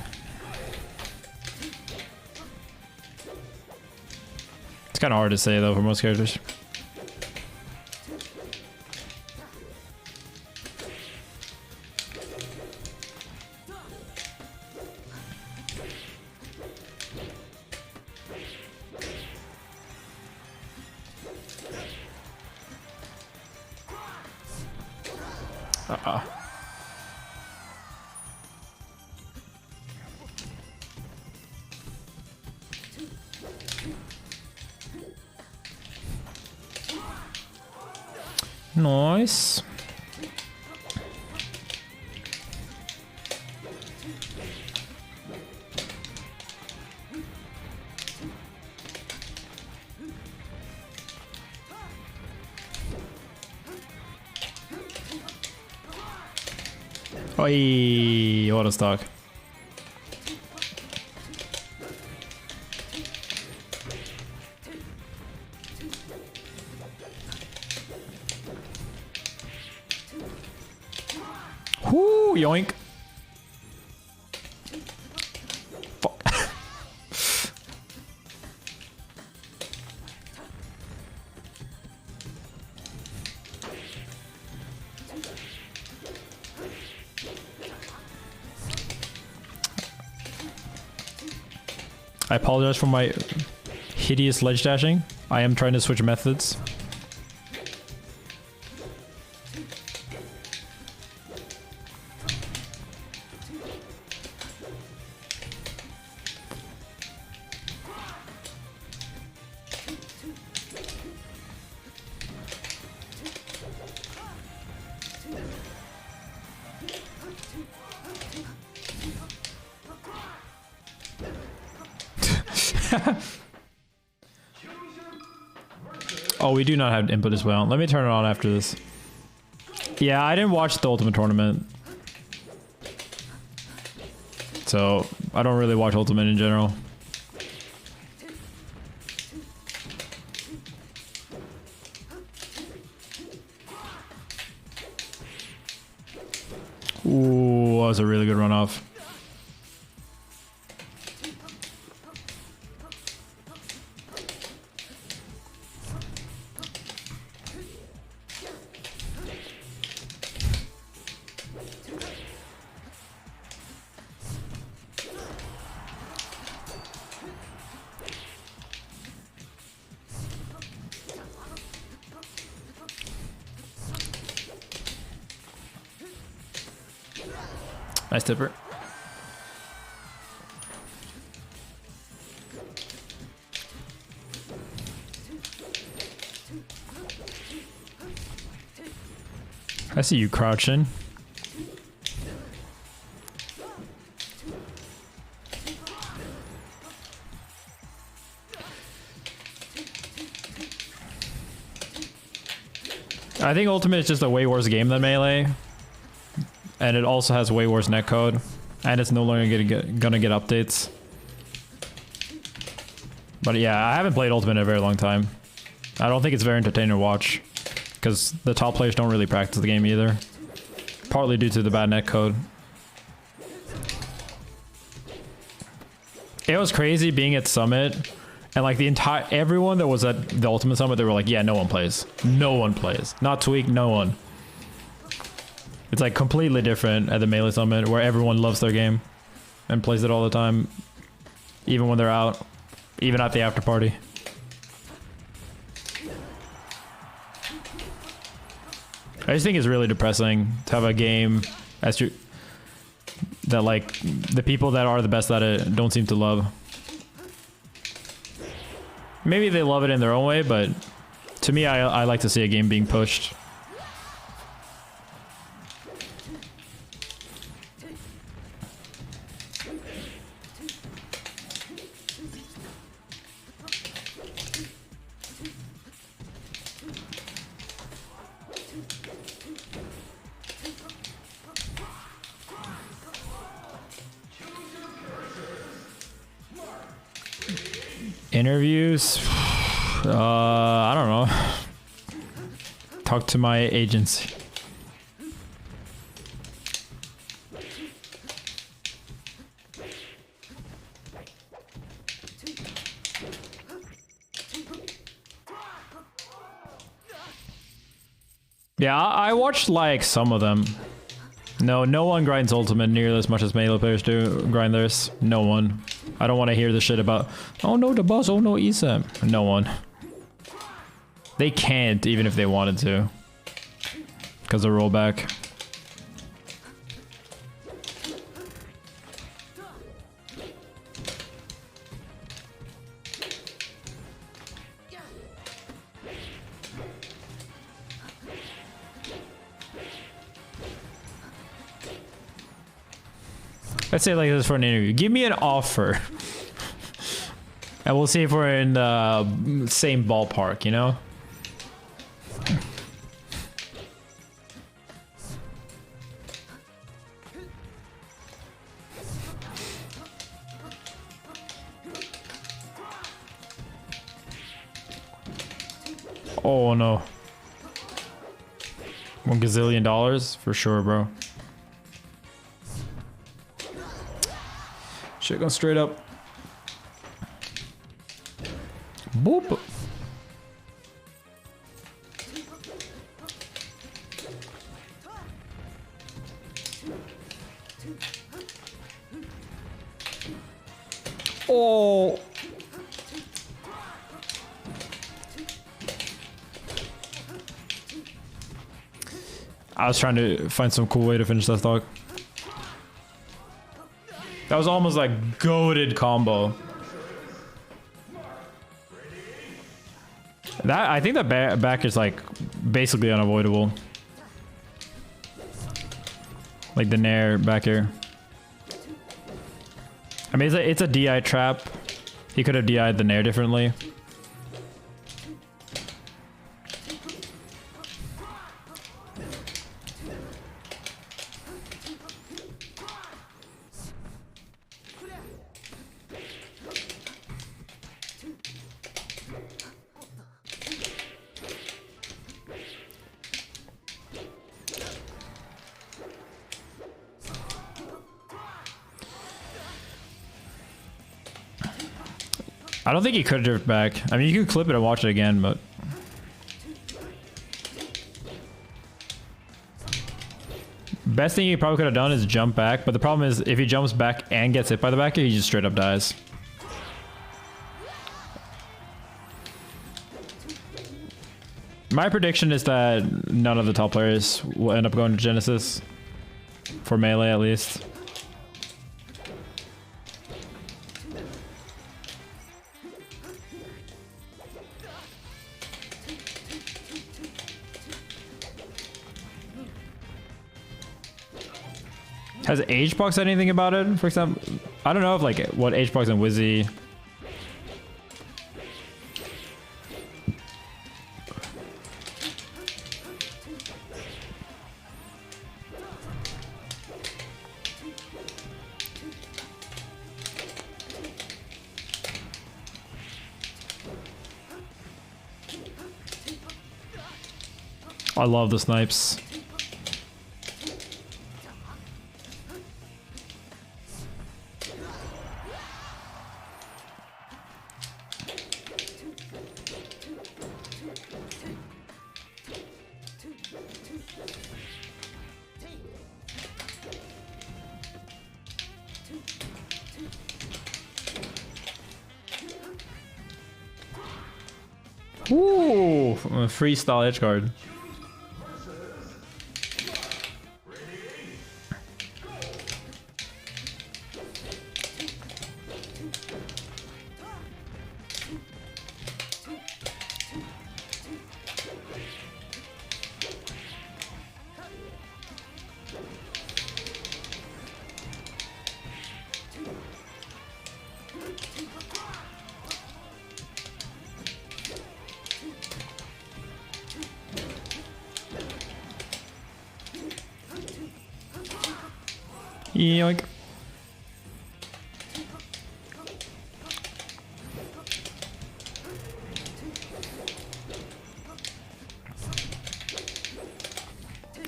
It's kind of hard to say though for most characters. Nice. Oi, what a stock. Whoo, yoink. Fuck. I apologize for my hideous ledge dashing. I am trying to switch methods. Oh, we do not have input as well. Let me turn it on after this. Yeah, I didn't watch the Ultimate Tournament. So, I don't really watch Ultimate in general. Ooh, that was a really good runoff. Nice tipper. I see you crouching. I think Ultimate is just a way worse game than Melee. And it also has way worse netcode. And it's no longer gonna get updates. But yeah, I haven't played Ultimate in a very long time. I don't think it's very entertaining to watch. Because the top players don't really practice the game either. Partly due to the bad netcode. It was crazy being at Summit And like the entire everyone that was at the Ultimate Summit, they were like, yeah, no one plays. No one plays. Not Tweak, no one. It's like completely different at the Melee Summit where everyone loves their game and plays it all the time. Even when they're out. Even at the after party. I just think it's really depressing to have a game as your that like the people that are the best at it don't seem to love. Maybe they love it in their own way, but to me, I like to see a game being pushed. Interviews? I don't know. Talk to my agency. Yeah, I watched like some of them. No one grinds Ultimate nearly as much as Melee players do grind theirs. No one. I don't want to hear the shit about, oh no, the boss, oh no, TSM. No one. They can't, even if they wanted to. Because of rollback. Let's say like this for an interview. Give me an offer. And we'll see if we're in the same ballpark, you know? Oh no. $1 gazillion for sure, bro. Shit going straight up. Boop. Oh. I was trying to find some cool way to finish that stock. That was almost like goated combo. That I think that back is like basically unavoidable. Like the nair back here. I mean, it's a DI trap. He could have DI'd the nair differently. I don't think he could have drift back. I mean, you can clip it and watch it again, but... Best thing he probably could have done is jump back, but the problem is if he jumps back and gets hit by the back air, he just straight up dies. My prediction is that none of the top players will end up going to Genesis. For Melee, at least. Has HBox said anything about it, for example? I don't know if like what HBox and Wizzy. I love the snipes. Ooh, a freestyle edge guard. Yoink.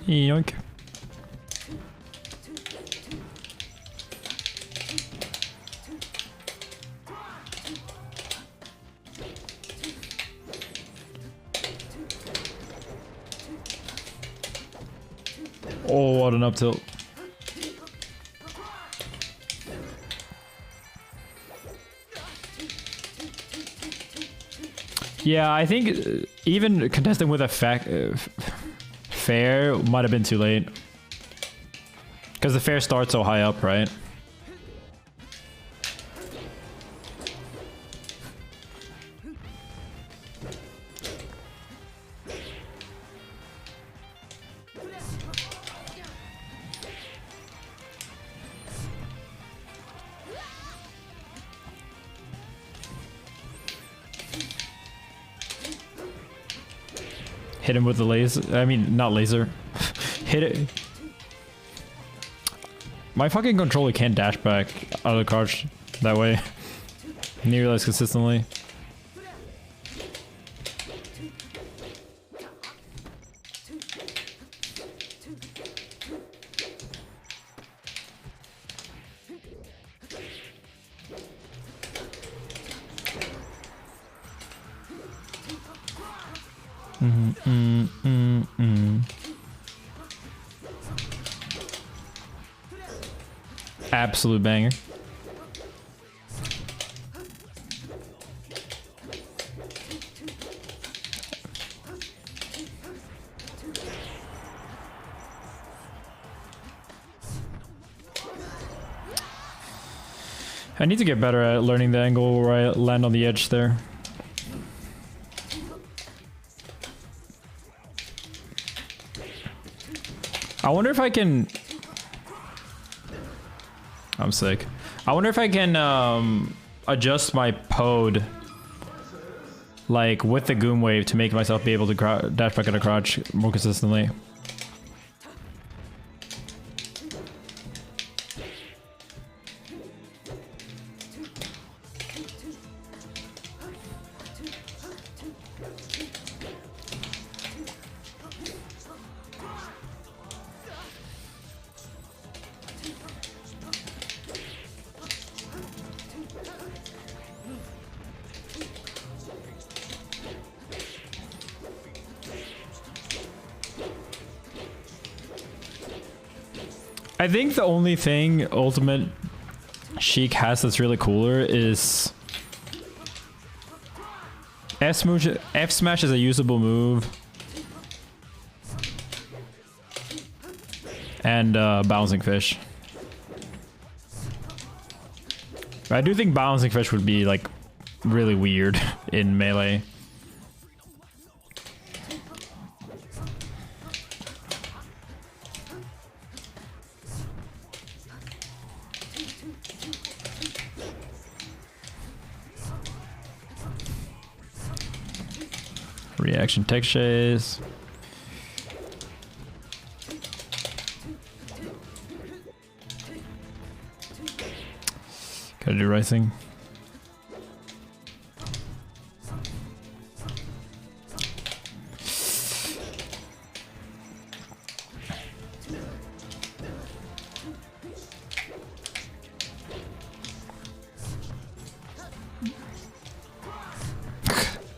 Yoink. Oh, what an up tilt. Yeah, I think even contesting with a fair might have been too late. Because the fair starts so high up, right? Hit him with the laser. I mean, not laser. Hit it. My fucking controller can't dash back out of the crouch that way. Nearly as consistently. Absolute banger. I need to get better at learning the angle where I land on the edge there. I wonder if I can... I'm sick. I wonder if I can adjust my pod like with the Goom Wave to make myself be able to dash back at a crouch more consistently. I think the only thing Ultimate Sheik has that's really cooler is F smash is a usable move, and bouncing fish. I do think bouncing fish would be like really weird in melee. Reaction tech chase. Gotta do rising.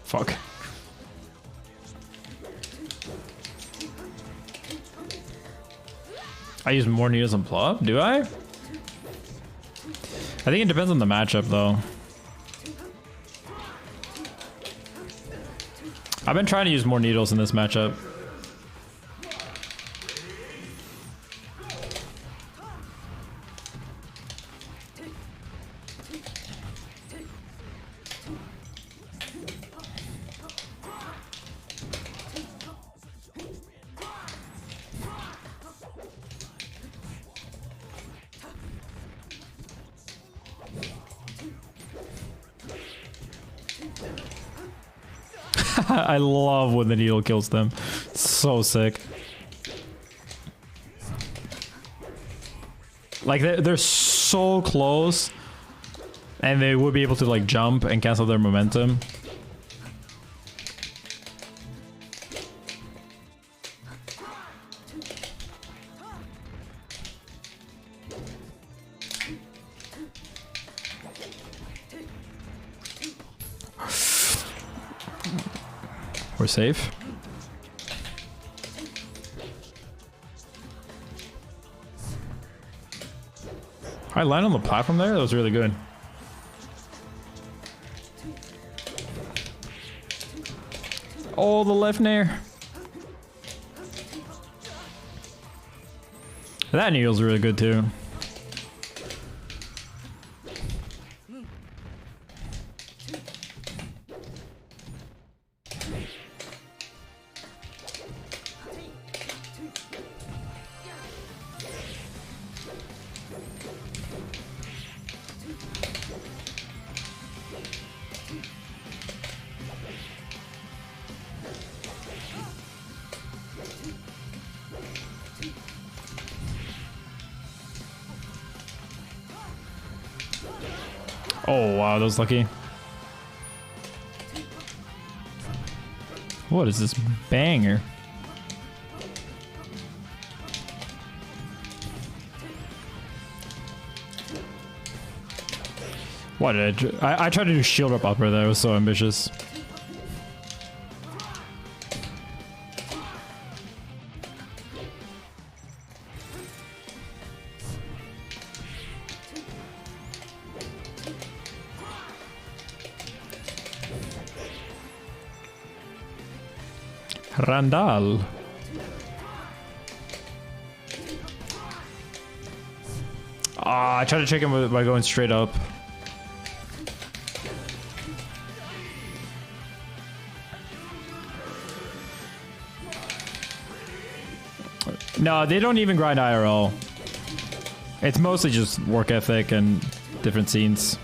Fuck. I use more needles than plop? Do I? I think it depends on the matchup though. I've been trying to use more needles in this matchup. I love when the needle kills them. It's so sick. Like they're so close, and they would be able to like jump and cancel their momentum. We're safe. I landed on the platform there. That was really good. Oh, the left nair. That needle's really good too. Oh wow, that was lucky. What is this banger? What did I tried to do shield up upper there. It was so ambitious. Randall. Ah, I tried to trick him by going straight up. No, they don't even grind IRL. It's mostly just work ethic and different scenes.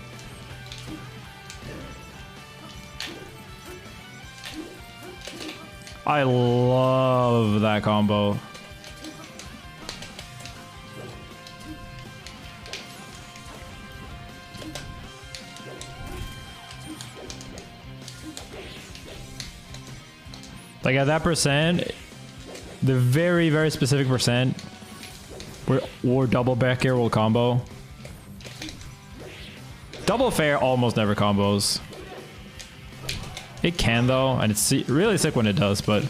I love that combo. Like at that percent, the very, very specific percent where double back air will combo. Double fair almost never combos. It can though, and it's really sick when it does, but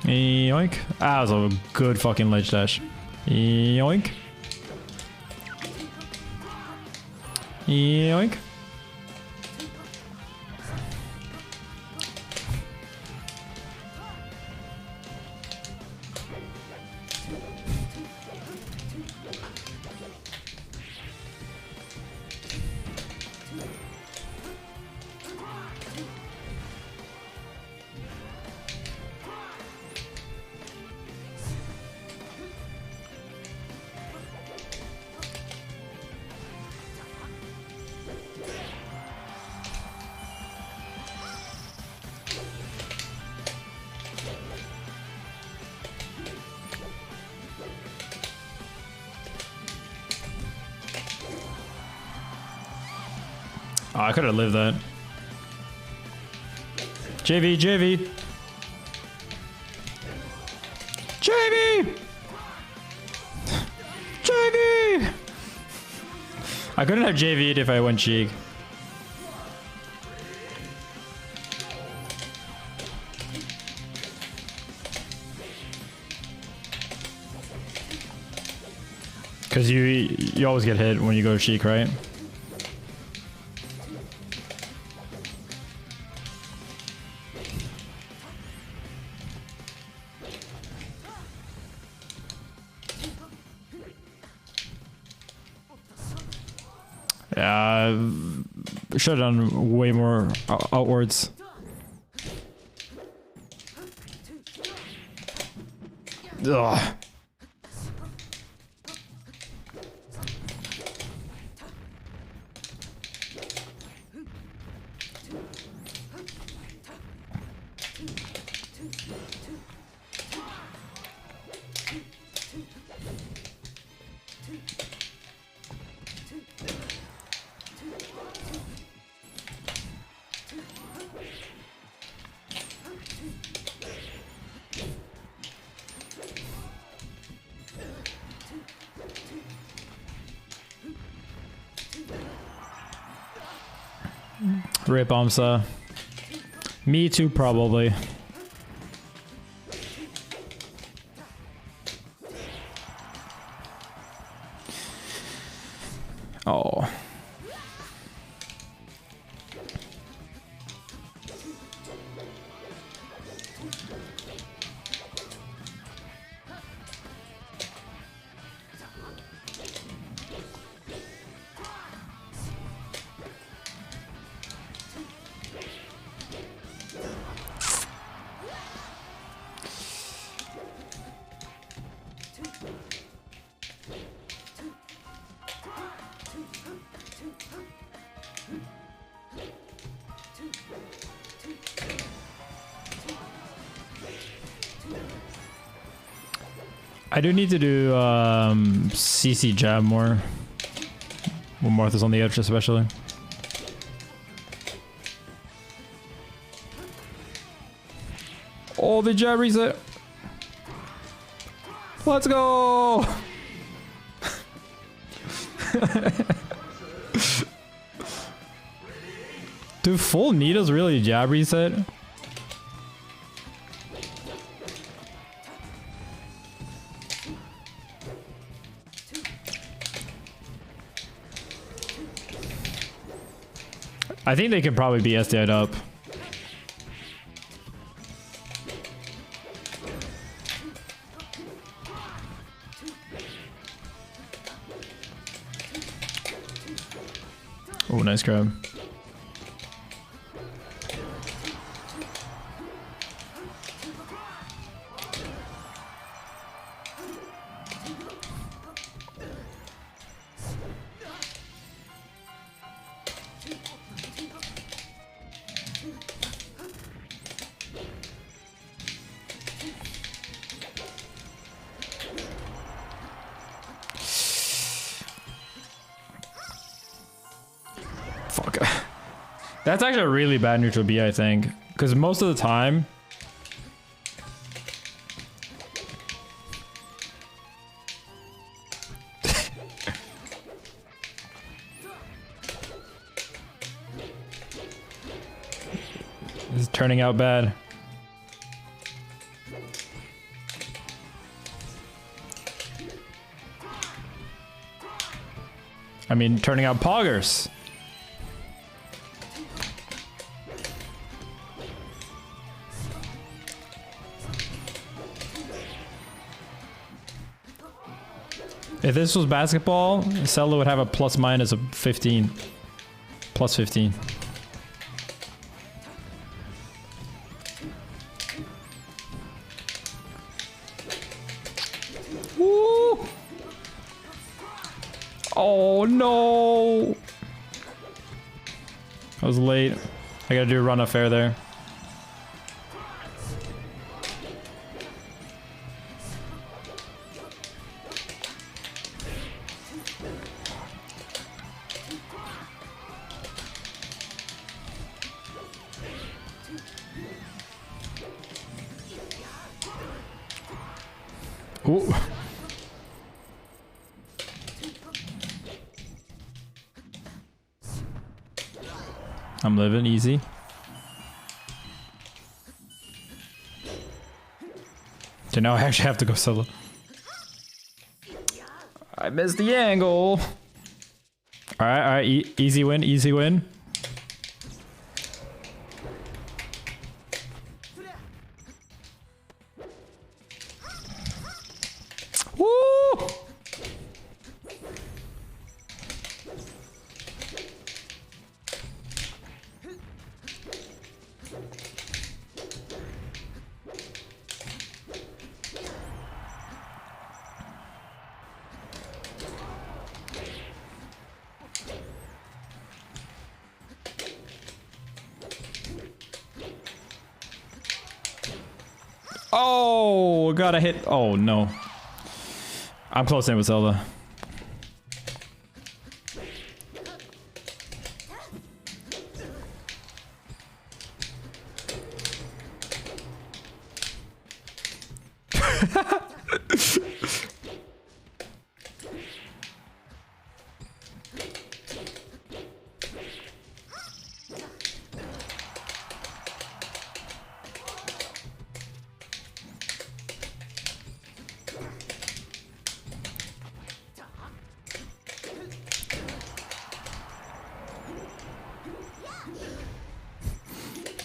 yoink. Ah, that was a good fucking ledge dash. Yoink. Yoink. Oh, I could have lived that. JV, JV. JV! JV! I couldn't have JV'd if I went cheek. Because you always get hit when you go to Sheik, right? Yeah, should have done way more outwards. Ugh. Rip Amsa. Me too, probably. Oh. I do need to do CC jab more. When Martha's on the edge, especially. Oh, the jab reset. Let's go. Do full needles really jab reset? I think they could probably be SDI'd up. Oh, nice grab. Fuck. That's actually a really bad neutral B, I think. Because most of the time... this is turning out bad. I mean, turning out poggers. If this was basketball, Zelda would have a plus minus of 15. Plus 15. Woo! Oh no! I was late. I gotta do a run of fair there. Ooh. I'm living easy. So now I actually have to go solo. I missed the angle. Alright, easy win, easy win. Woo! Oh, gotta hit. Oh no. I'm close in with Zelda.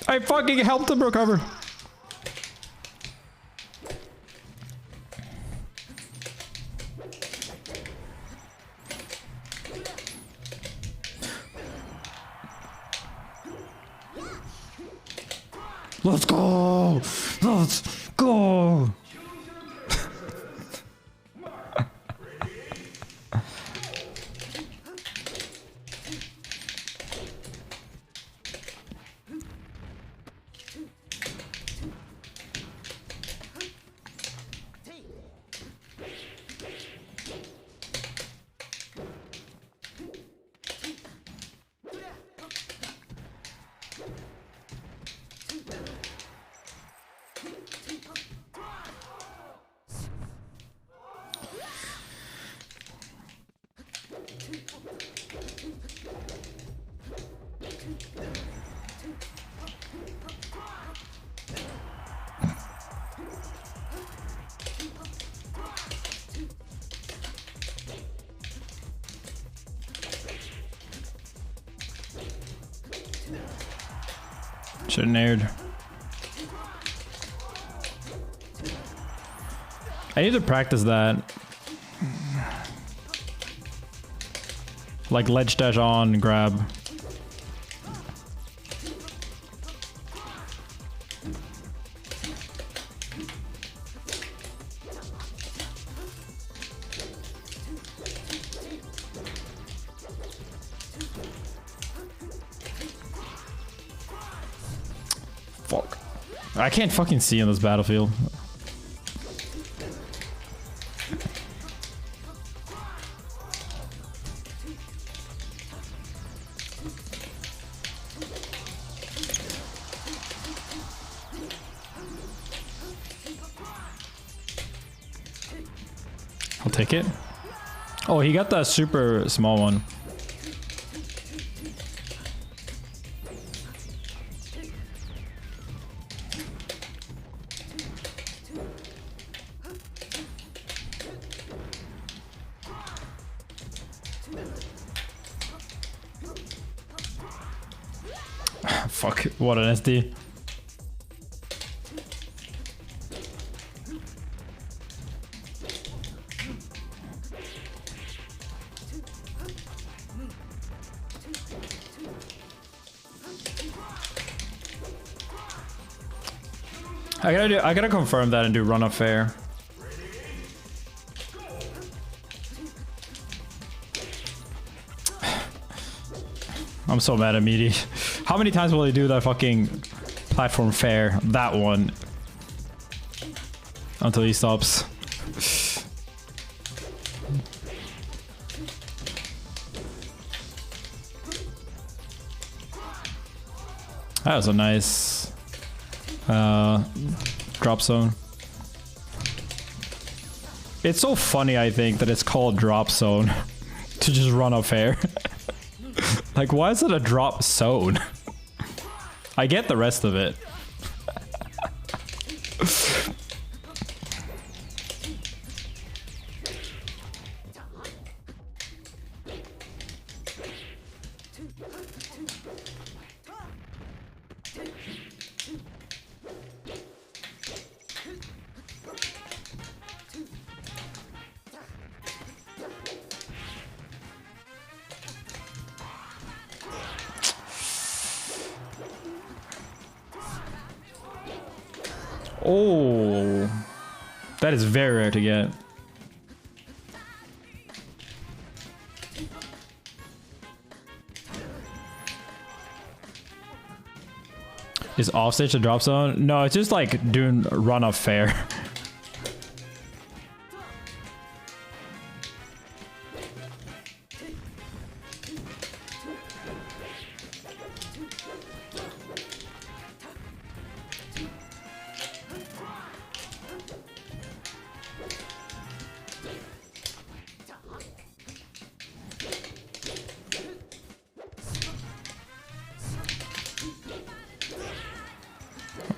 I fucking helped him recover. Let's go! Let's go! Shouldn't aired. I need to practice that. Like ledge dash on, grab. Fuck. I can't fucking see in this battlefield. I'll take it. Oh, he got that super small one. Fuck, what an SD. I gotta confirm that and do run up fair. I'm so mad at Meaty. How many times will he do that fucking platform fair? That one. Until he stops. That was a nice drop zone. It's so funny, I think, that it's called drop zone to just run up fair. Like, why is it a drop zone? I get the rest of it. Oh, that is very rare to get. Is offstage a drop zone? No, it's just like doing run off fair.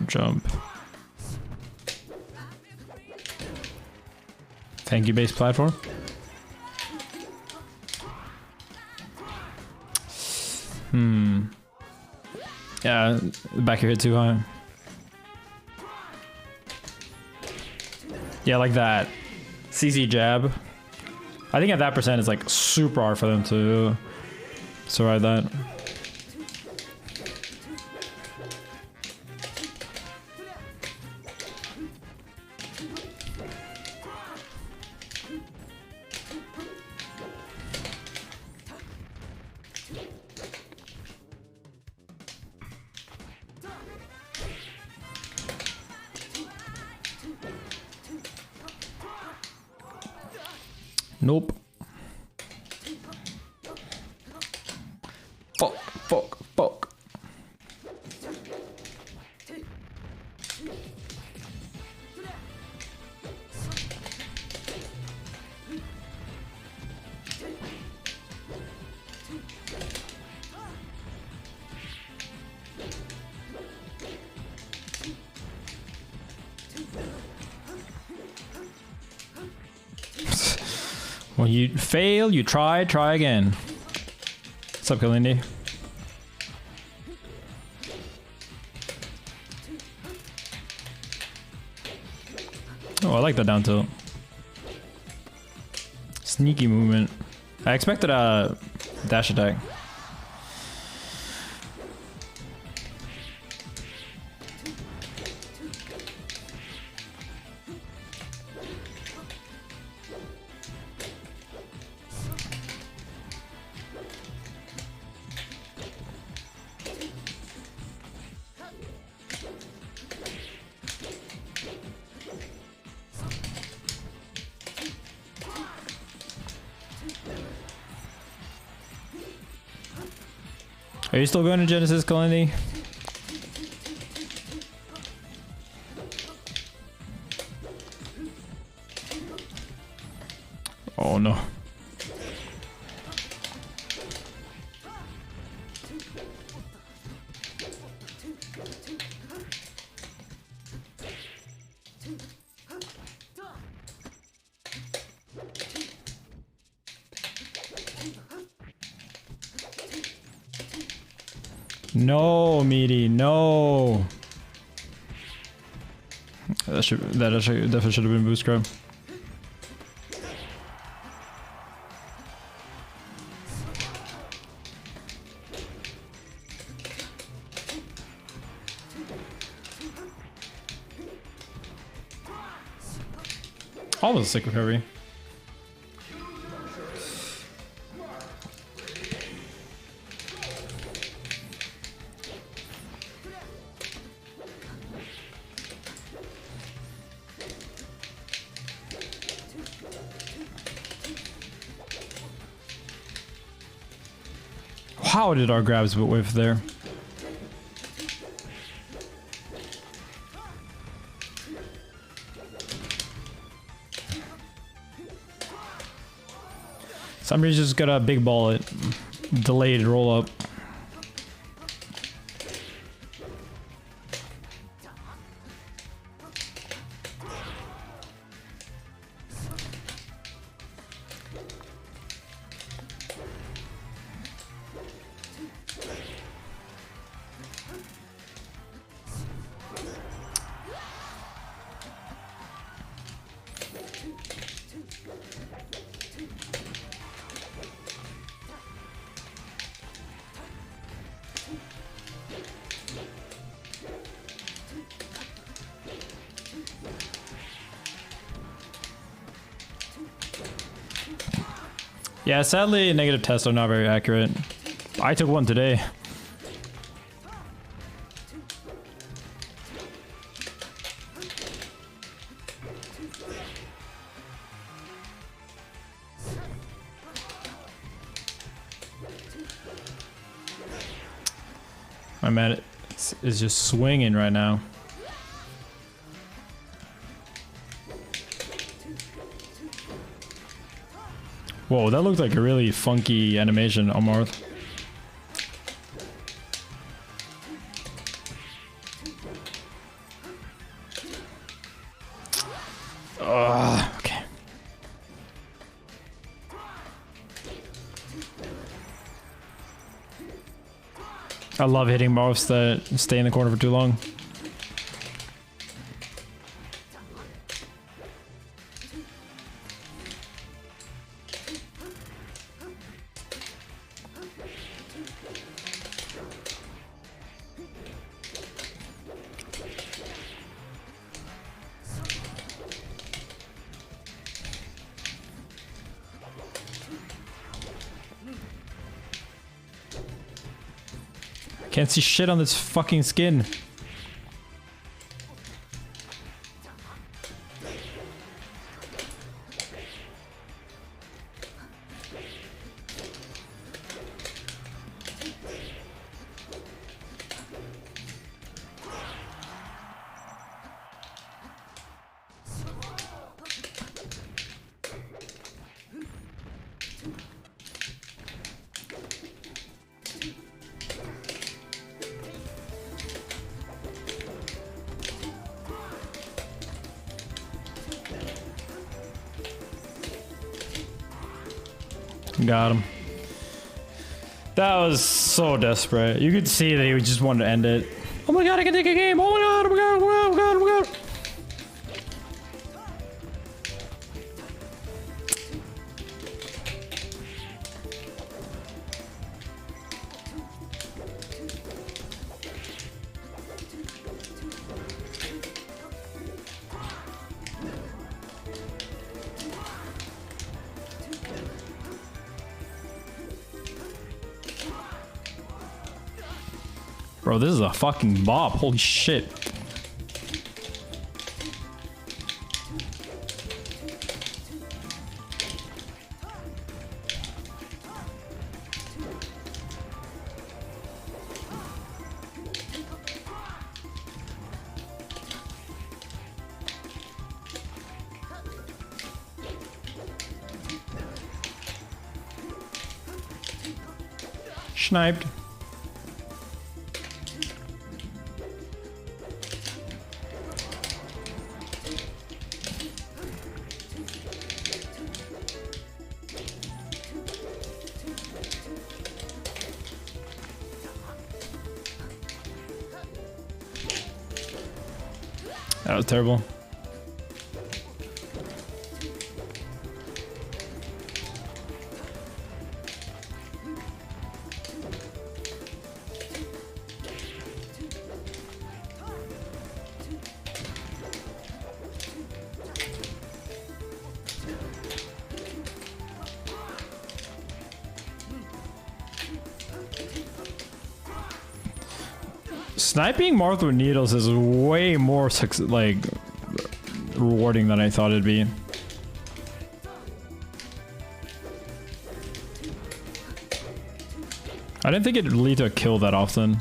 Jump. Thank you, base platform. Yeah, the back of your head too high. Yeah, like that. CC jab. I think at that percent it's like super hard for them to survive that. Nope. Fuck, fuck, fuck. When you fail, you try again. What's up, Kalindi? Oh, I like that down tilt. Sneaky movement. I expected a dash attack. Are you still going to Genesis, Kalindi? Oh no. No, meaty, no. That actually definitely should have been boost grab. Almost a sick recovery. How did our grabs whiff there? Somebody's just got a big ball it. Delayed roll up. Yeah, sadly, negative tests are not very accurate. I took one today. My man is just swinging right now. Whoa, that looked like a really funky animation on Marth. Okay. I love hitting Marths that stay in the corner for too long. Can't see shit on this fucking skin. Got him. That was so desperate. You could see that he just wanted to end it. Oh my god, I can take a game! Oh my god, oh my god, oh my god, oh my god, oh my god! Bro, this is a fucking bop. Holy shit. Sniped. That was terrible. Sniping Marth with needles is way more like rewarding than I thought it'd be. I didn't think it'd lead to a kill that often.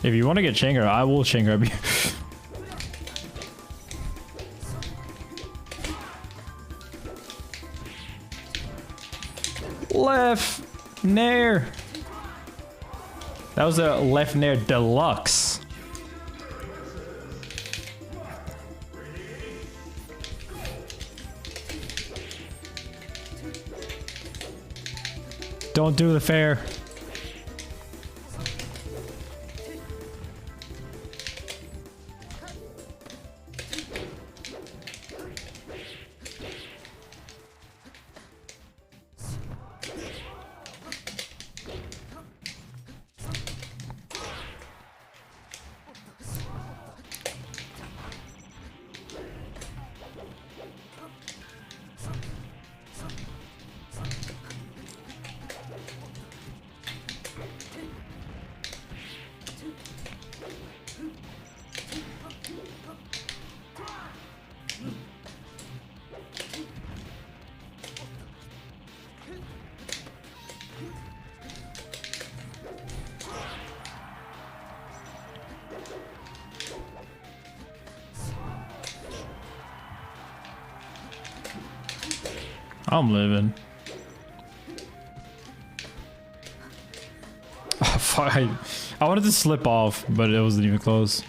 If you want to get Changer, I will Changer up you. Left Nair. That was a Left Nair Deluxe. Don't do the fair. I'm living. Oh, fuck. I wanted to slip off, but it wasn't even close.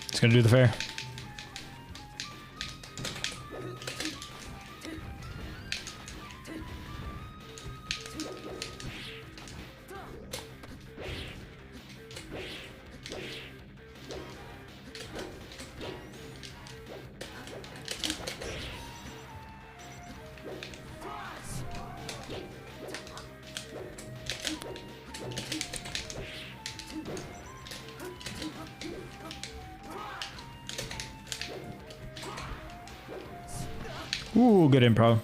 It's gonna do the fair. Ooh, good improv.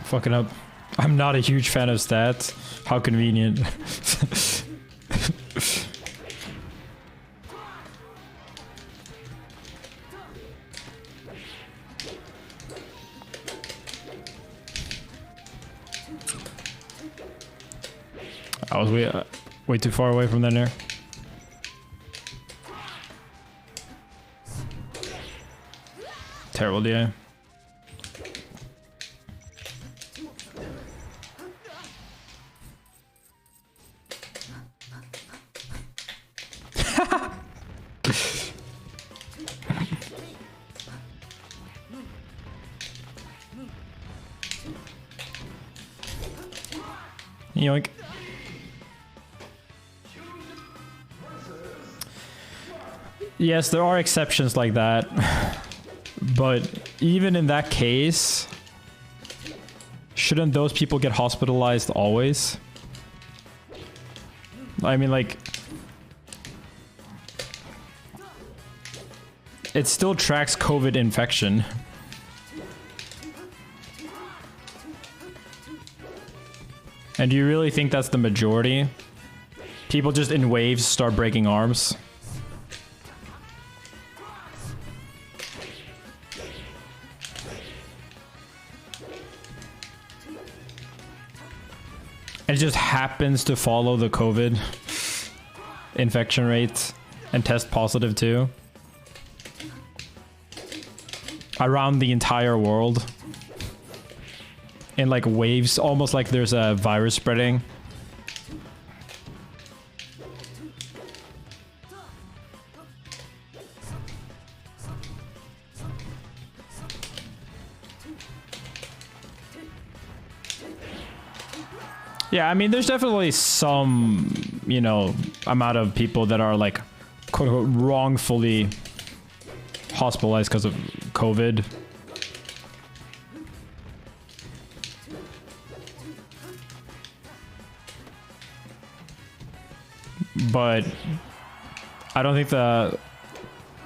Fucking up. I'm not a huge fan of stats. How convenient. I was way too far away from that there. Terrible DI. Yoink. Yes, there are exceptions like that, but even in that case, shouldn't those people get hospitalized always? I mean, like, it still tracks COVID infection. And do you really think that's the majority? People just in waves start breaking arms? And it just happens to follow the COVID infection rates and test positive too? Around the entire world? In like waves, almost like there's a virus spreading. Yeah, I mean, there's definitely some, you know, amount of people that are like, quote unquote, wrongfully hospitalized because of COVID. But I don't think the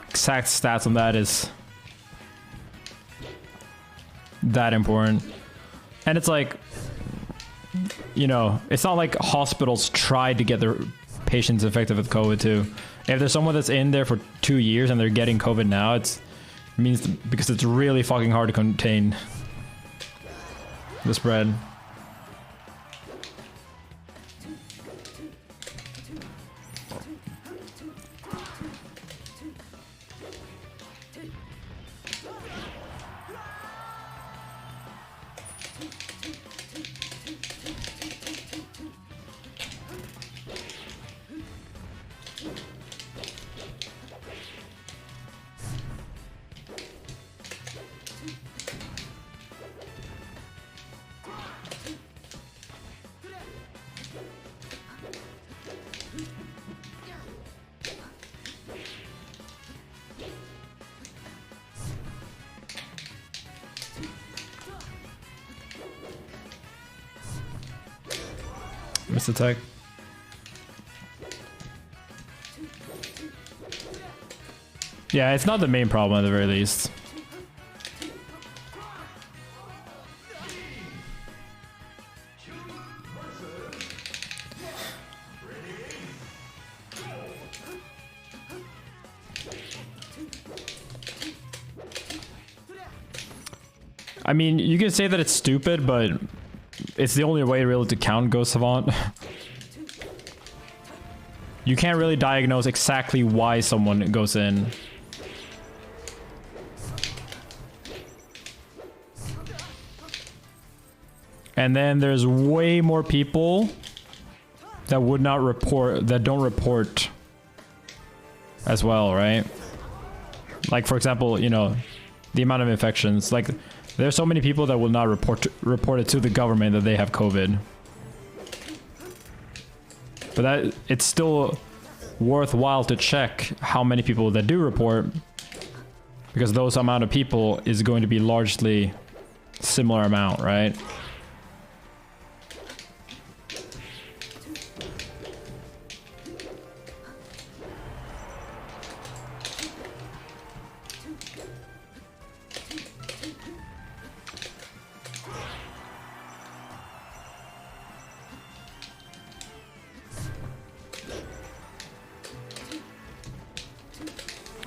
exact stats on that is that important. And it's like, you know, it's not like hospitals tried to get their patients infected with COVID too. If there's someone that's in there for 2 years and they're getting COVID now, it means because it's really fucking hard to contain the spread. Nice attack. Yeah, it's not the main problem at the very least. I mean, you can say that it's stupid, but it's the only way really to count Ghost Savant. You can't really diagnose exactly why someone goes in. And then there's way more people that would not report, that don't report as well, right? Like, for example, you know, the amount of infections. Like, there's so many people that will not report it to the government that they have COVID. But that it's still worthwhile to check how many people that do report, because those amount of people is going to be largely similar amount, right?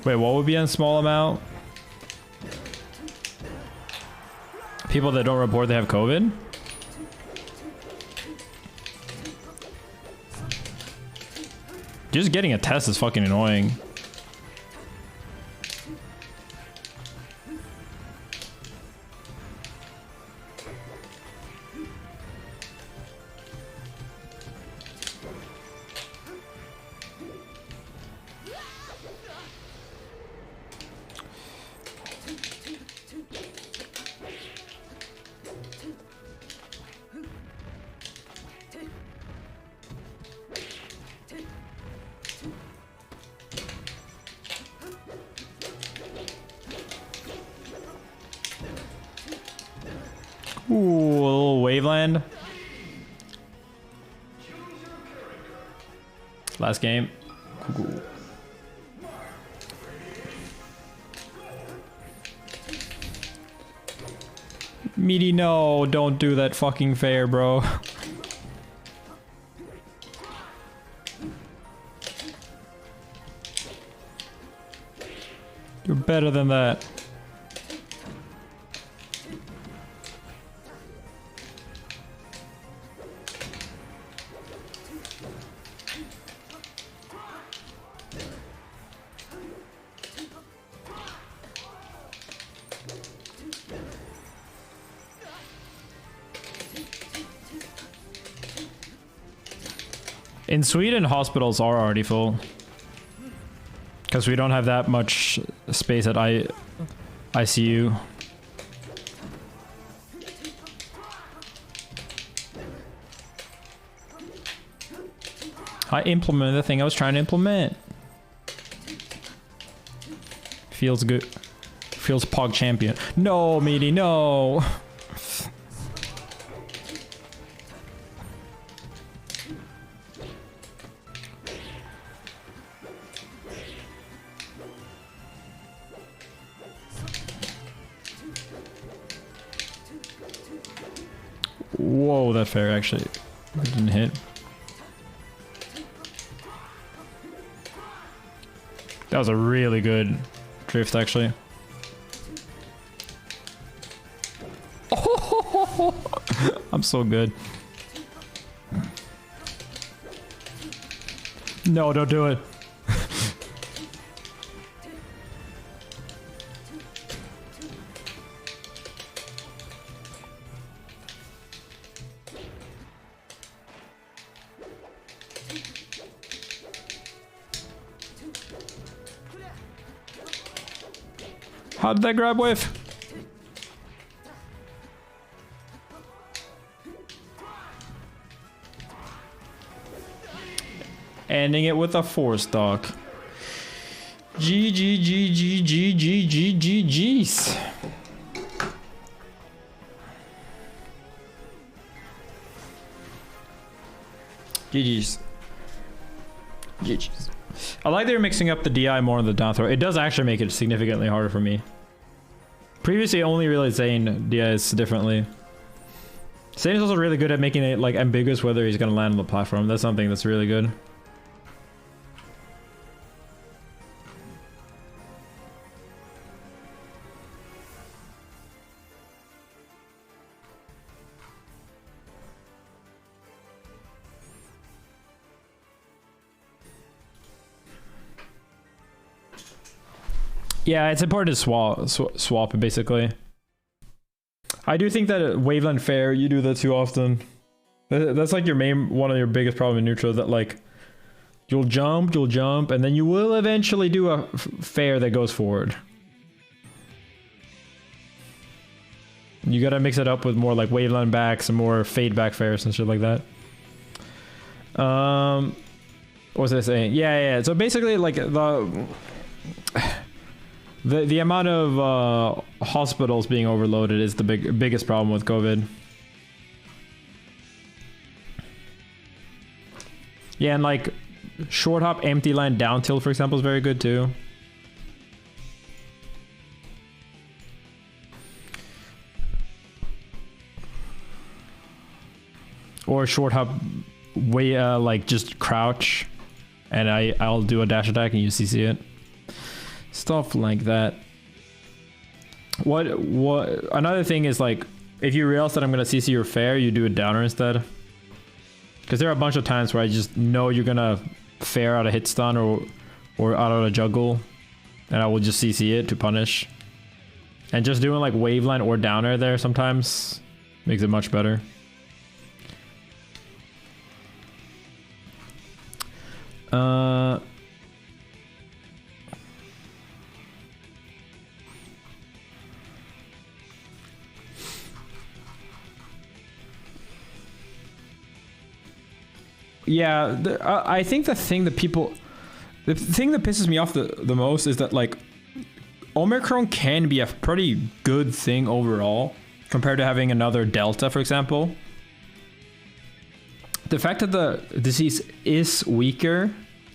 Wait, what would be a small amount? People that don't report they have COVID? Just getting a test is fucking annoying. Ooh, a little Waveland. Last game. Cool. Meaty, no, don't do that fucking fair, bro. You're better than that. In Sweden, hospitals are already full. Because we don't have that much space at ICU. I implemented the thing I was trying to implement. Feels good. Feels Pog champion. No, Meaty, no! Whoa, that fair actually didn't hit. That was a really good drift actually. Oh, I'm so good. No, don't do it. How did that grab whiff? Ending it with a force dock. G's. GG's. GG's. I like they're mixing up the DI more on the down throw. It does actually make it significantly harder for me. Previously, only really Zane DIs differently. Zane is also really good at making it like ambiguous whether he's gonna land on the platform. That's something that's really good. Yeah, it's important to swap it basically. I do think that waveland fair, you do that too often. That's like your one of your biggest problem in neutral, that like you'll jump, and then you will eventually do a fair that goes forward. You gotta mix it up with more like waveland backs and more fade back fairs and shit like that. What was I saying? Yeah. So basically, like the amount of hospitals being overloaded is the biggest problem with COVID. Yeah, and like short hop, empty line, down tilt, for example, is very good too. Or short hop, way like just crouch, and I'll do a dash attack and you CC it. Stuff like that. What another thing is, like, if you realize that I'm gonna CC your fair, you do a downer instead. Because there are a bunch of times where I just know you're gonna fair out a hit stun or out of a juggle, and I will just CC it to punish. And just doing like waveline or downer there sometimes makes it much better. Yeah, I think the thing that pisses me off the most is that, like, Omicron can be a pretty good thing overall compared to having another Delta, for example. The fact that the disease is weaker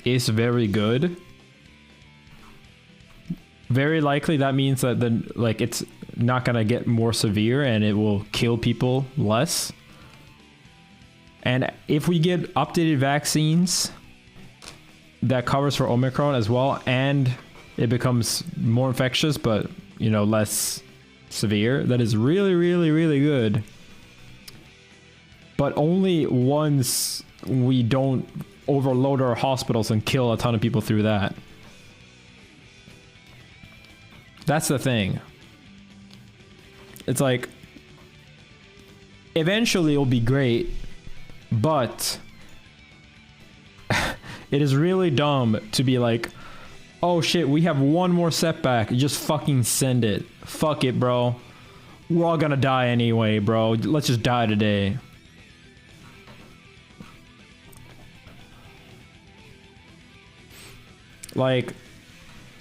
is very good. Very likely that means that then, like, it's not gonna get more severe and it will kill people less. And if we get updated vaccines that covers for Omicron as well, and it becomes more infectious but, you know, less severe, that is really, really, really good. But only once we don't overload our hospitals and kill a ton of people through that. That's the thing. It's like, eventually it'll be great, but it is really dumb to be like, oh shit, we have one more setback, just fucking send it. Fuck it, bro. We're all gonna die anyway, bro. Let's just die today. Like,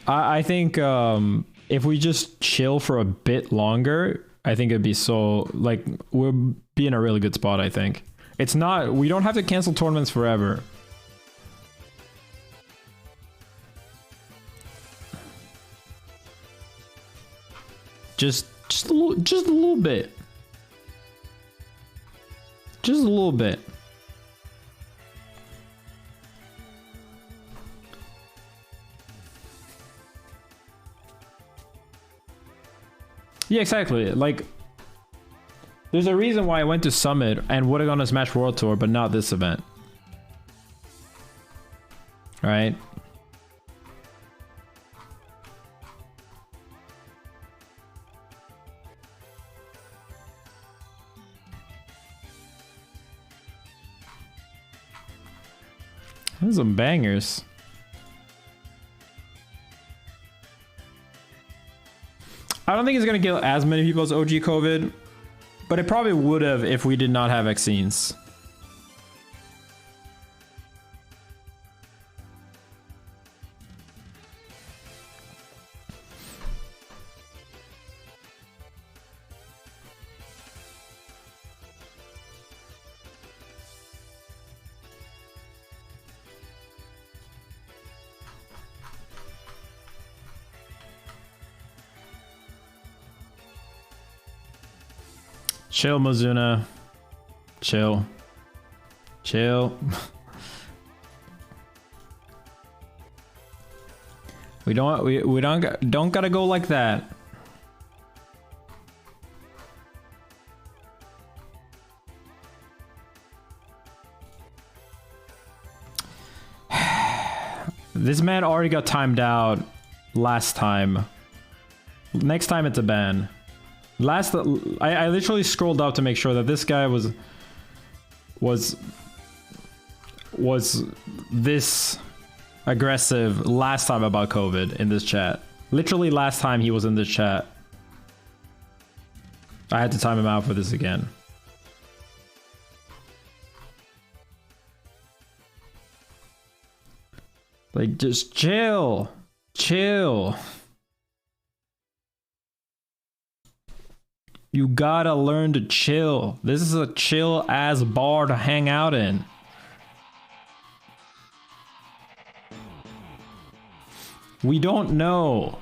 I think if we just chill for a bit longer, I think it'd be so, like, we'll be in a really good spot, I think. It's not, we don't have to cancel tournaments forever. Just a little bit. Just a little bit. Yeah, exactly. Like, there's a reason why I went to Summit and would have gone to Smash World Tour, but not this event. Right? Those are some bangers. I don't think it's going to kill as many people as OG COVID, but it probably would have if we did not have vaccines. Chill, Mizuna. Chill. Chill. we don't gotta go like that. This man already got timed out last time. Next time it's a ban. I literally scrolled up to make sure that this guy was this aggressive last time about COVID in this chat. Literally last time he was in this chat. I had to time him out for this again. Like, just chill. Chill. You gotta learn to chill. This is a chill ass bar to hang out in. We don't know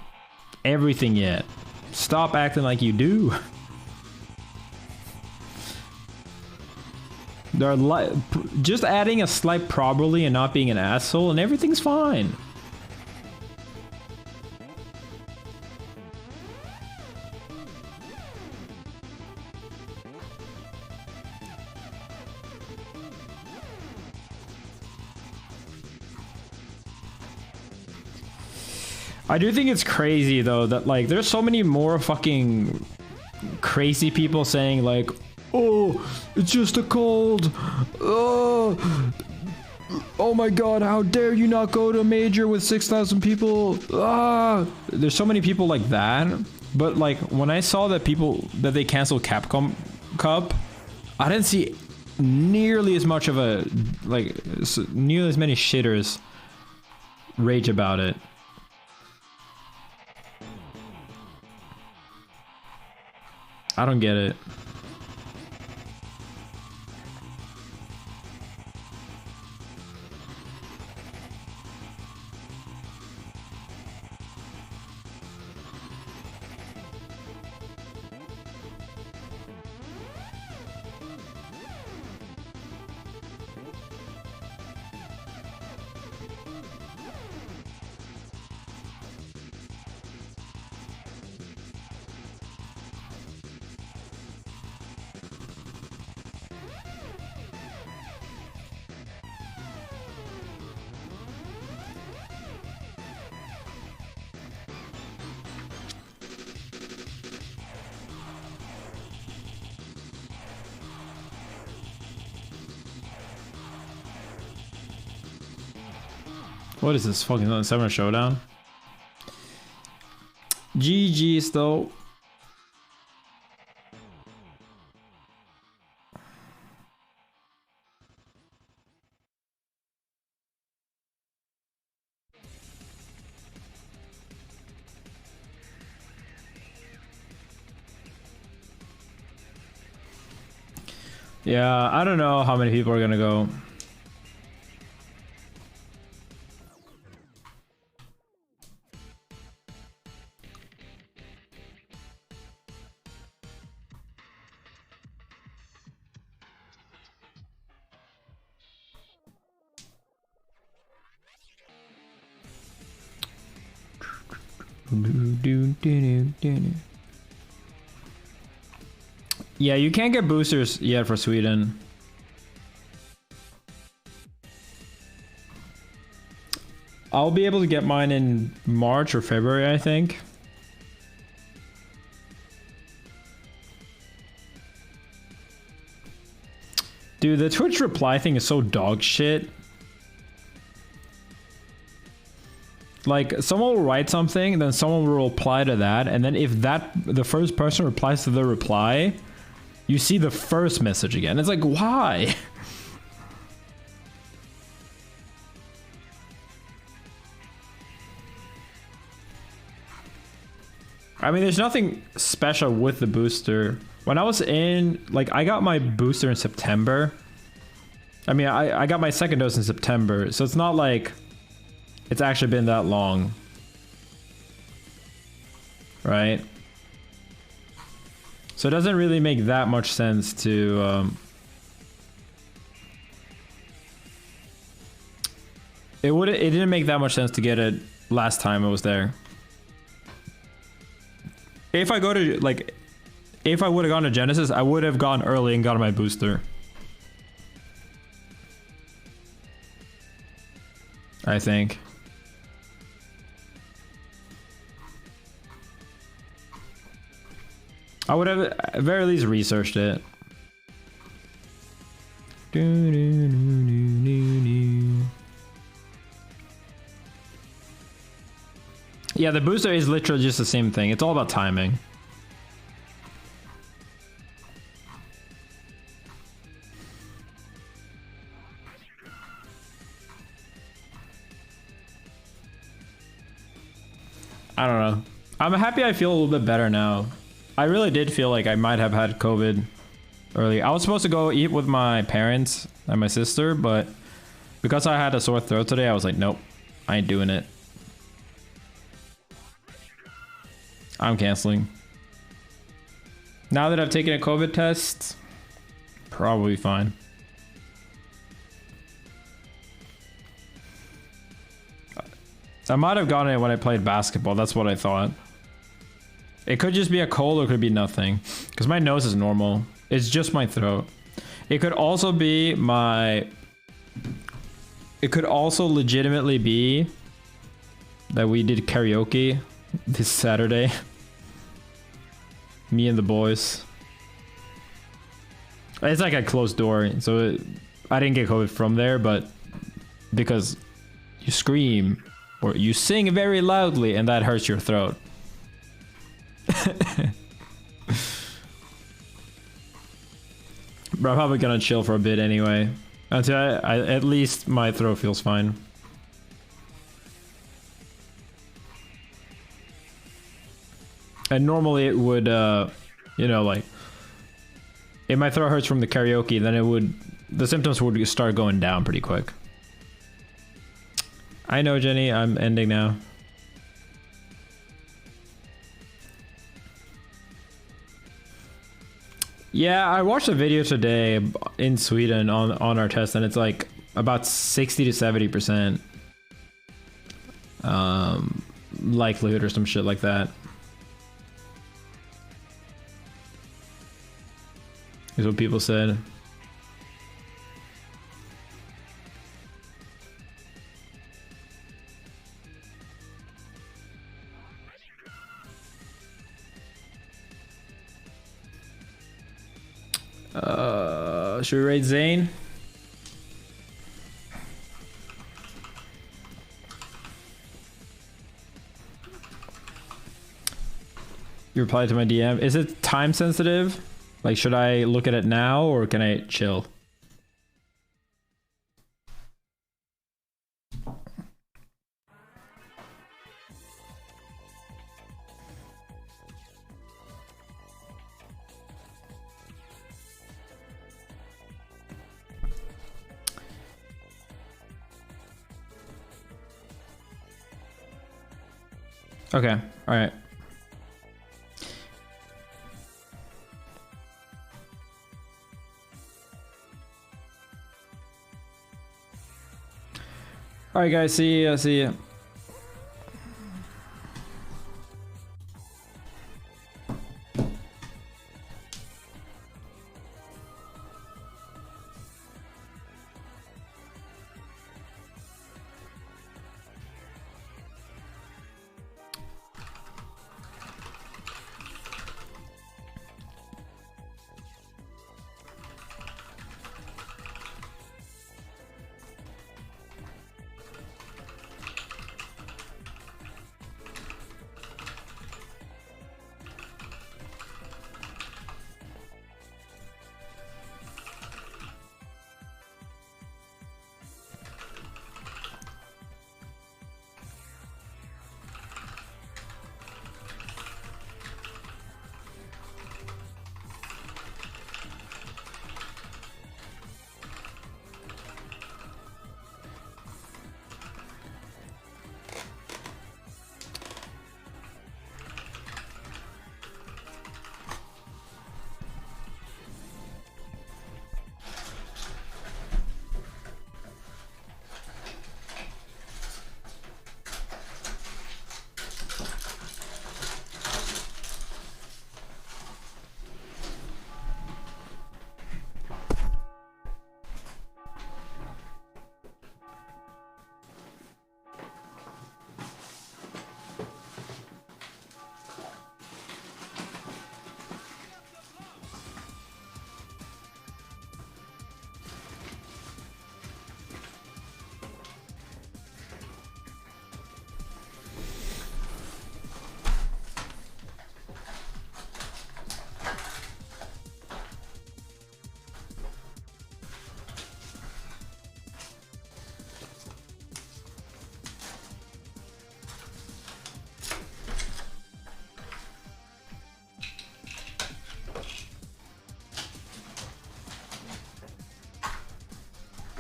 everything yet. Stop acting like you do. They're like just adding a slight probably and not being an asshole, and everything's fine. I do think it's crazy though that like there's so many more fucking crazy people saying like, oh, it's just a cold. Oh my god, how dare you not go to a major with 6,000 people. There's so many people like that. But like when I saw that they canceled Capcom Cup, I didn't see nearly as much of a nearly as many shitters rage about it. I don't get it. What is this fucking 7 showdown? GG's though. Yeah, I don't know how many people are gonna go. Yeah, you can't get boosters yet for Sweden. I'll be able to get mine in March or February, I think. Dude, the Twitch reply thing is so dog shit. Like, someone will write something, and then someone will reply to that, and then if the first person replies to the reply, you see the first message again. It's like, why? I mean, there's nothing special with the booster. When I was in, like, I got my booster in September. I mean, I got my second dose in September, so it's not like it's actually been that long. Right? So it doesn't really make that much sense to it didn't make that much sense to get it last time I was there. If I go to like, if I would have gone to Genesis, I would have gone early and gotten my booster. I think. I would have at very least researched it. Yeah, the booster is literally just the same thing. It's all about timing. I don't know. I'm happy I feel a little bit better now. I really did feel like I might have had COVID early. I was supposed to go eat with my parents and my sister, but because I had a sore throat today, I was like, nope, I ain't doing it. I'm canceling. Now that I've taken a COVID test, probably fine. I might have gotten it when I played basketball. That's what I thought. It could just be a cold or it could be nothing. Because my nose is normal. It's just my throat. It could also be my... It could also legitimately be that we did karaoke this Saturday. Me and the boys. It's like a closed door. So I didn't get COVID from there, but because you scream or you sing very loudly and that hurts your throat. But I'm probably gonna chill for a bit anyway. Until at least my throat feels fine. And normally it would, you know, like, if my throat hurts from the karaoke, then it would, the symptoms would start going down pretty quick. I know, Jenny, I'm ending now. Yeah, I watched a video today in Sweden on our test, and it's like about 60 to 70% likelihood or some shit like that. Is what people said. Should we raid Zane? You replied to my DM. Is it time sensitive? Like, should I look at it now or can I chill? Okay, all right. All right, guys, see ya.